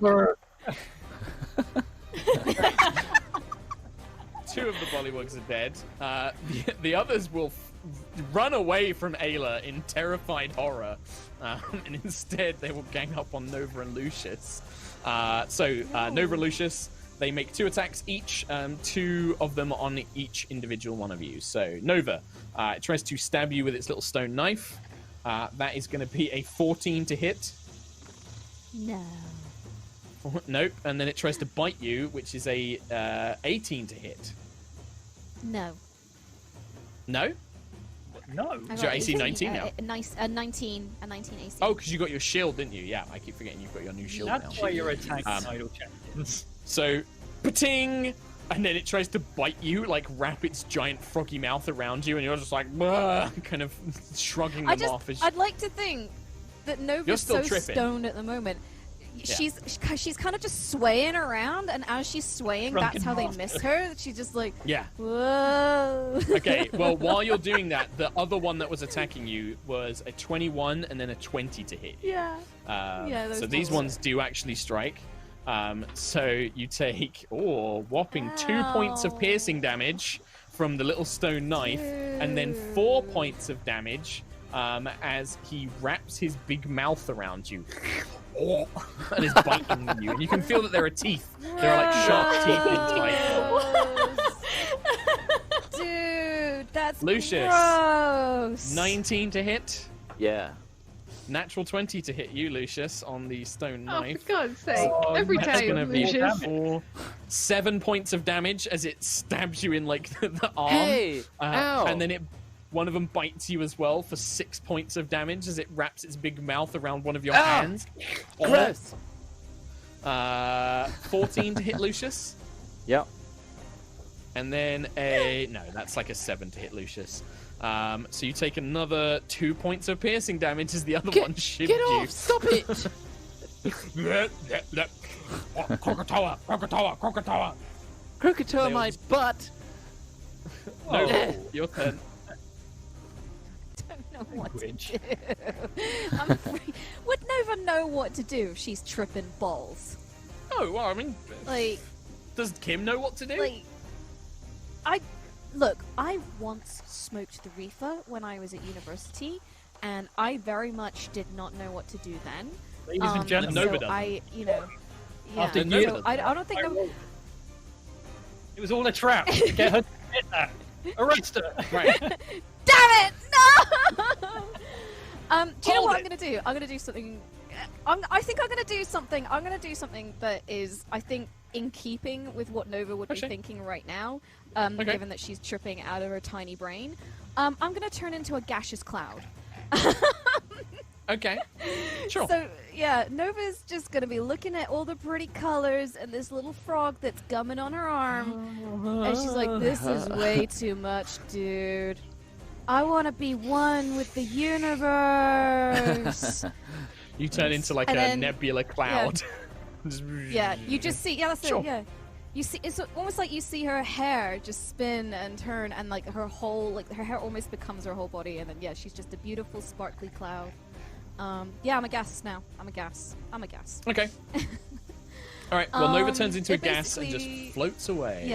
Two of the Bullywugs are dead. The others will run away from Ayla in terrified horror, and instead they will gang up on Nova and Lucius. Nova and Lucius, they make 2 attacks each, 2 of them on each individual one of you. So Nova, it tries to stab you with its little stone knife. That is going to be a 14 to hit. No. Nope. And then it tries to bite you, which is a 18 to hit. No. No? No. I Is your got AC 19 now? A 19 AC. Oh, because you got your shield, didn't you? Yeah, I keep forgetting you've got your new shield now. That's why you're attacking Um, idle champions. So, pating! And then it tries to bite you, like wrap its giant froggy mouth around you, and you're just like, "Bah," kind of shrugging them off. As I'd like to think that You're Nova's still so tripping. stoned at the moment. Yeah. She's kind of just swaying around, and as she's swaying, Drunken that's how they master. miss her. She's just like, Yeah. whoa. Okay, well, while you're doing that, the other one that was attacking you was a 21 and then a 20 to hit. Yeah. Yeah, those So these ones. ones do actually strike. So you take, whopping 2 points of Ow. piercing damage from the little stone knife, and then 4 points of damage as he wraps his big mouth around you. And is biting you. And you can feel that there are teeth. There are like sharp teeth inside. Dude, that's Lucius. gross. 19 to hit. Yeah. Natural 20 to hit you, Lucius, on the stone Oh, knife. for God's sake! Oh, Every That's time, gonna be Lucius. 7 points of damage as it stabs you in like the arm. Hey! Ow! And then one of them bites you as well for 6 points of damage as it wraps its big mouth around one of your hands. Gross! 14 to hit Lucius. Yep. And then no, that's like a 7 to hit Lucius. So you take another 2 points of piercing damage as the other one shivved Get you. off! Stop it! Krakatoa. Krakatoa my butt! No, your turn. Don't know what to do. I'm afraid... Would Nova know what to do if she's tripping balls? Oh, well, I mean, Like, does Kim know what to do? Look, I once smoked the reefer when I was at university, and I very much did not know what to do then. Ladies and gentlemen, Nova so doesn't. yeah. After So years- I don't think Nova... it was all a trap to get her to admit that. Arrest her. Right. Damn it! No! Do you know Hold what I'm it. gonna do? I'm gonna do something. I think I'm gonna do something. I'm gonna do something that is, I think, in keeping with what Nova would be Okay. thinking right now. Okay. Given that she's tripping out of her tiny brain, I'm gonna turn into a gaseous cloud. Okay. Sure. So yeah, Nova's just gonna be looking at all the pretty colors and this little frog that's gumming on her arm, and she's like, "This is way too much, dude. I want to be one with the universe." You turn into like And a then- nebula cloud. Yeah, you just see. Yeah, that's Sure. it. Yeah, you see. It's almost like you see her hair just spin and turn, and like her whole, like her hair almost becomes her whole body, and then yeah, she's just a beautiful, sparkly cloud. Yeah, I'm a gas now. I'm a gas. Okay. All right. Well, Nova turns into a it gas and basically- just floats away.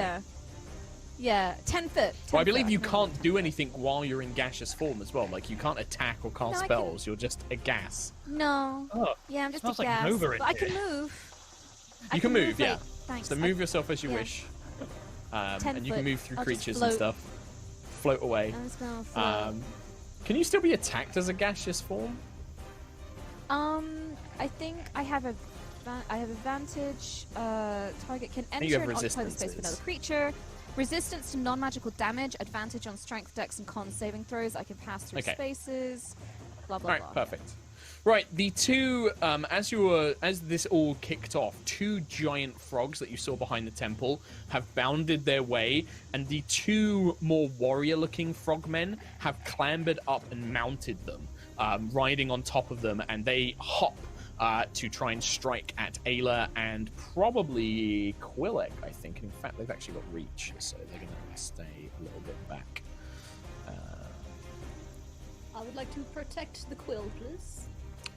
Yeah, 10 foot. Well, I believe you can't do anything while you're in gaseous form as well. Like you can't attack or cast No, I can- spells. You're just a gas. No. Oh, Yeah, I'm just smells a like gas. Nova in But I here. can move. You can move, yeah. like- Thanks. So move yourself as you yeah. wish, 10 and you can foot. move through I'll just creatures and float. stuff. Float away. I'm just gonna float. Can you still be attacked as a gaseous form? I think I have advantage. Target can think you enter have and occupy the space of resistances. another creature. Resistance to non-magical damage. Advantage on strength, dex, and con saving throws. I can pass through Okay. spaces. Blah blah All right, blah. perfect. Right, the two, as this all kicked off, two giant frogs that you saw behind the temple have bounded their way, and the two more warrior-looking frogmen have clambered up and mounted them, riding on top of them, and they hop to try and strike at Ayla and probably Quillek, I think. In fact, they've actually got reach, so they're going to stay a little bit back. I would like to protect the quill, please.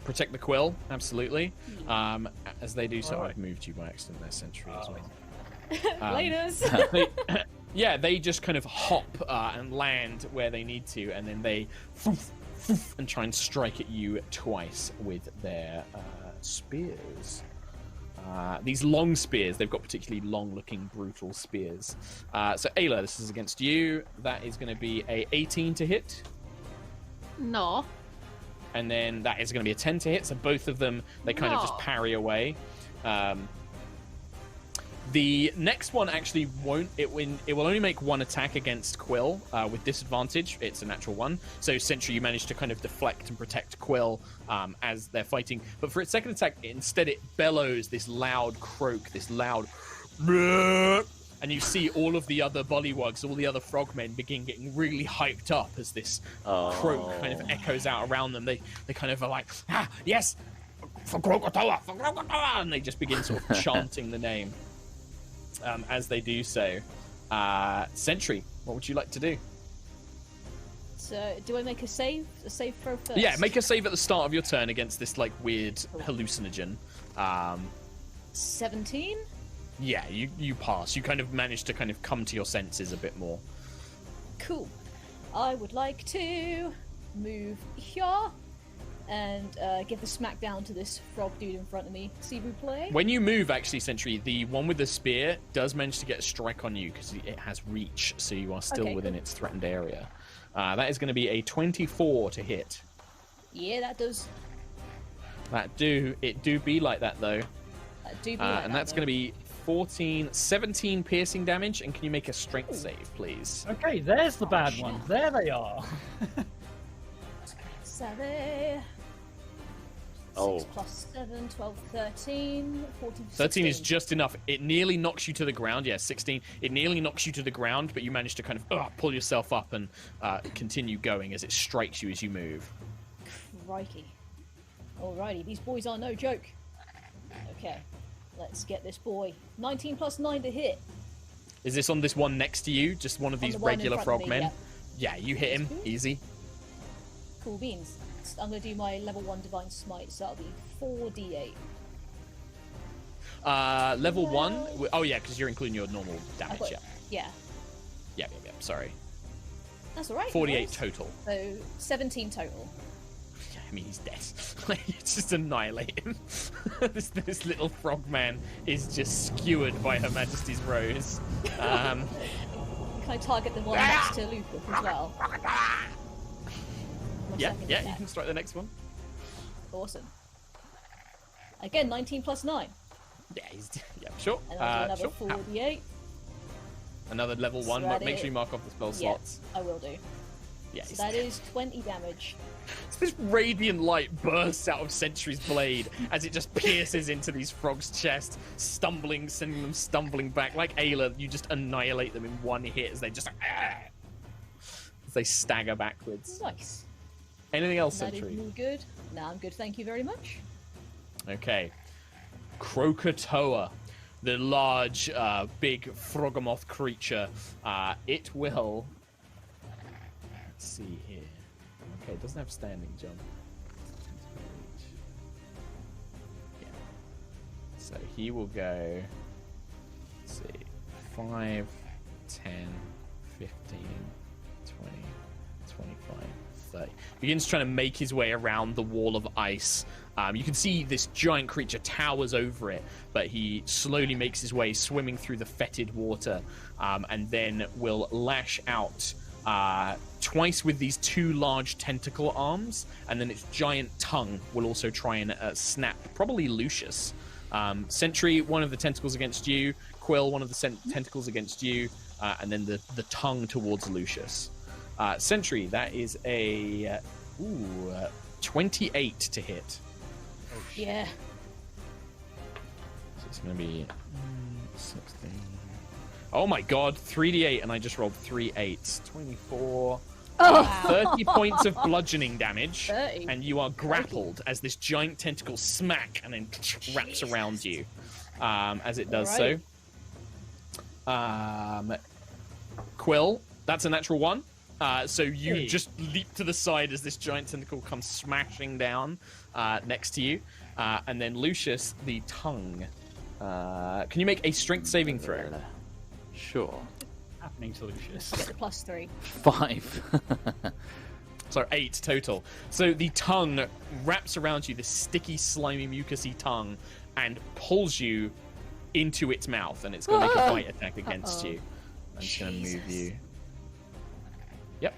Protect the quill, absolutely. As they do so, I've moved you by accident there, Sentry, as well. Laters. They just kind of hop and land where they need to, and then they and try and strike at you twice with their spears. These long spears, they've got particularly long-looking, brutal spears. So Ayla, this is against you. That is going to be a 18 to hit. No. And then that is going to be a 10 to hit. So both of them, they kind of just No. parry away. The next one actually won't. It will only make one attack against Quill with disadvantage. It's a natural one. So Sentry, you managed to kind of deflect and protect Quill as they're fighting. But for its second attack, instead it bellows this loud croak, this loud... And you see all of the other bullywugs, all the other frogmen begin getting really hyped up as this croak kind of echoes out around them. They kind of are like, yes, for Krakatoa, and they just begin sort of chanting the name as they do so. Sentry, what would you like to do? So, do I make a save? A save throw first? Yeah, make a save at the start of your turn against this like weird hallucinogen. 17? Yeah, you pass. You kind of manage to kind of come to your senses a bit more. Cool. I would like to move here and give the smackdown to this frog dude in front of me. See who play. When you move, actually, Sentry, the one with the spear does manage to get a strike on you because it has reach, so you are still Okay, within cool. its threatened area. That is going to be a 24 to hit. Yeah, that does. It do be like that though. And that's going to be 17 piercing damage. And can you make a strength save, please? Okay, there's the bad ones. There they are. Savvy. Oh. 6 plus 7, 12, 13, 14, 13 is 16. just enough. It nearly knocks you to the ground. Yeah, 16. It nearly knocks you to the ground, but you manage to kind of pull yourself up and continue going as it strikes you as you move. Crikey. Alrighty, these boys are no joke. Okay, let's get this boy. 19 plus 9 to hit. Is this on this one next to you? Just one of these the one in regular front of me, frogmen? Yeah, you hit him. Cool. Easy. Cool beans. I'm going to do my level 1 Divine Smite, so that'll be 4d8. Level 1? Oh, yeah, because you're including your normal damage, got- yeah. Yeah, Yeah, sorry. that's alright. 48 nice. total. So, 17 total. I mean, he's dead. Like, you just annihilate him. this little frogman is just skewered by Her Majesty's Rose. Can I target the one next to Lucas as well? Yeah, you can strike the next one. Awesome. Again, 19 plus 9. Yeah, sure. And I'll do Sure. another 4d8. Another level 1. that Make it. sure you mark off the spell Yeah, slots. I will do. Yeah, So that is 20 damage. This radiant light bursts out of Sentry's blade as it just pierces into these frogs' chest, sending them stumbling back. Like Ayla, you just annihilate them in one hit as they just as they stagger backwards. Nice. Anything else, That is Sentry? me good. No, I'm good, thank you very much. Okay. Krakatoa, the large, big frogamoth creature. It will... Let's see here. Okay, it doesn't have standing jump. Yeah. So he will go... Let's see. 5, 10, 15, 20, 25, 30. Begins trying to make his way around the wall of ice. You can see this giant creature towers over it, but he slowly makes his way, swimming through the fetid water, and then will lash out twice with these 2 large tentacle arms, and then its giant tongue will also try and snap probably Lucius. Sentry, one of the tentacles against you. Quill, one of the tentacles against you, and then the tongue towards Lucius. Sentry, that is a 28 to hit. Yeah. So it's going to be 16. Oh my god, 3d8, and I just rolled 3 8s. 24. 30 points of bludgeoning damage, 30. and you are grappled as this giant tentacle smack and then wraps around you as it does so. Quill, that's a natural 1. So you just leap to the side as this giant tentacle comes smashing down next to you. And then Lucius, the tongue. Can you make a strength saving throw? Sure. Happening to Lucius. Get the +3. 5. So 8 total. So the tongue wraps around you, this sticky, slimy, mucusy tongue, and pulls you into its mouth, and it's going to make a bite attack against you. I'm just going to move you. Yep.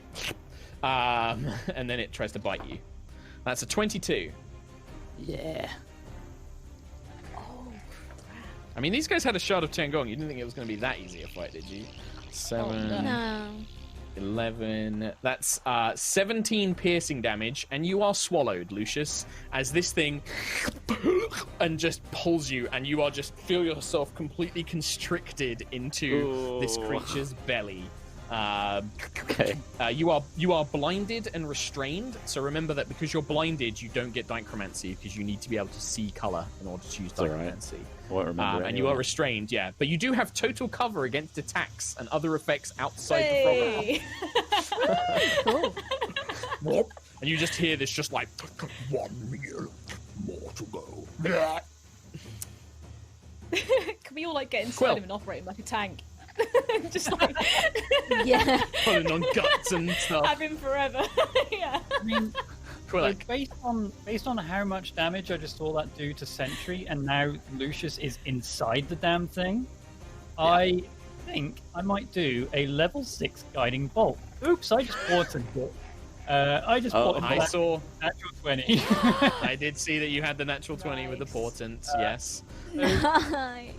And then it tries to bite you. That's a 22. Yeah. I mean, these guys had a shot of Tiangong. You didn't think it was going to be that easy a fight, did you? 7, No. 11. That's 17 piercing damage, and you are swallowed, Lucius, as this thing and just pulls you, and you are just feel yourself completely constricted into this creature's belly. Okay. You are blinded and restrained, so remember that because you're blinded, you don't get dichromancy because you need to be able to see color in order to use dichromancy. I won't remember And you are restrained, yeah. But you do have total cover against attacks and other effects outside the frog. Cool. And you just hear this just like 1 meal, more to go. Can we all like get inside Quill. him and operate him like a tank? Just like Yeah. pulling on guts and stuff. have him forever. Yeah. I mean, Quill, like, based on how much damage I just saw that do to Sentry, and now Lucius is inside the damn thing, I think I might do a level 6 guiding bolt. Oops, I just ported it. I just ported I that saw. natural 20. I did see that you had the natural 20 with the Nice. portent. Yes. Nice.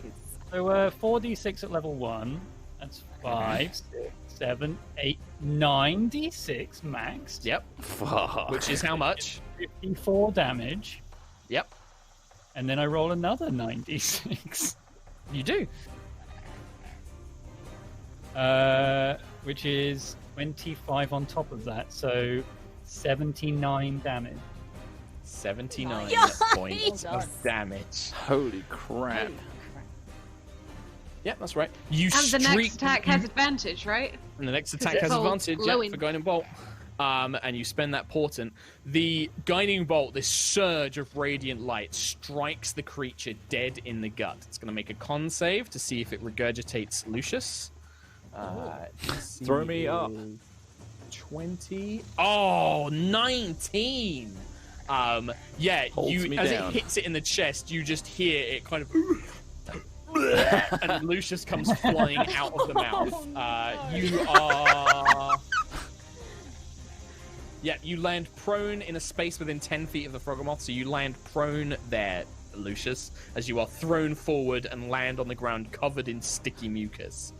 So 4d6 at level 1. That's 5, 6, 7, 8, 9 d6 max. Yep. Fuck. Which is how much? 54 damage. Yep. And then I roll another 9d6. You do. Which is 25 on top of that, so 79 damage. 79 Yikes! points of damage. Holy crap. Yeah, that's right. You And the streak. next attack has advantage, right? And the next attack it's has all advantage glowing. for Guiding Bolt. And you spend that portent. The Guiding Bolt, this surge of radiant light, strikes the creature dead in the gut. It's going to make a con save to see if it regurgitates Lucius. Throw me up. 20. Oh, 19. Yeah, Holds you me as down. it hits it in the chest, you just hear it kind of and Lucius comes flying out of the mouth. You are... Yeah, you land prone in a space within 10 feet of the Froggermoth, so you land prone there, Lucius, as you are thrown forward and land on the ground covered in sticky mucus.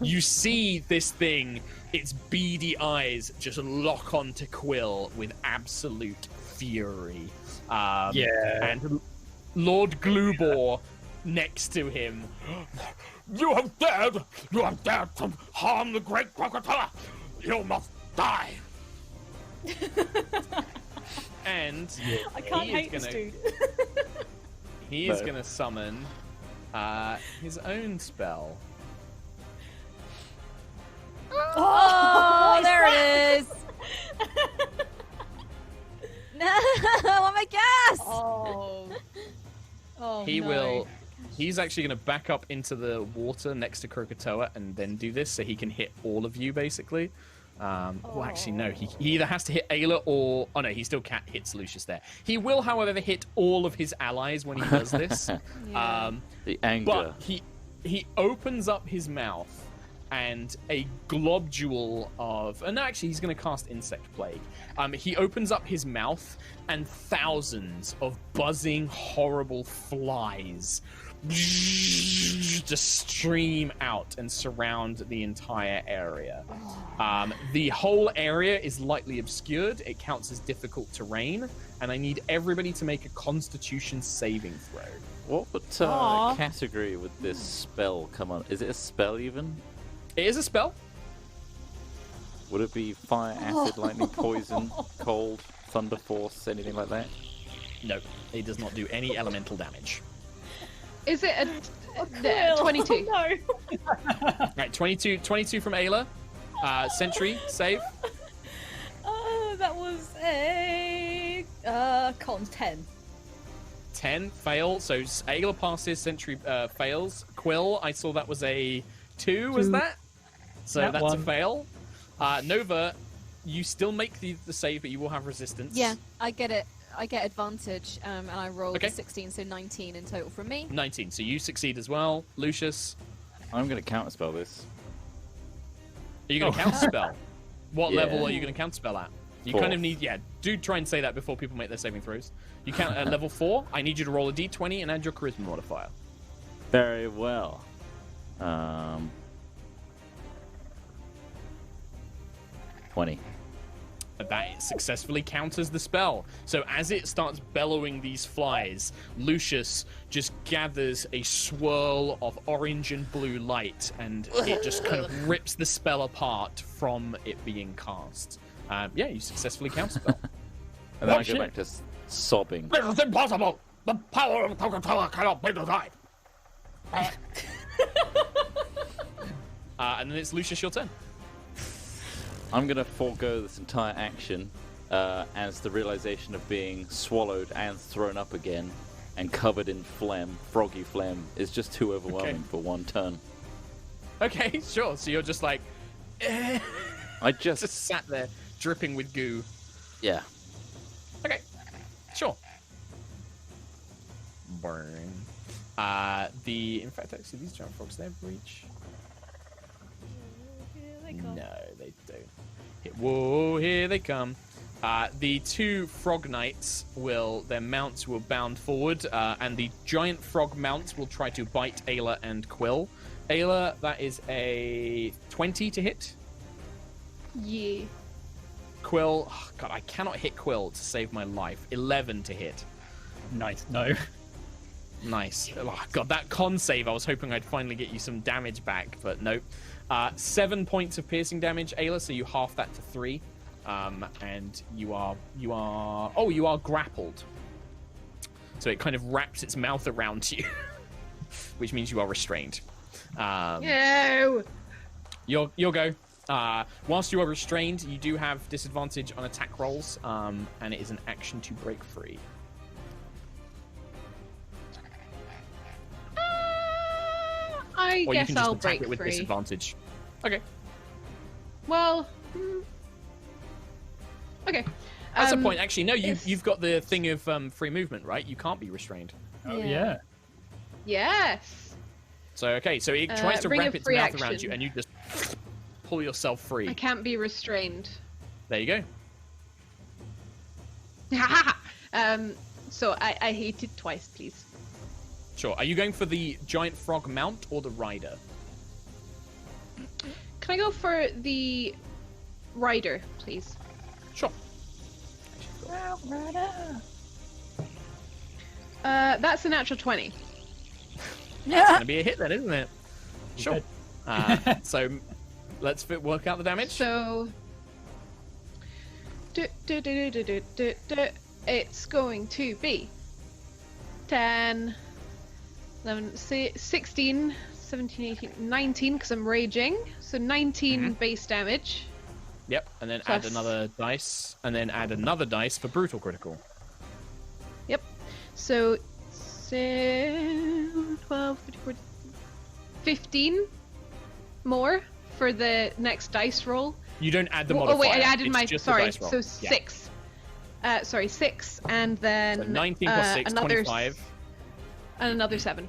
You see this thing, its beady eyes just lock onto Quill with absolute fury. And Lord Glubor next to him. You have dared to harm the great crocodile. You must die. And I can't he hate is this gonna, dude. he is going to summon his own spell. Oh, there it is. No, oh my gosh. Oh, He no. will. He's actually going to back up into the water next to Krakatoa and then do this, so he can hit all of you, basically. Well, actually, no. He either has to hit Ayla or... Oh, no, he still can't hit Lucius there. He will, however, hit all of his allies when he does this. Yeah. The anger. But he opens up his mouth, and a globule of... And actually, he's going to cast Insect Plague. He opens up his mouth, and thousands of buzzing, horrible flies just stream out and surround the entire area. The whole area is lightly obscured. It counts as difficult terrain, and I need everybody to make a Constitution saving throw. What category would this spell come on? Is it a spell even? It is a spell. Would it be fire, acid, lightning, poison, cold, thunder force, anything like that? No, it does not do any elemental damage. Is it a Quill. 22? Oh, no. Right, 22 from Ayla. Sentry, save. That was a con 10. 10, fail. So Ayla passes, Sentry fails. Quill, I saw that was a 2, was that? So That that's one. a fail. Nova, you still make the save, but you will have resistance. Yeah, I get it. I get advantage, and I rolled Okay. a 16, so 19 in total from me. 19, so you succeed as well. Lucius, I'm going to counterspell this. are you going to counterspell? What Yeah. level are you going to counterspell at? You Fourth. kind of need, do try and say that before people make their saving throws. You count at level 4. I need you to roll a d20 and add your charisma modifier. Very well. 20. That successfully counters the spell. So as it starts bellowing these flies, Lucius just gathers a swirl of orange and blue light, and it just kind of rips the spell apart from it being cast. Yeah, you successfully counterspell. And then Oh, I go shit. back to sobbing. This is impossible. The power of Coca-Cola cannot be denied. And then it's Lucius, your turn. I'm going to forego this entire action as the realization of being swallowed and thrown up again and covered in phlegm, froggy phlegm, is just too overwhelming for one turn. Okay, sure. So you're just like, I just... just sat there dripping with goo. Yeah. Okay, sure. Burn. In fact, actually, these giant frogs, they have reach. No, they don't. Whoa, here they come. The two frog knights their mounts will bound forward, and the giant frog mounts will try to bite Ayla and Quill. Ayla, that is a 20 to hit. Yeah. Quill, oh God, I cannot hit Quill to save my life. 11 to hit. Nice. No. Nice. Oh, God, that con save, I was hoping I'd finally get you some damage back, but nope. 7 points of piercing damage, Ayla, so you half that to 3. And you are grappled. So it kind of wraps its mouth around you, which means you are restrained. No! You'll go. Whilst you are restrained, you do have disadvantage on attack rolls, and it is an action to break free. I Or guess you can just I'll attack break it with free. disadvantage. Okay. Well, okay. That's a point. Actually, no, if- you've got the thing of free movement, right? You can't be restrained. Oh yeah. Yes. So, okay, so it tries to ring wrap of its free mouth around action. you, and you just pull yourself free. I can't be restrained. There you go. So I hate it twice, please. Sure. Are you going for the giant frog mount or the rider? Can I go for the rider, please? Sure. That's a natural 20. That's going to be a hit then, isn't it? Sure. Okay. So let's work out the damage. So it's going to be 10, 11, 16, 17, 18, 19 because I'm raging. So 19 base damage. Yep, and then Plus- add another dice, and then add another dice for brutal critical. Yep. So 12, 13, 14, 15 more for the next dice roll. You don't add the Oh, modifier. wait, I added it's my. just the Sorry, dice roll. so Yeah. 6. Sorry, 6, and then. So 19 plus 6, another 25. And another 7.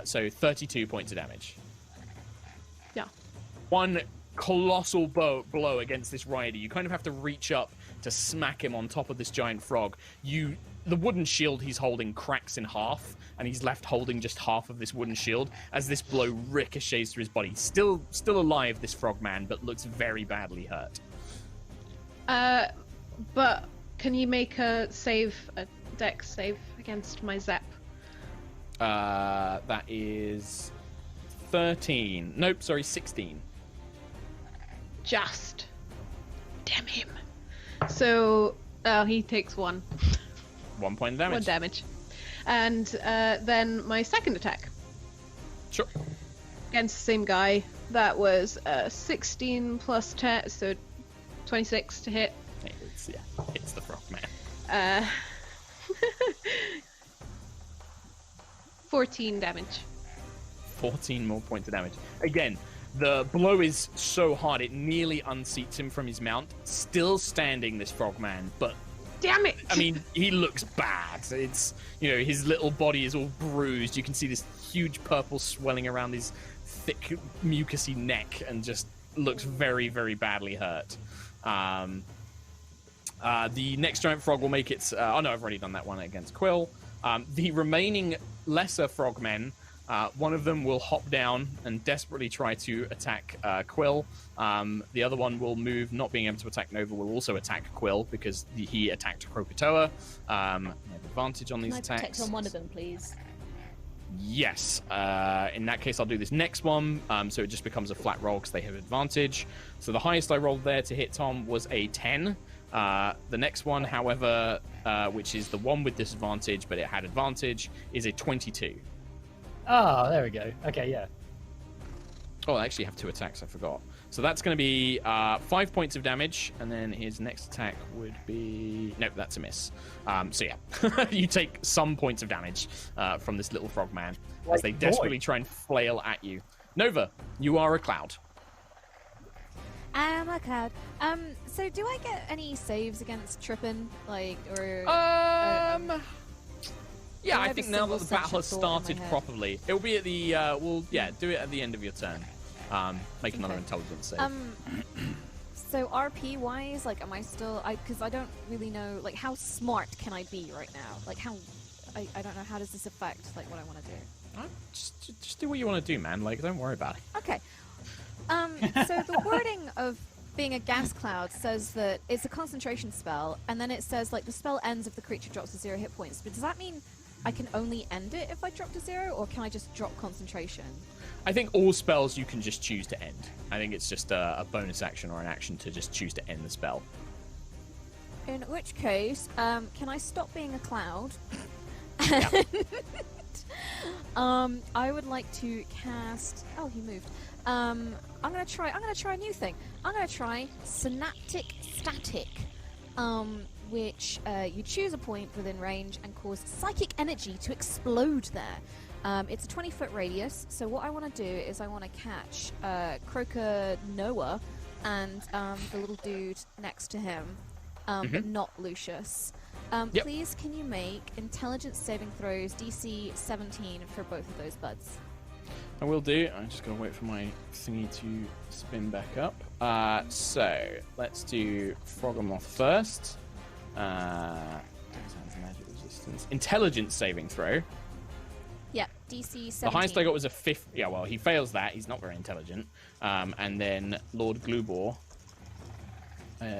So 32 points of damage. Yeah. One colossal blow against this rider. You kind of have to reach up to smack him on top of this giant frog. The wooden shield he's holding cracks in half, and he's left holding just half of this wooden shield as this blow ricochets through his body. Still alive, this frog man, but looks very badly hurt. But can you make a dex save against my zap? That is 13. Nope, sorry, 16. Just. Damn him. So, he takes 1. 1 point of damage. 1 damage. And then my second attack Sure. against the same guy. That was 16 plus 10, so 26 to hit. It's the frog man. 14 damage. 14 more points of damage. Again, the blow is so hard it nearly unseats him from his mount. Still standing, this frogman, but Damn it! I mean, he looks bad. It's, his little body is all bruised. You can see this huge purple swelling around his thick, mucousy neck, and just looks very, very badly hurt. The next giant frog will make its... oh no, I've already done that one against Quill. The remaining lesser frogmen, one of them will hop down and desperately try to attack Quill. The other one will move, not being able to attack Nova, will also attack Quill because he attacked Krakatoa. They have advantage on these Can I attacks. protect on one of them, please? Yes. In that case, I'll do this next one. So it just becomes a flat roll because they have advantage. So the highest I rolled there to hit Tom was a 10. The next one, however, which is the one with disadvantage, but it had advantage, is a 22. Oh, there we go. Okay, yeah. Oh, I actually have 2 attacks, I forgot. So that's going to be 5 points of damage, and then his next attack would be... Nope, that's a miss. So yeah, you take some points of damage from this little frog man as they desperately try and flail at you. Nova, you are a cloud. I'm a cloud. So do I get any saves against tripping? Yeah, I I have think a now that single the battle has section thought in my started head. properly, it'll be at the... do it at the end of your turn. Make another intelligence save. So RP wise, am I still? Because I don't really know. How smart can I be right now? I don't know. How does this affect what I want to do? Just do what you want to do, man. Don't worry about it. Okay. So the wording of being a gas cloud, says that it's a concentration spell, and then it says like the spell ends if the creature drops to 0 hit points. But does that mean I can only end it if I drop to 0, or can I just drop concentration? I think all spells you can just choose to end. I think it's just a bonus action or an action to just choose to end the spell. In which case, can I stop being a cloud? Yeah. I would like to cast. Oh, he moved. I'm gonna try a new thing. I'm gonna try Synaptic Static, which you choose a point within range and cause psychic energy to explode there. It's a 20-foot radius. So what I want to do is I want to catch Croaker Noah and the little dude next to him, but not Lucius. Yep. Please, can you make intelligence saving throws DC 17 for both of those buds? I will do. I'm just going to wait for my thingy to spin back up. So, let's do Frogamoth first. Magic resistance. Intelligence saving throw. Yeah, DC 17. The highest I got was a 5th. Yeah, well, he fails that. He's not very intelligent. And then Lord Glubor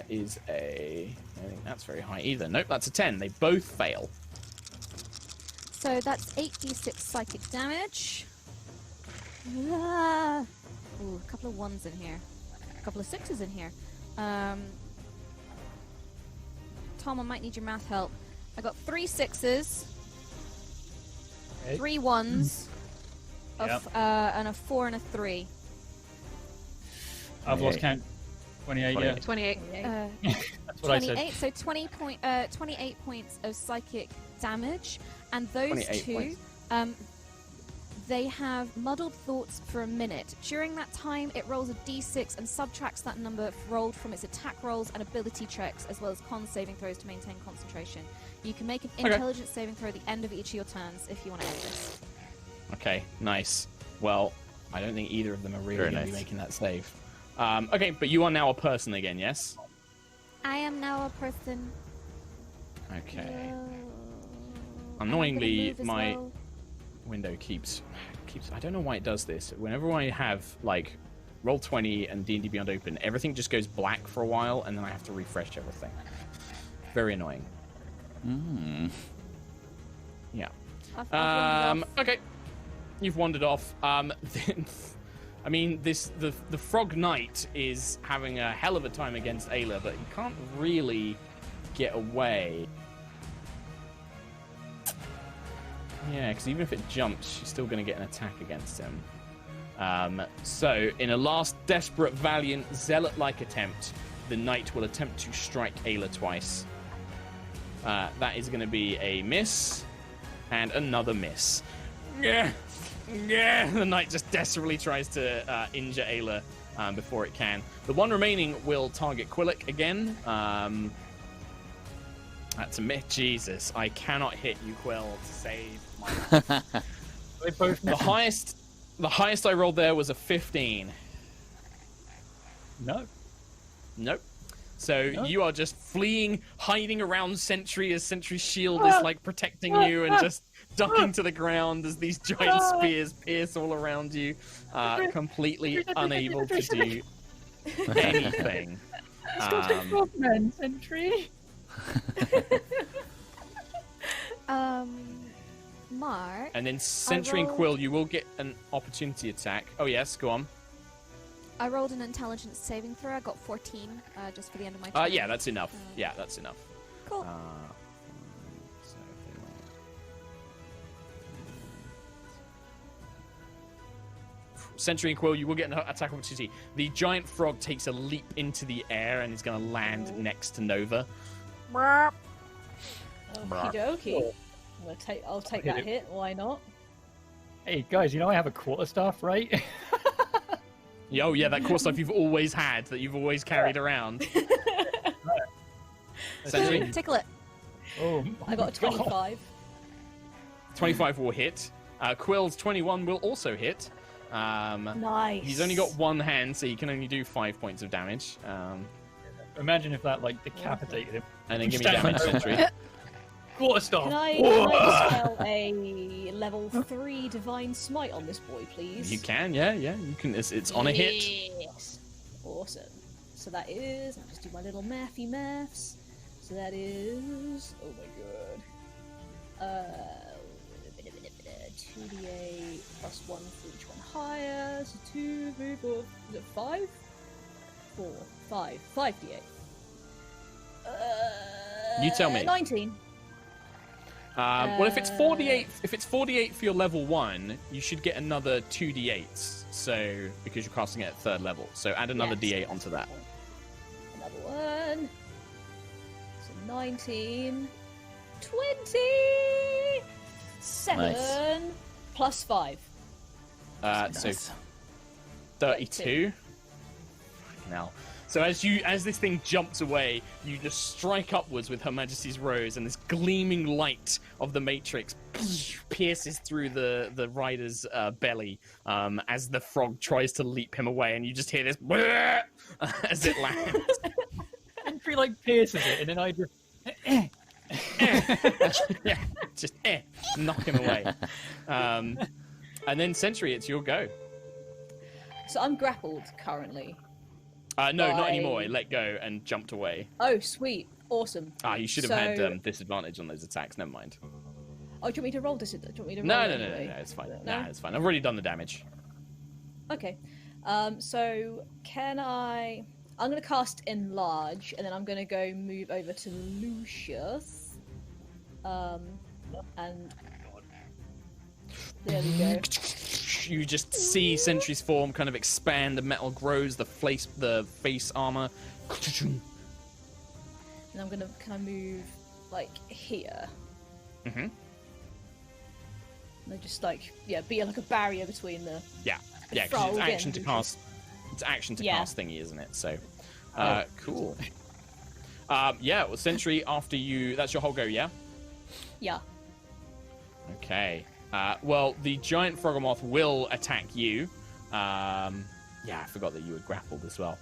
is a... I think that's very high either. Nope, that's a 10. They both fail. So that's 8d6 psychic damage. Ah. Ooh, a couple of 1s in here. A couple of 6s in here. Tom, I might need your math help. I got 3 6s, Okay. 3 1s, Yep. and a 4 and a 3. I've lost count. 28, yeah. 28. That's what I said. 28, so 28 points of psychic damage, and those 28 two, points. they have muddled thoughts for a minute. During that time, it rolls a d6 and subtracts that number rolled from its attack rolls and ability checks, as well as con saving throws to maintain concentration. You can make an intelligence saving throw at the end of each of your turns if you want to end this. Okay, nice. Well, I don't think either of them are really Very going to be nice. making that save. Okay, but you are now a person again, yes? I am now a person. Okay. I'm Annoyingly, gonna move as my well. window keeps... I don't know why it does this. Whenever I have, like, Roll20 and D&D Beyond open, everything just goes black for a while, and then I have to refresh everything. Very annoying. Yeah. I've wandered off. Okay. You've wandered off. I mean, the Frog Knight is having a hell of a time against Ayla, but he can't really get away. Yeah, because even if it jumps, she's still going to get an attack against him. So, in a last desperate, valiant, zealot-like attempt, the Knight will attempt to strike Ayla twice. That is going to be a miss, and another miss. Yeah. The Knight just desperately tries to injure Ayla before it can. The one remaining will target Quillic again. That's a miss. Jesus, I cannot hit you, Quill, to save my life. They both The highest I rolled there was a 15. No. Nope. So you are just fleeing, hiding around Sentry as Sentry's shield is like protecting you, and just ducking to the ground as these giant spears pierce all around you, completely unable to do anything. Frogman Sentry. Mark. And then Sentry and rolled- Quill, you will get an opportunity attack. Oh yes, go on. I rolled an intelligence saving throw. I got 14 just for the end of my turn. Yeah, that's enough. Yeah, that's enough. Cool. Sentry and Quill, you will get an attack opportunity. The giant frog takes a leap into the air and is going to land next to Nova. Okie dokie. I'll take Hit that it. hit. Why not? Hey guys, you know I have a quarterstaff, right? Oh yeah, that core stuff you've always had, that you've always carried around. Sentry, Tickle it. Oh, I got a 25. 25 will hit. Quill's 21 will also hit. Nice. He's only got one hand, so he can only do 5 points of damage. imagine if that like decapitated him. And then give me damage, Sentry. Quarterstaff. Can I spell a level 3 Divine Smite on this boy, please? You can, yeah. You can. It's on a hit. Yes. Awesome. So that is, I'll just do my little mathy maths. So that is, oh my god, 2d8 plus 1 for each one higher. So 2, 3, 4, is it 5? 4, 5, 5d8. You tell me. 19. Well, if it's 48 for your level 1, you should get another 2d8s. So because you're casting it at 3rd level, so add another d8 onto that. Another one. So 19, 20, 7 Nice. plus 5. So 32. Now, so as this thing jumps away, you just strike upwards with Her Majesty's Rose, and this gleaming light of the Matrix pierces through the rider's belly as the frog tries to leap him away, and you just hear this as it lands. Entry like pierces it, and then I just. Yeah, just knock him away. And then Sentry, it's your go. So I'm grappled currently. No, not anymore. It let go and jumped away. Oh, sweet. Awesome. You should have had disadvantage on those attacks. Never mind. Oh, do you want me to roll this? Do you want me to roll No, anyway? it's fine. No? Nah, it's fine. I've already done the damage. Okay. So can I... I'm going to cast Enlarge, and then I'm going to go move over to Lucius. And... There we go. You just see Sentry's form kind of expand, the metal grows, the face armor. And I'm going to... Can I move, like, here? Mm-hmm. And I just, like, be like a barrier between the... Yeah, because it's action to cast... It's action to cast thingy, isn't it? So, cool. Well, Sentry, after you... That's your whole go, yeah? Yeah. Okay. Well, the giant Froggermoth will attack you. I forgot that you were grappled as well.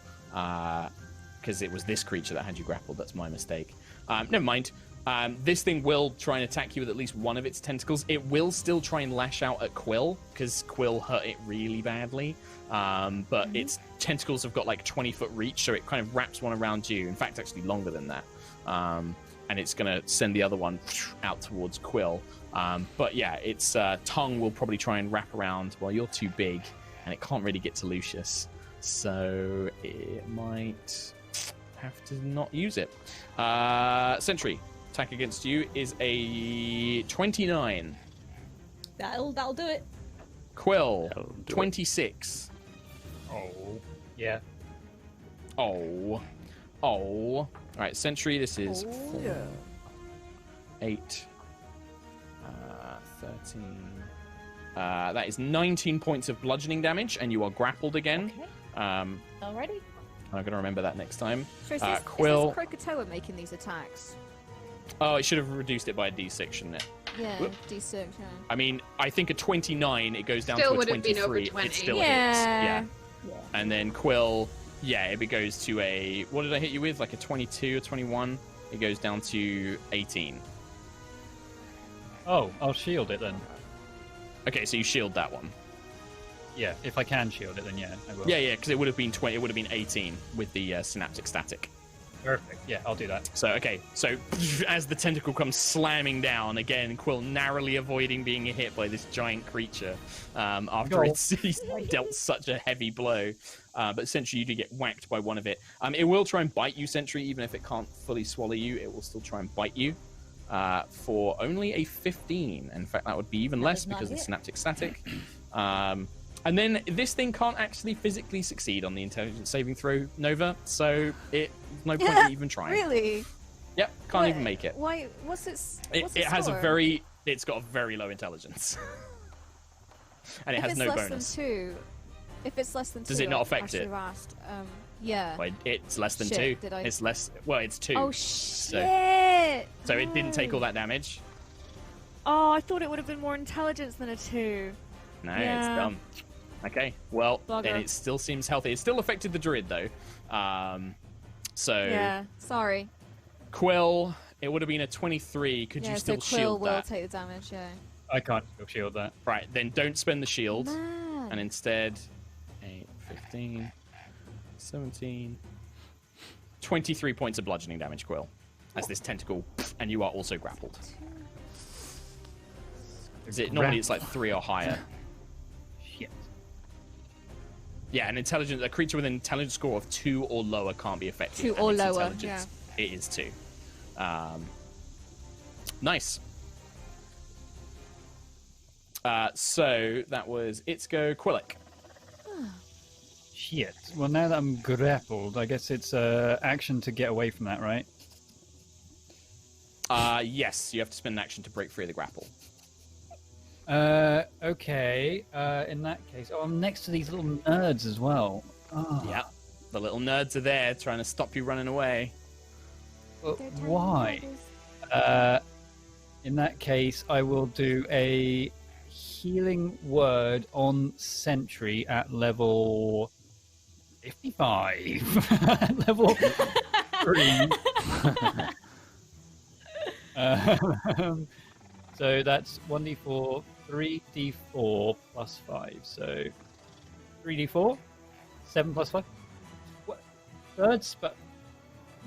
Because it was this creature that had you grappled. That's my mistake. Never mind. This thing will try and attack you with at least one of its tentacles. It will still try and lash out at Quill, because Quill hurt it really badly. But its tentacles have got like 20-foot reach, so it kind of wraps one around you. In fact, actually longer than that. And it's going to send the other one out towards Quill. But yeah, its tongue will probably try and wrap around. Well, you're too big, and it can't really get to Lucius. So it might have to not use it. Sentry, attack against you is a 29. That'll do it. Quill, 26. Oh, yeah. Oh. All right, Sentry, this is 4, 8, 13. That is 19 points of bludgeoning damage, and you are grappled again. Okay. Alrighty. I'm going to remember that next time. So is Quill. this Krakatoa making these attacks? Oh, it should have reduced it by a d6, shouldn't it? Yeah, Whoop. D6, yeah. I mean, I think a 29, it goes down Still to a would have been 23. over 20. It still hits. Yeah. Yeah. And then Quill, it goes to a... What did I hit you with? Like a 22 or 21? It goes down to 18. Oh, I'll shield it then. Okay, so you shield that one. Yeah, if I can shield it, then yeah, I will. Yeah, because it would have been 20. It would have been 18 with the synaptic static. Perfect. Yeah, I'll do that. So as the tentacle comes slamming down again, Quill narrowly avoiding being hit by this giant creature after it's dealt such a heavy blow. But essentially, you do get whacked by one of it. It will try and bite you, Sentry, even if it can't fully swallow you. It will still try and bite you for only a 15. In fact, that would be even less because of the synaptic static. And then this thing can't actually physically succeed on the intelligence saving throw, Nova, so there's no point in even trying. Really? Yep, can't even make it. Why? What's its It has score? it's got a very low intelligence. And it If has it's no less bonus. than 2, if it's less than 2, Does it not I affect should it? have asked. Yeah. Well, it's less than Shit, 2. did I- It's less. Well, it's 2. Oh shit! So it didn't take all that damage. Oh, I thought it would have been more intelligence than a 2. No, Yeah. it's dumb. Okay, well, Bugger. then it still seems healthy. It still affected the druid, though. So Yeah. Sorry. Quill, it would have been a 23. Could Yeah. you So still Quill shield will that? take the damage. Yeah. I can't still shield that. Right, then don't spend the shield. Man. And instead, 8, 15, 17, 23 points of bludgeoning damage, Quill, as this tentacle, and you are also grappled. Is it normally it's like 3 or higher? Shit. Yeah, a creature with an intelligence score of 2 or lower can't be affected. 2 and or its lower, intelligence, it is 2. Nice. So that was its go. Quillic. Shit. Well, now that I'm grappled, I guess it's action to get away from that, right? Yes, you have to spend an action to break free of the grapple. Okay. In that case, I'm next to these little nerds as well. Oh. Yeah, the little nerds are there trying to stop you running away. Why? In that case, I will do a healing word on Sentry at level 55. Level 3. So that's 1d4, 3d4 plus 5. So 3d4, 7 plus 5. What? Third spell.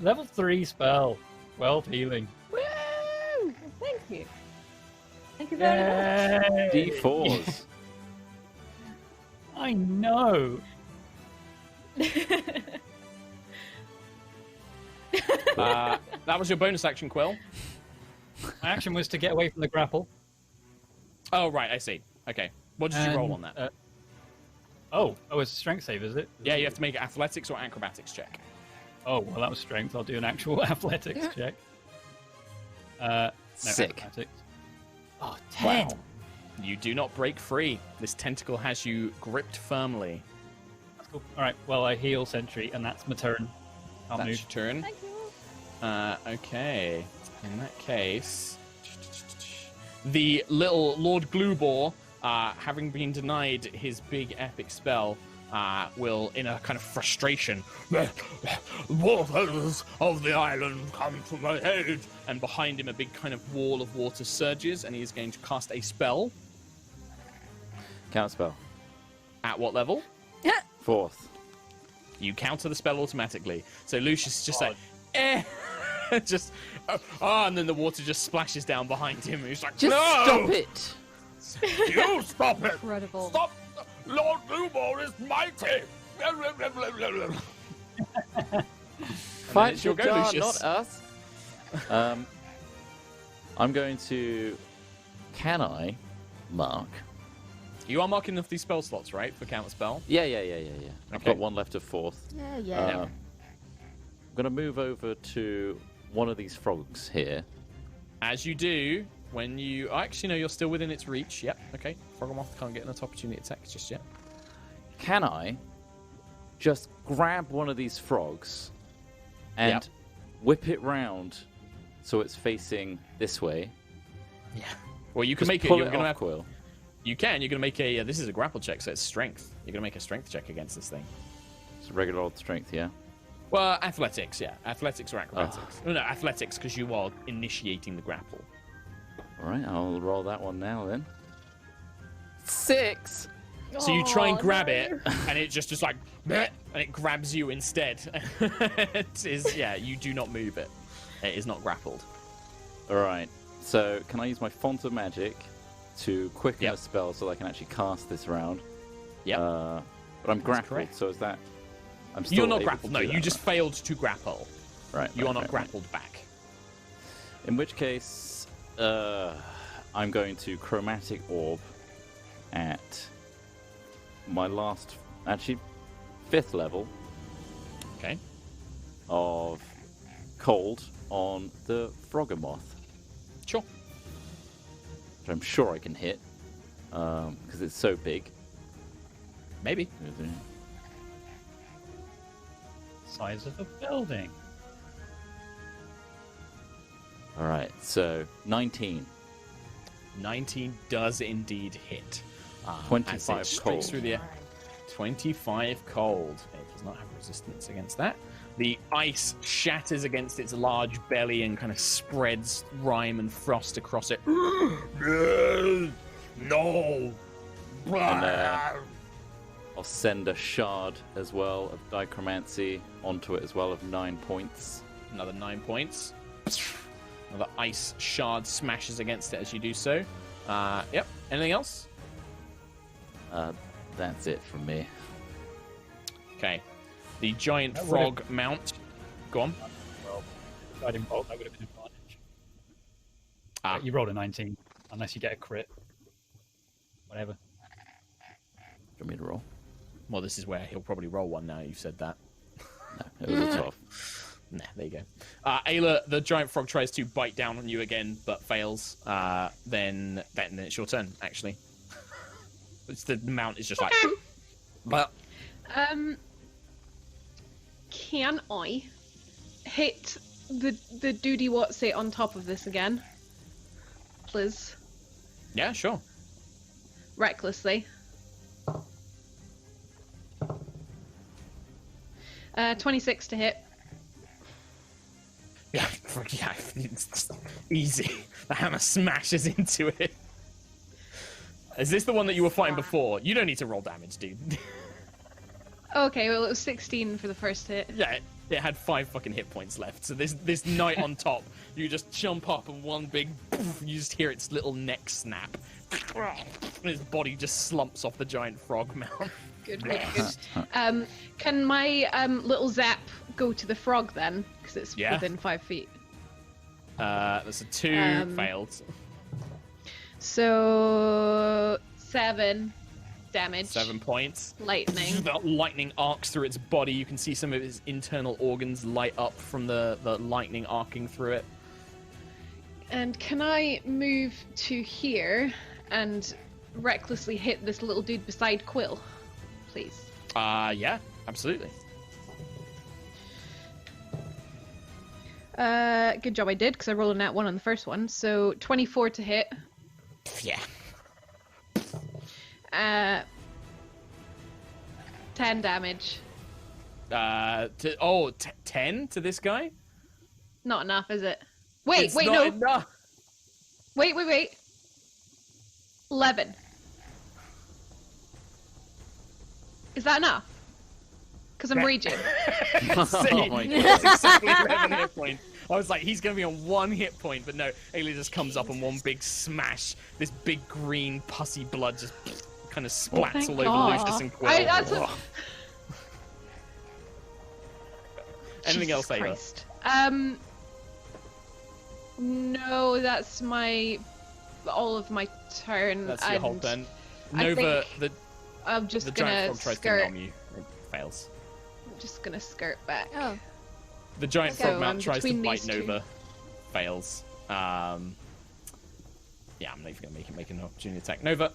Level 3 spell. 12 healing. Woo! Thank you. Thank you very much. D4s. I know. That was your bonus action, Quill. My action was to get away from the grapple. Oh, right, I see. Okay. What did you roll on that? It's a strength save, is it? Yeah, you have to make an athletics or acrobatics check. Oh, well, that was strength. I'll do an actual athletics check. No, Sick. Acrobatics. Oh, 10. Wow. You do not break free. This tentacle has you gripped firmly. That's cool. All right, well, I heal Sentry, and that's my turn. I'll That's move. your turn. Thank you. Okay. In that case, the little Lord Glubor, having been denied his big epic spell, will, in a kind of frustration, Waters of the island come to my aid. and behind him a big kind of wall of water surges, and he is going to cast a spell. Counterspell. At what level? 4th. You counter the spell automatically. So Lucius is just like, just, and then the water just splashes down behind him. And he's like, Just no! stop it! You stop it! Incredible. Stop! Lord Glubor is mighty! Fight it's your your go, jar, Lucius. not us. I'm going to... Can I mark? You are marking off these spell slots, right, for counter spell? Yeah. I've Okay. got one left of 4th. Yeah. I'm going to move over to one of these frogs here. As you do, when you... Oh, actually, no, you're still within its reach. Yep, okay. Froggermoth can't get an opportunity attack just yet. Can I just grab one of these frogs and Yep. whip it round so it's facing this way? Yeah. Well, you can Just make it... pull You're it going to off, have... Quill. You can. You're going to make a... this is a grapple check, so it's strength. You're going to make a strength check against this thing. It's a regular old strength, yeah? Well, athletics, yeah. Athletics or acrobatics. No, athletics, because you are initiating the grapple. All right, I'll roll that one now then. 6! So you try and grab it, and it just like, bleh, and it grabs you instead. It is, yeah, you do not move it. It is not grappled. All right, so can I use my Font of Magic to quicken Yep. a spell so I can actually cast this round? Yep. But I'm grappled, correct. so is that... I'm still You're not able grappled. to No, do you that, just failed to grapple. right? You are not right. grappled back. In which case, I'm going to Chromatic Orb at my last, actually, 5th level Okay. of Cold on the Froggermoth, Sure. which I'm sure I can hit, because it's so big. Maybe. Size of a building. All right, so 19. 19 does indeed hit. 25 as it streaks cold. through the air. 25 cold. It does not have resistance against that. The ice shatters against its large belly and kind of spreads rime and frost across it. No! And, I'll send a shard as well of dichromancy onto it as well of 9 points. Another 9 points. Another ice shard smashes against it as you do so. Yep. Anything else? That's it from me. Okay. The giant frog mount. Go on. Well, if I didn't roll, that would have been advantage. Ah. You rolled a 19, unless you get a crit. Whatever. Do you want me to roll? Well, this is where he'll probably roll one now you've said that. No, it was a 12. Nah, there you go. Ayla, the giant frog tries to bite down on you again, but fails. Then it's your turn, actually. The mount is just like... But can I hit the doody what's it on top of this again? Please. yeah, sure. Recklessly. 26 to hit. Yeah, it's easy. The hammer smashes into it. Is this the one that you were fighting before? You don't need to roll damage, dude. Okay, well it was 16 for the first hit. Yeah, it had 5 fucking hit points left. So this knight on top, you just jump up and one big, you just hear its little neck snap. And his body just slumps off the giant frog mount. Good. Can my little zap go to the frog then? Because it's within 5 feet. That's a 2, failed. So 7 damage. 7 points. Lightning. The lightning arcs through its body. You can see some of its internal organs light up from the lightning arcing through it. And can I move to here and recklessly hit this little dude beside Quill, please? Yeah, absolutely. Good job I did, because I rolled a nat 1 on the first one. So 24 to hit. Yeah. 10 damage. 10 to this guy? Not enough, is it? Wait, It's wait, not no. enough. Wait. 11. Is that enough? Because I'm raging. Oh my God. That's exactly 11 hit points. I was like, he's going to be on 1 hit point, but no, Ayla just comes up and one big smash. This big green pussy blood just kind of splats all over Lucius and Quill. Anything else, Ayla? Christ. No, that's all of my turn. That's your whole turn. I Nova, I'm just the gonna giant frog tries to skirt. nom you. It fails. I'm just gonna skirt back. Oh. The giant So, frog mount tries to between bite these two. Nova. Fails. Yeah, I'm not even going to make an opportunity attack. Nova.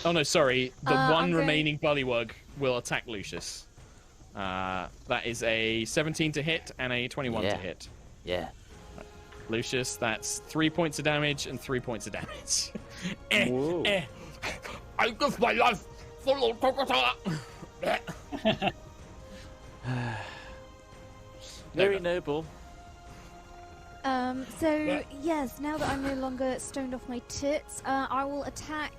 Oh no, sorry. The one remaining bullywug will attack Lucius. That is a 17 to hit and a 21 to hit. Yeah. Lucius, that's 3 points of damage and 3 points of damage. Whoa. I give my life for Lord Crocodile. Very noble. So yes, now that I'm no longer stoned off my tits, I will attack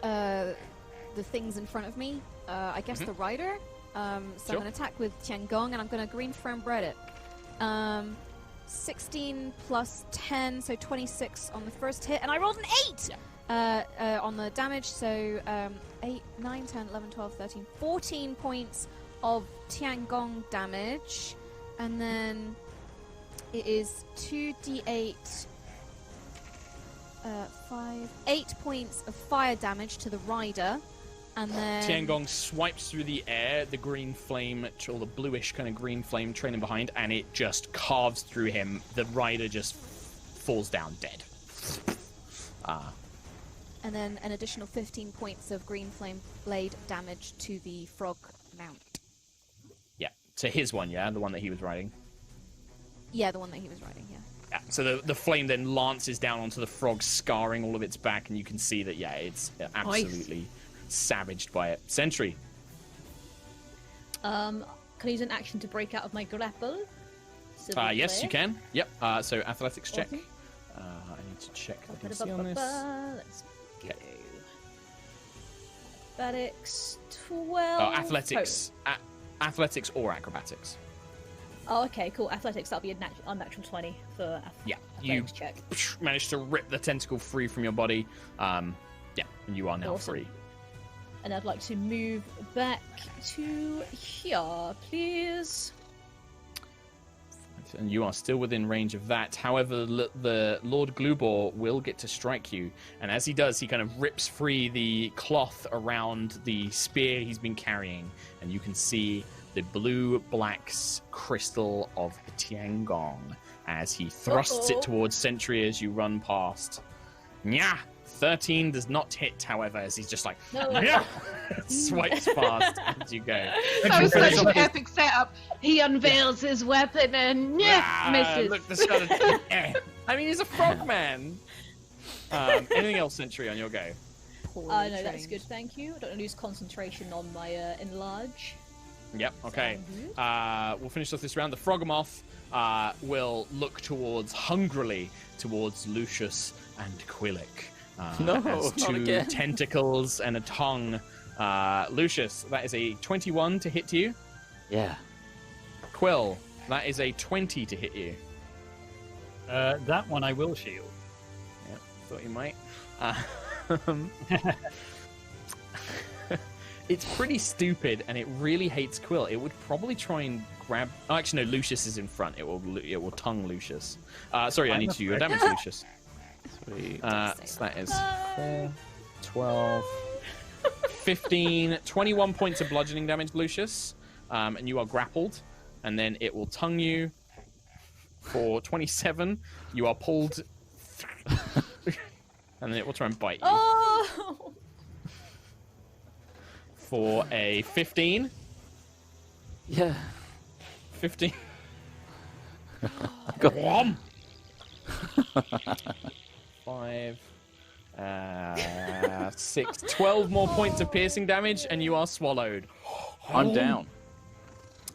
the things in front of me. I guess the rider. So I'm going to attack with Tiangong, and I'm going to green firm bread it. 16 plus 10, so 26 on the first hit, and I rolled an 8 on the damage. So 8, 9, 10, 11, 12, 13, 14 points of Tiangong damage, and then it is 2d8, 8 points of fire damage to the rider, and then Tiangong swipes through the air, the green flame, or the bluish kind of green flame trailing behind, and it just carves through him. The rider just falls down dead. And then an additional 15 points of green flame blade damage to the frog mount. Yeah, to his one, yeah, the one that he was riding. Yeah, the one that he was riding, yeah. Yeah, so the flame then lances down onto the frog, scarring all of its back, and you can see that, yeah, it's absolutely savaged by it. Sentry. Can I use an action to break out of my grapple? Yes, you can. Yep. So athletics check. Awesome. I need to check the DC on this. Let's go. Acrobatics 12. Oh, athletics. Athletics or acrobatics. Oh, okay, cool. Athletics, that'll be a unnatural 20 for Yeah, athletics check. Managed to rip the tentacle free from your body. And you are now Awesome. free. And I'd like to move back to here, please. And you are still within range of that. However, the Lord Glubor will get to strike you. And as he does, he kind of rips free the cloth around the spear he's been carrying. And you can see the blue-black crystal of Tiangong as he thrusts it towards Sentry as you run past. Nya! 13 does not hit, however, as he's just like, yeah, swipes past as you go. That was such an epic setup. He unveils his weapon and misses. Look, the skeleton. I mean, he's a frogman. Anything else, Sentry, on your go? No, that's good, thank you. I don't lose concentration on my enlarge. Yep, okay. We'll finish off this round. The Frogamoth will look hungrily towards Lucius and Quillick. Has two tentacles and a tongue. Lucius, that is a 21 to hit you. Yeah. Quill, that is a 20 to hit you. That one I will shield. Yep, thought you might. It's pretty stupid, and it really hates Quill. It would probably try and grab... Oh, actually, no, Lucius is in front. It will tongue Lucius. Sorry, I need to do your damage, Lucius. Sweet. So that is 4, 12, 15, 21 points of bludgeoning damage, Lucius. And you are grappled. And then it will tongue you for 27. You are pulled. And then it will try and bite you. Oh! For a 15. Yeah. 15. Go 5, 6, 12 more points of piercing damage, and you are swallowed. I'm down.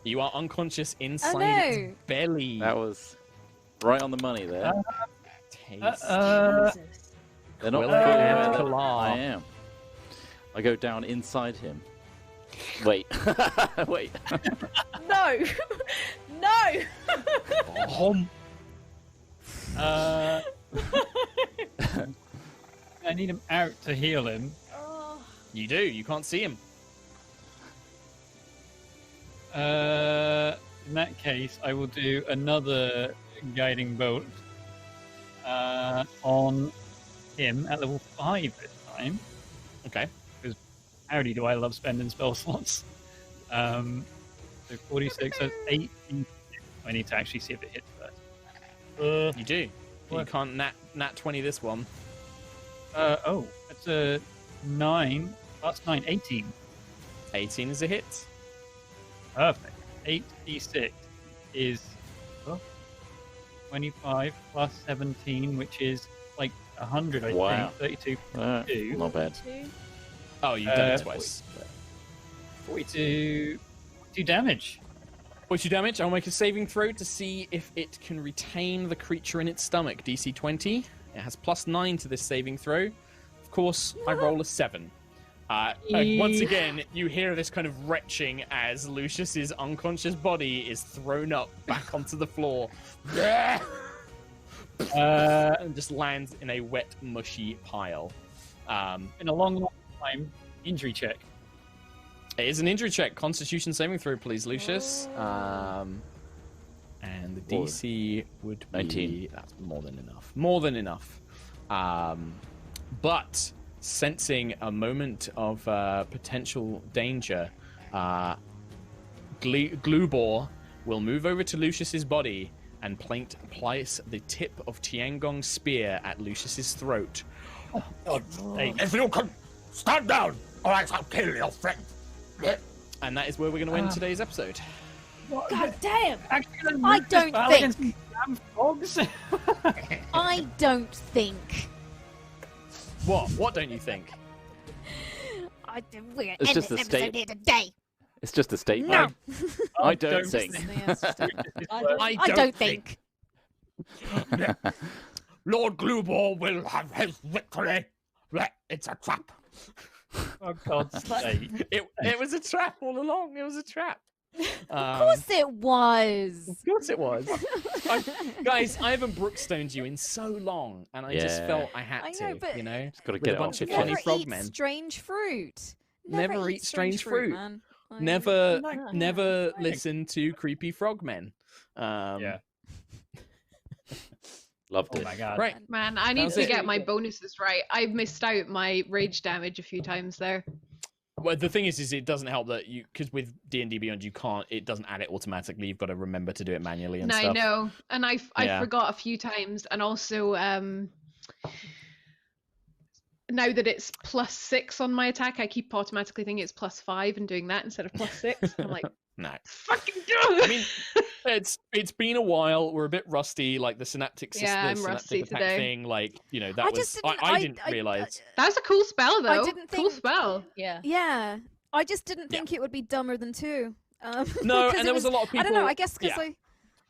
You are unconscious inside its belly. That was right on the money there. Jesus. They're not Quill, I am. I go down inside him. Wait. Wait. No! No! I need him out to heal him. You do. You can't see him. In that case, I will do another guiding bolt on him at level 5 this time. Okay. Because howdy do I love spending spell slots. So 46, so 18. I need to actually see if it hits first. You do. You can't nat 20 this one. That's a 9 plus 9, 18. 18 is a hit. Perfect. 8d6 is 25 plus 17, which is like 100, I think. 32. Not bad. Oh, you've done it twice. 42 damage. 42 damage. I'll make a saving throw to see if it can retain the creature in its stomach. DC 20. It has plus 9 to this saving throw. Of course, I roll a 7. And once again, you hear this kind of retching as Lucius's unconscious body is thrown up back onto the floor. And just lands in a wet, mushy pile. In a long, long time, injury check. It is an injury check. Constitution saving throw, please, Lucius. And the DC would be... 19. That's more than enough. More than enough. But sensing a moment of potential danger, Glubor will move over to Lucius's body and place the tip of Tiangong's spear at Lucius's throat. If you can stand down, or else I'll kill your friend. And that is where we're going to end today's episode. God damn! Actually, I don't think. Damn frogs. I don't think. What? What don't you think? We're gonna It's end just this a episode state- here today. It's just a statement. No, I don't think. I don't think. Lord Glubor will have his victory. It's a trap. For God's sake. It was a trap all along. It was a trap. Of course it was. Of course it was. Guys, I haven't Brookstoned you in so long, and I just felt I had I to, know, but you know? Just got to With get a it bunch off of your funny Never chest. frog eat men. strange fruit. Never eat strange fruit. man. Like, Never Like- listen to creepy frogmen. Yeah. Loved Oh it. my god. Right. Man, I need was to it. get my bonuses right. I've missed out my rage damage a few times there. Well, the thing is it doesn't help that you, because with D&D Beyond, it doesn't add it automatically. You've got to remember to do it manually and No, stuff. I know, and I Yeah. forgot a few times, and also now that it's +6 on my attack, I keep automatically thinking it's +5 and doing that instead of +6. I'm like, No. fucking do I mean, it's been a while. We're a bit rusty. Like the synaptic system, Yeah, I'm synaptic rusty attack today. thing. Like, you know, that I was just didn't. I didn't realize. That's a cool spell, though. didn't Cool think- spell. Yeah. Yeah, I just didn't Yeah. think it would be dumber than 2. No, because and there was a lot of people. I don't know. I guess because yeah.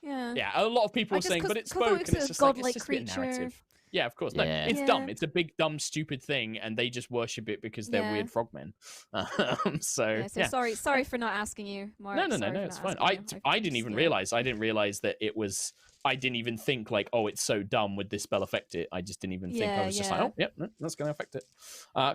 Yeah. Yeah, a lot of people I were just saying, 'cause- but it 'cause I thought spoke, it and was it's a just like it's godlike just a bit of creature. narrative. Yeah, of course. No, Yeah. it's Yeah. dumb. It's a big, dumb, stupid thing, and they just worship it because they're Yeah. weird frogmen. So Yeah, so sorry for not asking you, Mark. No, Sorry for it's not fine. asking you. I didn't even yeah. realize. I didn't realize that it was. I didn't even think like, oh, it's so dumb. Would this spell affect it? I just didn't even think. I was just like, Yeah. oh, yep, no, that's going to affect it.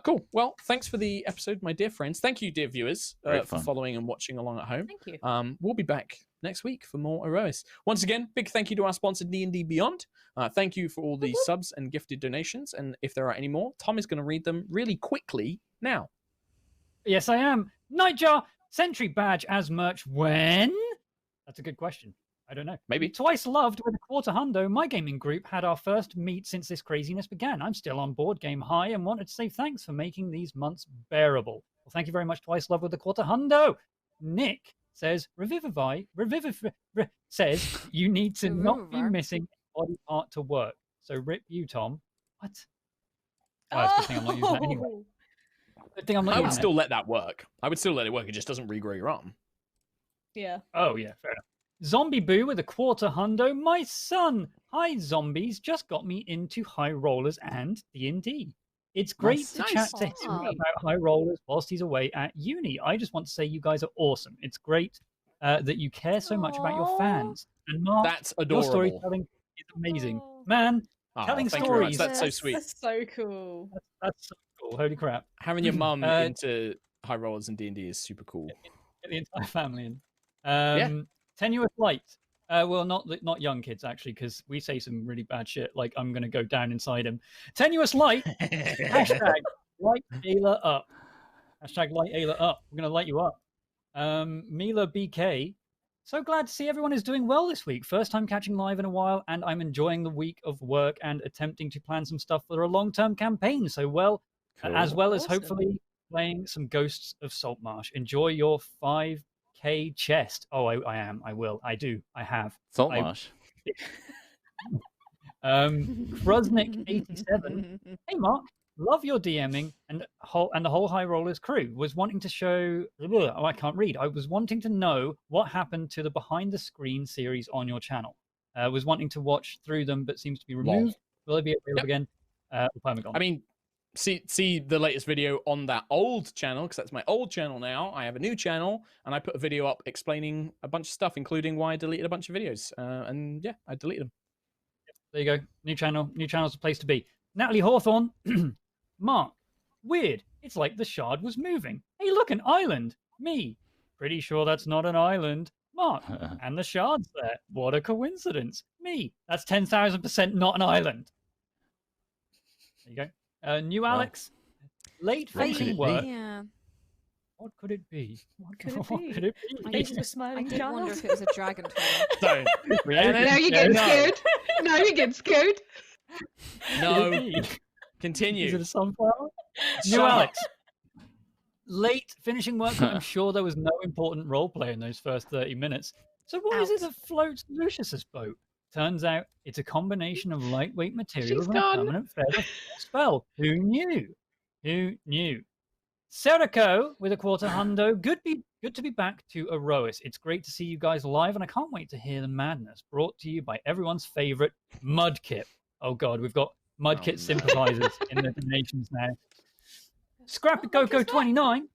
Cool. Well, thanks for the episode, my dear friends. Thank you, dear viewers, Great for fun. following and watching along at home. Thank you. We'll be back next week for more Aerois. Once again, big thank you to our sponsor D&D Beyond. Thank you for all the subs and gifted donations. And if there are any more, Tom is going to read them really quickly now. Yes, I am. Nightjar Sentry badge as merch when? That's a good question. I don't know. Maybe. Twice Loved with a quarter hundo. My gaming group had our first meet since this craziness began. I'm still on Board Game High and wanted to say thanks for making these months bearable. Well, thank you very much, Twice Loved with a quarter hundo. Nick says, says you need to not be Revivify. missing a body part to work. So rip you, Tom. What? Oh, it's a good thing I'm not using that anyway. Good thing I'm not I would using still let that work. I would still let it work. It just doesn't regrow your arm. Yeah. Oh, yeah, fair enough. Zombie Boo with a quarter hundo. My son, hi zombies, just got me into High Rollers and D&D. It's great Nice. to chat to him Aw. about High Rollers whilst he's away at uni. I just want to say you guys are awesome. It's great that you care so much about your Aw. fans. And Mark, That's your adorable. storytelling is amazing. Aw. Man, Oh, telling thank you very much. stories. That's so sweet. That's so cool. that's so cool. Holy crap. Having your mum Uh, into High Rollers and D&D is super cool. Get the entire family in. Yeah. Tenuous Light. Well, not young kids, actually, because we say some really bad shit, like I'm going to go down inside him. Tenuous Light. Hashtag light Ayla up. Hashtag light Ayla up. We're going to light you up. Mila BK. So glad to see everyone is doing well this week. First time catching live in a while, and I'm enjoying the week of work and attempting to plan some stuff for a long-term campaign. So as well as Awesome. hopefully playing some Ghosts of Saltmarsh. Enjoy your 5K chest. Oh, I am. I will. I do. I have. Saltmarsh. Kruznik87. Hey, Mark. Love your DMing and the whole High Rollers crew. Was wanting to show. Oh, I can't read. I was wanting to know what happened to the behind the screen series on your channel. Was wanting to watch through them, but seems to be removed. Will it be available again? Permagon. I mean, see the latest video on that old channel, because that's my old channel now. I have a new channel, and I put a video up explaining a bunch of stuff, including why I deleted a bunch of videos. And yeah, I deleted them. There you go. New channel. New channel's the place to be. Natalie Hawthorne. Mark. Weird. It's like the shard was moving. Hey, look, an island. Me. Pretty sure that's not an island. Mark. And the shard's there. What a coincidence. Me. That's 10,000% not an island. There you go. New Alex. Late What could finishing it be? work. Yeah. What could it be? What could it What be? could it I be? It's did- the I smiling did wonder child. if it was a dragon tail. Don't. Now you get No. scared. Now you get scared. No. Is it a Continue. sunflower? New Shut up. Alex. Late finishing work, but I'm sure there was no important role play in those first 30 minutes. So what is it Out. that floats Lucius's boat? Turns out it's a combination of lightweight materials She's and a gone. permanent feather spell. Who knew? Who knew? Serico with a quarter hundo. Good to be back to Aerois. It's great to see you guys live, and I can't wait to hear the madness brought to you by everyone's favorite Mudkip. Oh God, we've got Mudkip no. sympathizers in the donations now. Scrappy Coco 29.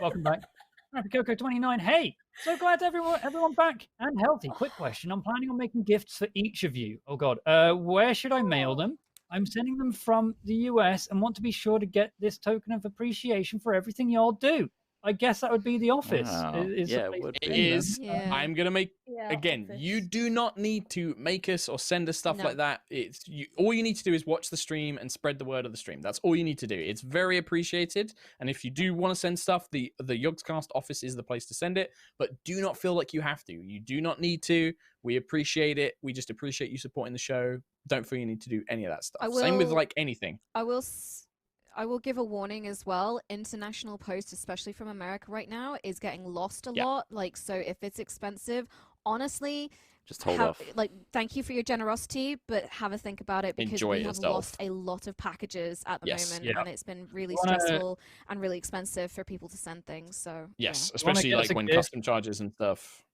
Welcome back. Scrappy Coco 29. Hey, so glad everyone back and healthy. Quick question. I'm planning on making gifts for each of you. Oh God. Where should I mail them? I'm sending them from the US and want to be sure to get this token of appreciation for everything y'all do. I guess that would be the office. Wow. Is Yeah, the it place would to be. send It them. is. Yeah. I'm gonna make Yeah, again. office. You do not need to make us or send us stuff No. like that. It's you. All you need to do is watch the stream and spread the word of the stream. That's all you need to do. It's very appreciated. And if you do want to send stuff, the Yogscast office is the place to send it. But do not feel like you have to. You do not need to. We appreciate it. We just appreciate you supporting the show. Don't feel you need to do any of that stuff. Same with will- like anything. I will give a warning as well. International post, especially from America right now, is getting lost a Yeah. lot. Like, so if it's expensive, honestly, Just hold off. like, thank you for your generosity, but have a think about it because Enjoy we have yourself. lost a lot of packages at the Yes. moment, Yeah. and it's been really Wanna- stressful and really expensive for people to send things. So Yes, You wanna especially get us like a when gift? custom charges and stuff.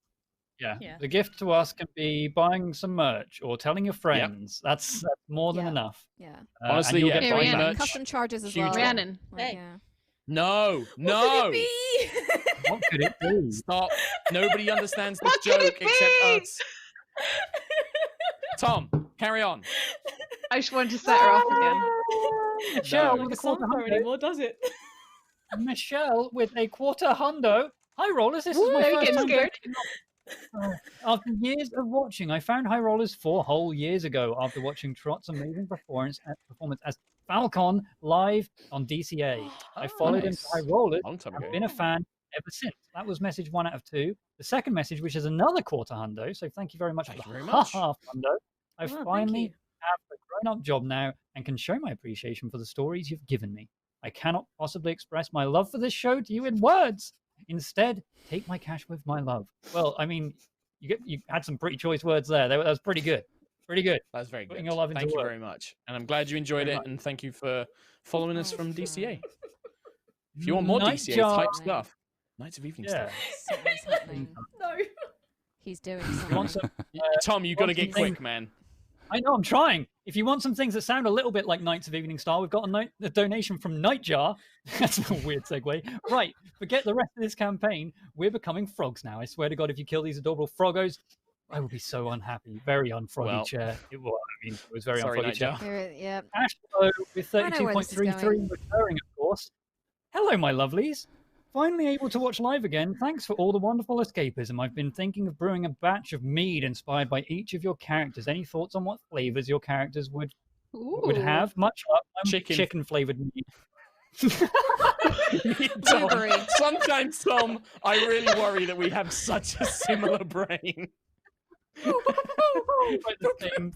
Yeah. Yeah. The gift to us can be buying some merch or telling your friends. That's more than Yeah. enough. yeah, And Honestly, you'll yeah, get buying buying merch. merch. custom charges as Huge well. one. Rhiannon. Like, Hey. yeah. No, What no. could it be? What could it be? Stop. Nobody understands this What could joke it except be? us. Tom, carry on. I just wanted to set her off again. Michelle No. with a It's not quarter there hundo. anymore, does it? Michelle with a quarter hundo. Hi rollers, this is Woo, my are you first getting time. scared? After years of watching, I found High Rollers 4 whole years ago after watching Trot's amazing performance as Falcon live on DCA. I followed him to Nice. High Rollers. Long time I've ago. been a fan ever since. That was message 1 out of 2. The second message, which is another quarter hundo, so thank you very much Thank for you the very much. half hundo. I Oh, thank finally you. have a grown-up job now and can show my appreciation for the stories you've given me. I cannot possibly express my love for this show to you in words. Instead, take my cash with my love. Well, I mean, you had some pretty choice words there. That was pretty good. Pretty good. That's very good. Putting your love into Thank you work. very much. And I'm glad you enjoyed Very it. much. And thank you for following us Oh, from sure. DCA. If you want more DCA Nightjar. type stuff, Nights of Evening Yeah. stuff. Something's happening. No. He's doing You want something. some, Tom, you got to want get something- quick, man. I know, I'm trying. If you want some things that sound a little bit like Knights of Evening Star, we've got a donation from Nightjar. That's a weird segue. Right, forget the rest of this campaign. We're becoming frogs now. I swear to God, if you kill these adorable froggos, I will be so unhappy. Very unfroggy Well, chair. It was very sorry, unfroggy chair. Nightjar. Yeah. Ashlow with I know where this is 32.33 going. recurring, of course. Hello, my lovelies. Finally able to watch live again. Thanks for all the wonderful escapism. I've been thinking of brewing a batch of mead inspired by each of your characters. Any thoughts on what flavors your characters would Ooh. have? Much luck. Chicken. Flavored mead. Tom, Blueberry. sometimes, Tom, I really worry that we have such a similar brain. Like the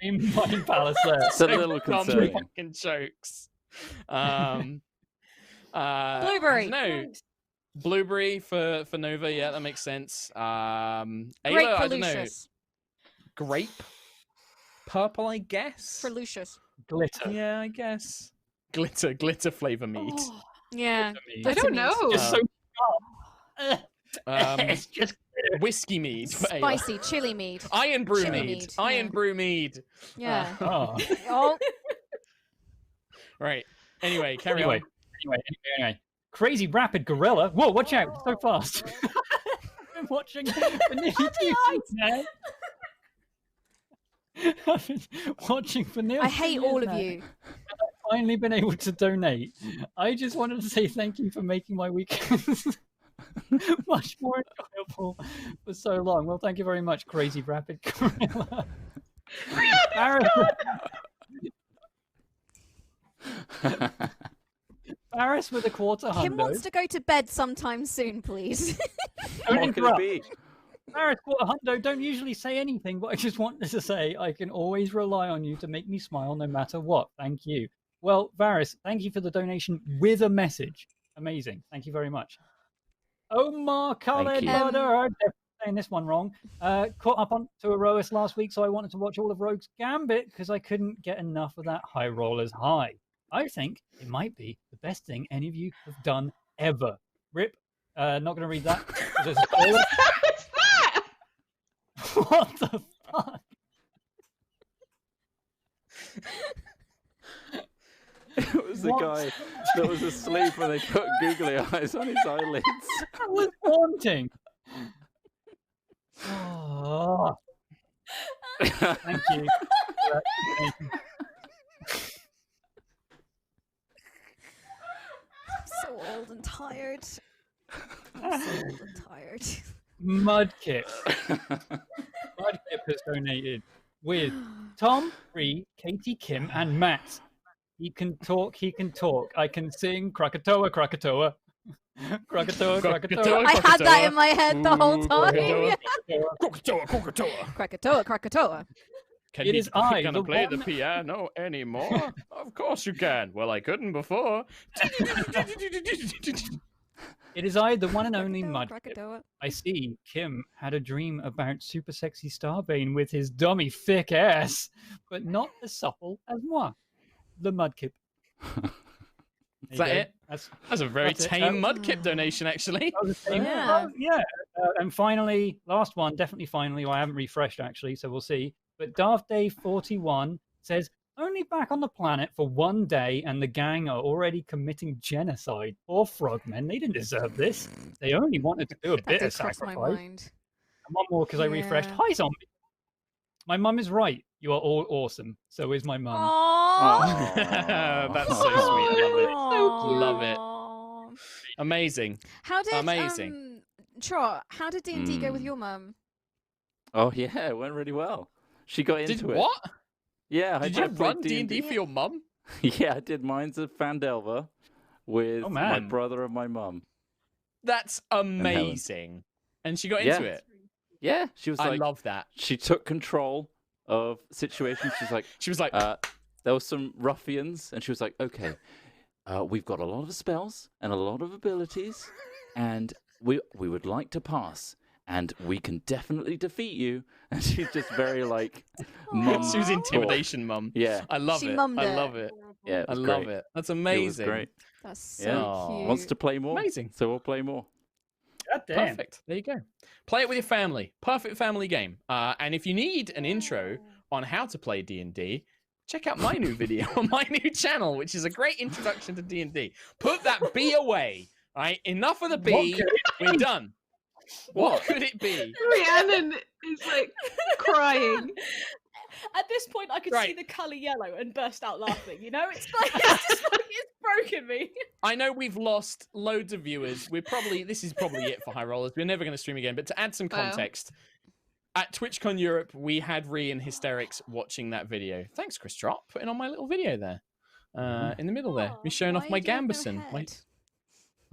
same mind palace there. It's a little Tom's concerning. fucking jokes. Blueberry. No, blueberry for Nova. Yeah, that makes sense. Great Ayla, for I don't know. Lucius. Grape, purple, I guess. For Lucius. Glitter. Yeah, I guess. Glitter flavor meat. Oh, Yeah. Mead. I don't know. Just so it's just Whiskey mead. for Ayla. Spicy chili mead. Iron brew Chili mead. mead, Iron yeah. brew mead. Yeah. oh. Oh, Right. Anyway, carry Anyway. on. Anyway. Crazy rapid gorilla. Whoa, watch out. So fast. I'm watching for nearly 2 weeks now. I've been watching for nearly I hate 2 all years of now. you. Finally been able to donate. I just wanted to say thank you for making my weekends much more enjoyable for so long. Well, thank you very much, Crazy Rapid Gorilla. Paris with a quarter Kim hundo. wants to go to bed sometime soon, please. Don't What could it interrupt. be? Paris quarter hundo don't usually say anything, but I just wanted to say I can always rely on you to make me smile no matter what. Thank you. Well, Varys, thank you for the donation with a message. Amazing. Thank you very much. Omar Khaled you. Butter, I'm definitely saying this one wrong. Caught up on to Aerois last week, so I wanted to watch all of Rogue's Gambit because I couldn't get enough of that High Rollers high. I think it might be the best thing any of you have done ever. Rip. Not going to read that. 'cause there's a spoiler. What's that? What the fuck? It was the guy that was asleep and they put googly eyes on his eyelids. That was haunting. Oh. Thank you. I'm so old and tired. I'm so old and tired. Mudkip. Mudkip has donated with Tom, Bree, Katie, Kim, and Matt. He can talk, he can talk. I can sing Krakatoa, Krakatoa. Krakatoa, Krakatoa. I had that in my head the whole time. Krakatoa, Krakatoa. Krakatoa, Krakatoa. Can It you is I, gonna the play the one- piano anymore? Of course you can. Well, I couldn't before. It is I, the one and only Krakatoa, Mudkip. Krakatoa. I see Kim had a dream about super sexy Starbane with his dummy thick ass, but not as supple as moi, the Mudkip. Is that it? That's That's a very That's it. tame That- Mudkip donation, actually. that was the same. Yeah. Yeah. And finally, last one, definitely finally, well, I haven't refreshed actually, so we'll see. But Darth Day 41 says, only back on the planet for one day and the gang are already committing genocide. Poor frogmen, they didn't deserve this. They only wanted to do a That bit did of cross my sacrifice. mind. And one more because I refreshed. Yeah. Hi, zombie. My mum is right. You are all awesome. So is my mum. Aww. That's so sweet. I So cute. love it. Aww. Amazing. How did Amazing. Trot? How did D&D go with Mm. your mum? Oh yeah, it went really well. She got into Did it. what? Yeah, Did you run D&D for your mum? Yeah, I did. Mine's a Fandelver with Oh, my man. brother and my mum. That's Helen. amazing. And she got Yeah. into it. Yeah, she was I like, love that. she took control of situations. She's like, She was like, there were some ruffians, and she was like, okay, we've got a lot of spells and a lot of abilities, and we would like to pass, and we can definitely defeat you. And she's just very like, mum. she was Aw. intimidation mum. Yeah, I love She it. mummed I it. love it. yeah, it I was love great. it. That's It was amazing. great. That's so Yeah. Aw. Wants to play more. Amazing. So we'll play more. God damn. Perfect. There you go. Play it with your family. Perfect family game. And if you need an intro on how to play D&D, check out my new video on my new channel, which is a great introduction to D&D. Put that B away. All right? Enough of the B. We're done. What could it be? Rhiannon is like crying. At this point, I could see Right. the colour yellow and burst out laughing. You know, it's like it's just like it's broken me. I know we've lost loads of viewers. This is probably it for High Rollers. We're never going to stream again. But to add some Wow. context, at TwitchCon Europe, we had Ree in hysterics watching that video. Thanks, Chris Trott, putting on my little video there. In the middle there. Me showing off Why my do you have no Gamberson. head?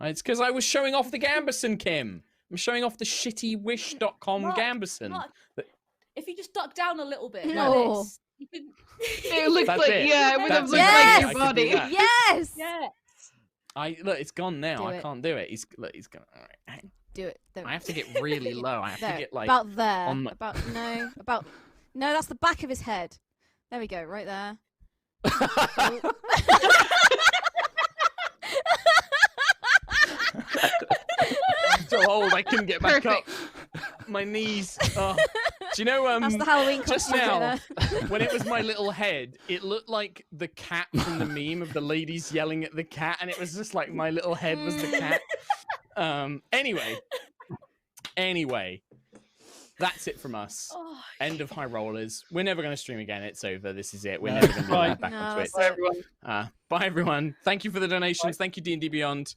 It's because I was showing off the Gamberson, Kim. I'm showing off the shittywish.com Mark, Gamberson. Mark, if you just duck down a little bit, No. like this, you can... It looked That's like it. yeah, it would have That's looked it. like Yes! your I could do body. that. Yes. yeah. Look, it's gone now. Do I it. can't do it. He's gonna. All right, hang on. Do it. There. I have to get really low. I have There. to get like. about there. on my- No, that's the back of his head. There we go, right there. I'm so old. I couldn't get back Perfect. up. My knees. Oh. Do you know? That's the Halloween just costume now, right there. when it was my little head, it looked like the cat from the meme of the ladies yelling at the cat, and it was just like my little head was the cat. Anyway, that's it from us. Oh, End of High Rollers. We're never going to stream again. It's over. This is it. We're No. never going to Bye. be back on No, Twitch. that's it. Bye, everyone. Thank you for the donations. Thank you, D&D Beyond.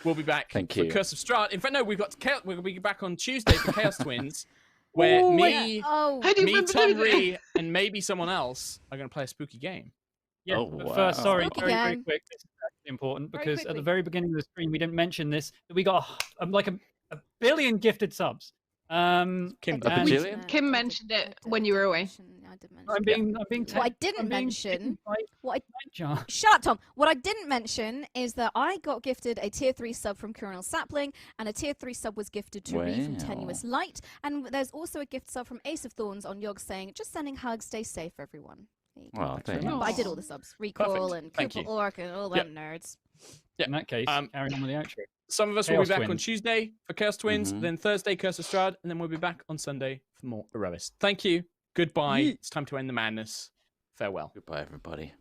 We'll be back Thank for you. Curse of Strahd. In fact, no, we'll be back on Tuesday for Chaos Twins, where Ooh, me, Oh, How do you me, remember Tom doing that? Ree, and maybe someone else are going to play a spooky game. Yeah, Oh, but wow. first, sorry, Spooky very, very gang. quick. This is actually important Very because at the quickly. very beginning of the stream, we didn't mention this. That we got like a billion gifted subs. Kim, I did A did bajillion? mention it. Kim I mentioned did- it I did when you were away. mention- I did mention I'm it. being What I I'm didn't being mention, taken by what I Nightjar. Shut up, Tom. What I didn't mention is that I got gifted a tier 3 sub from Colonel Sapling, and a tier 3 sub was gifted to Ree from Wow. Tenuous Light, and there's also a gift sub from Ace of Thorns on Yog saying, just sending hugs, stay safe, everyone. There you go. Well, very thanks. But I did all the subs. Recall Perfect. and Thank Cooper you. Orc and all Yep. them nerds. In that case, Um, carrying on with the outro. Some of us will Chaos be back on Twins. Tuesday for Chaos Twins, Mhm. then Thursday Curse of Strahd, and then we'll be back on Sunday for more Aerois. Thank you. Goodbye. It's time to end the madness. Farewell. Goodbye, everybody.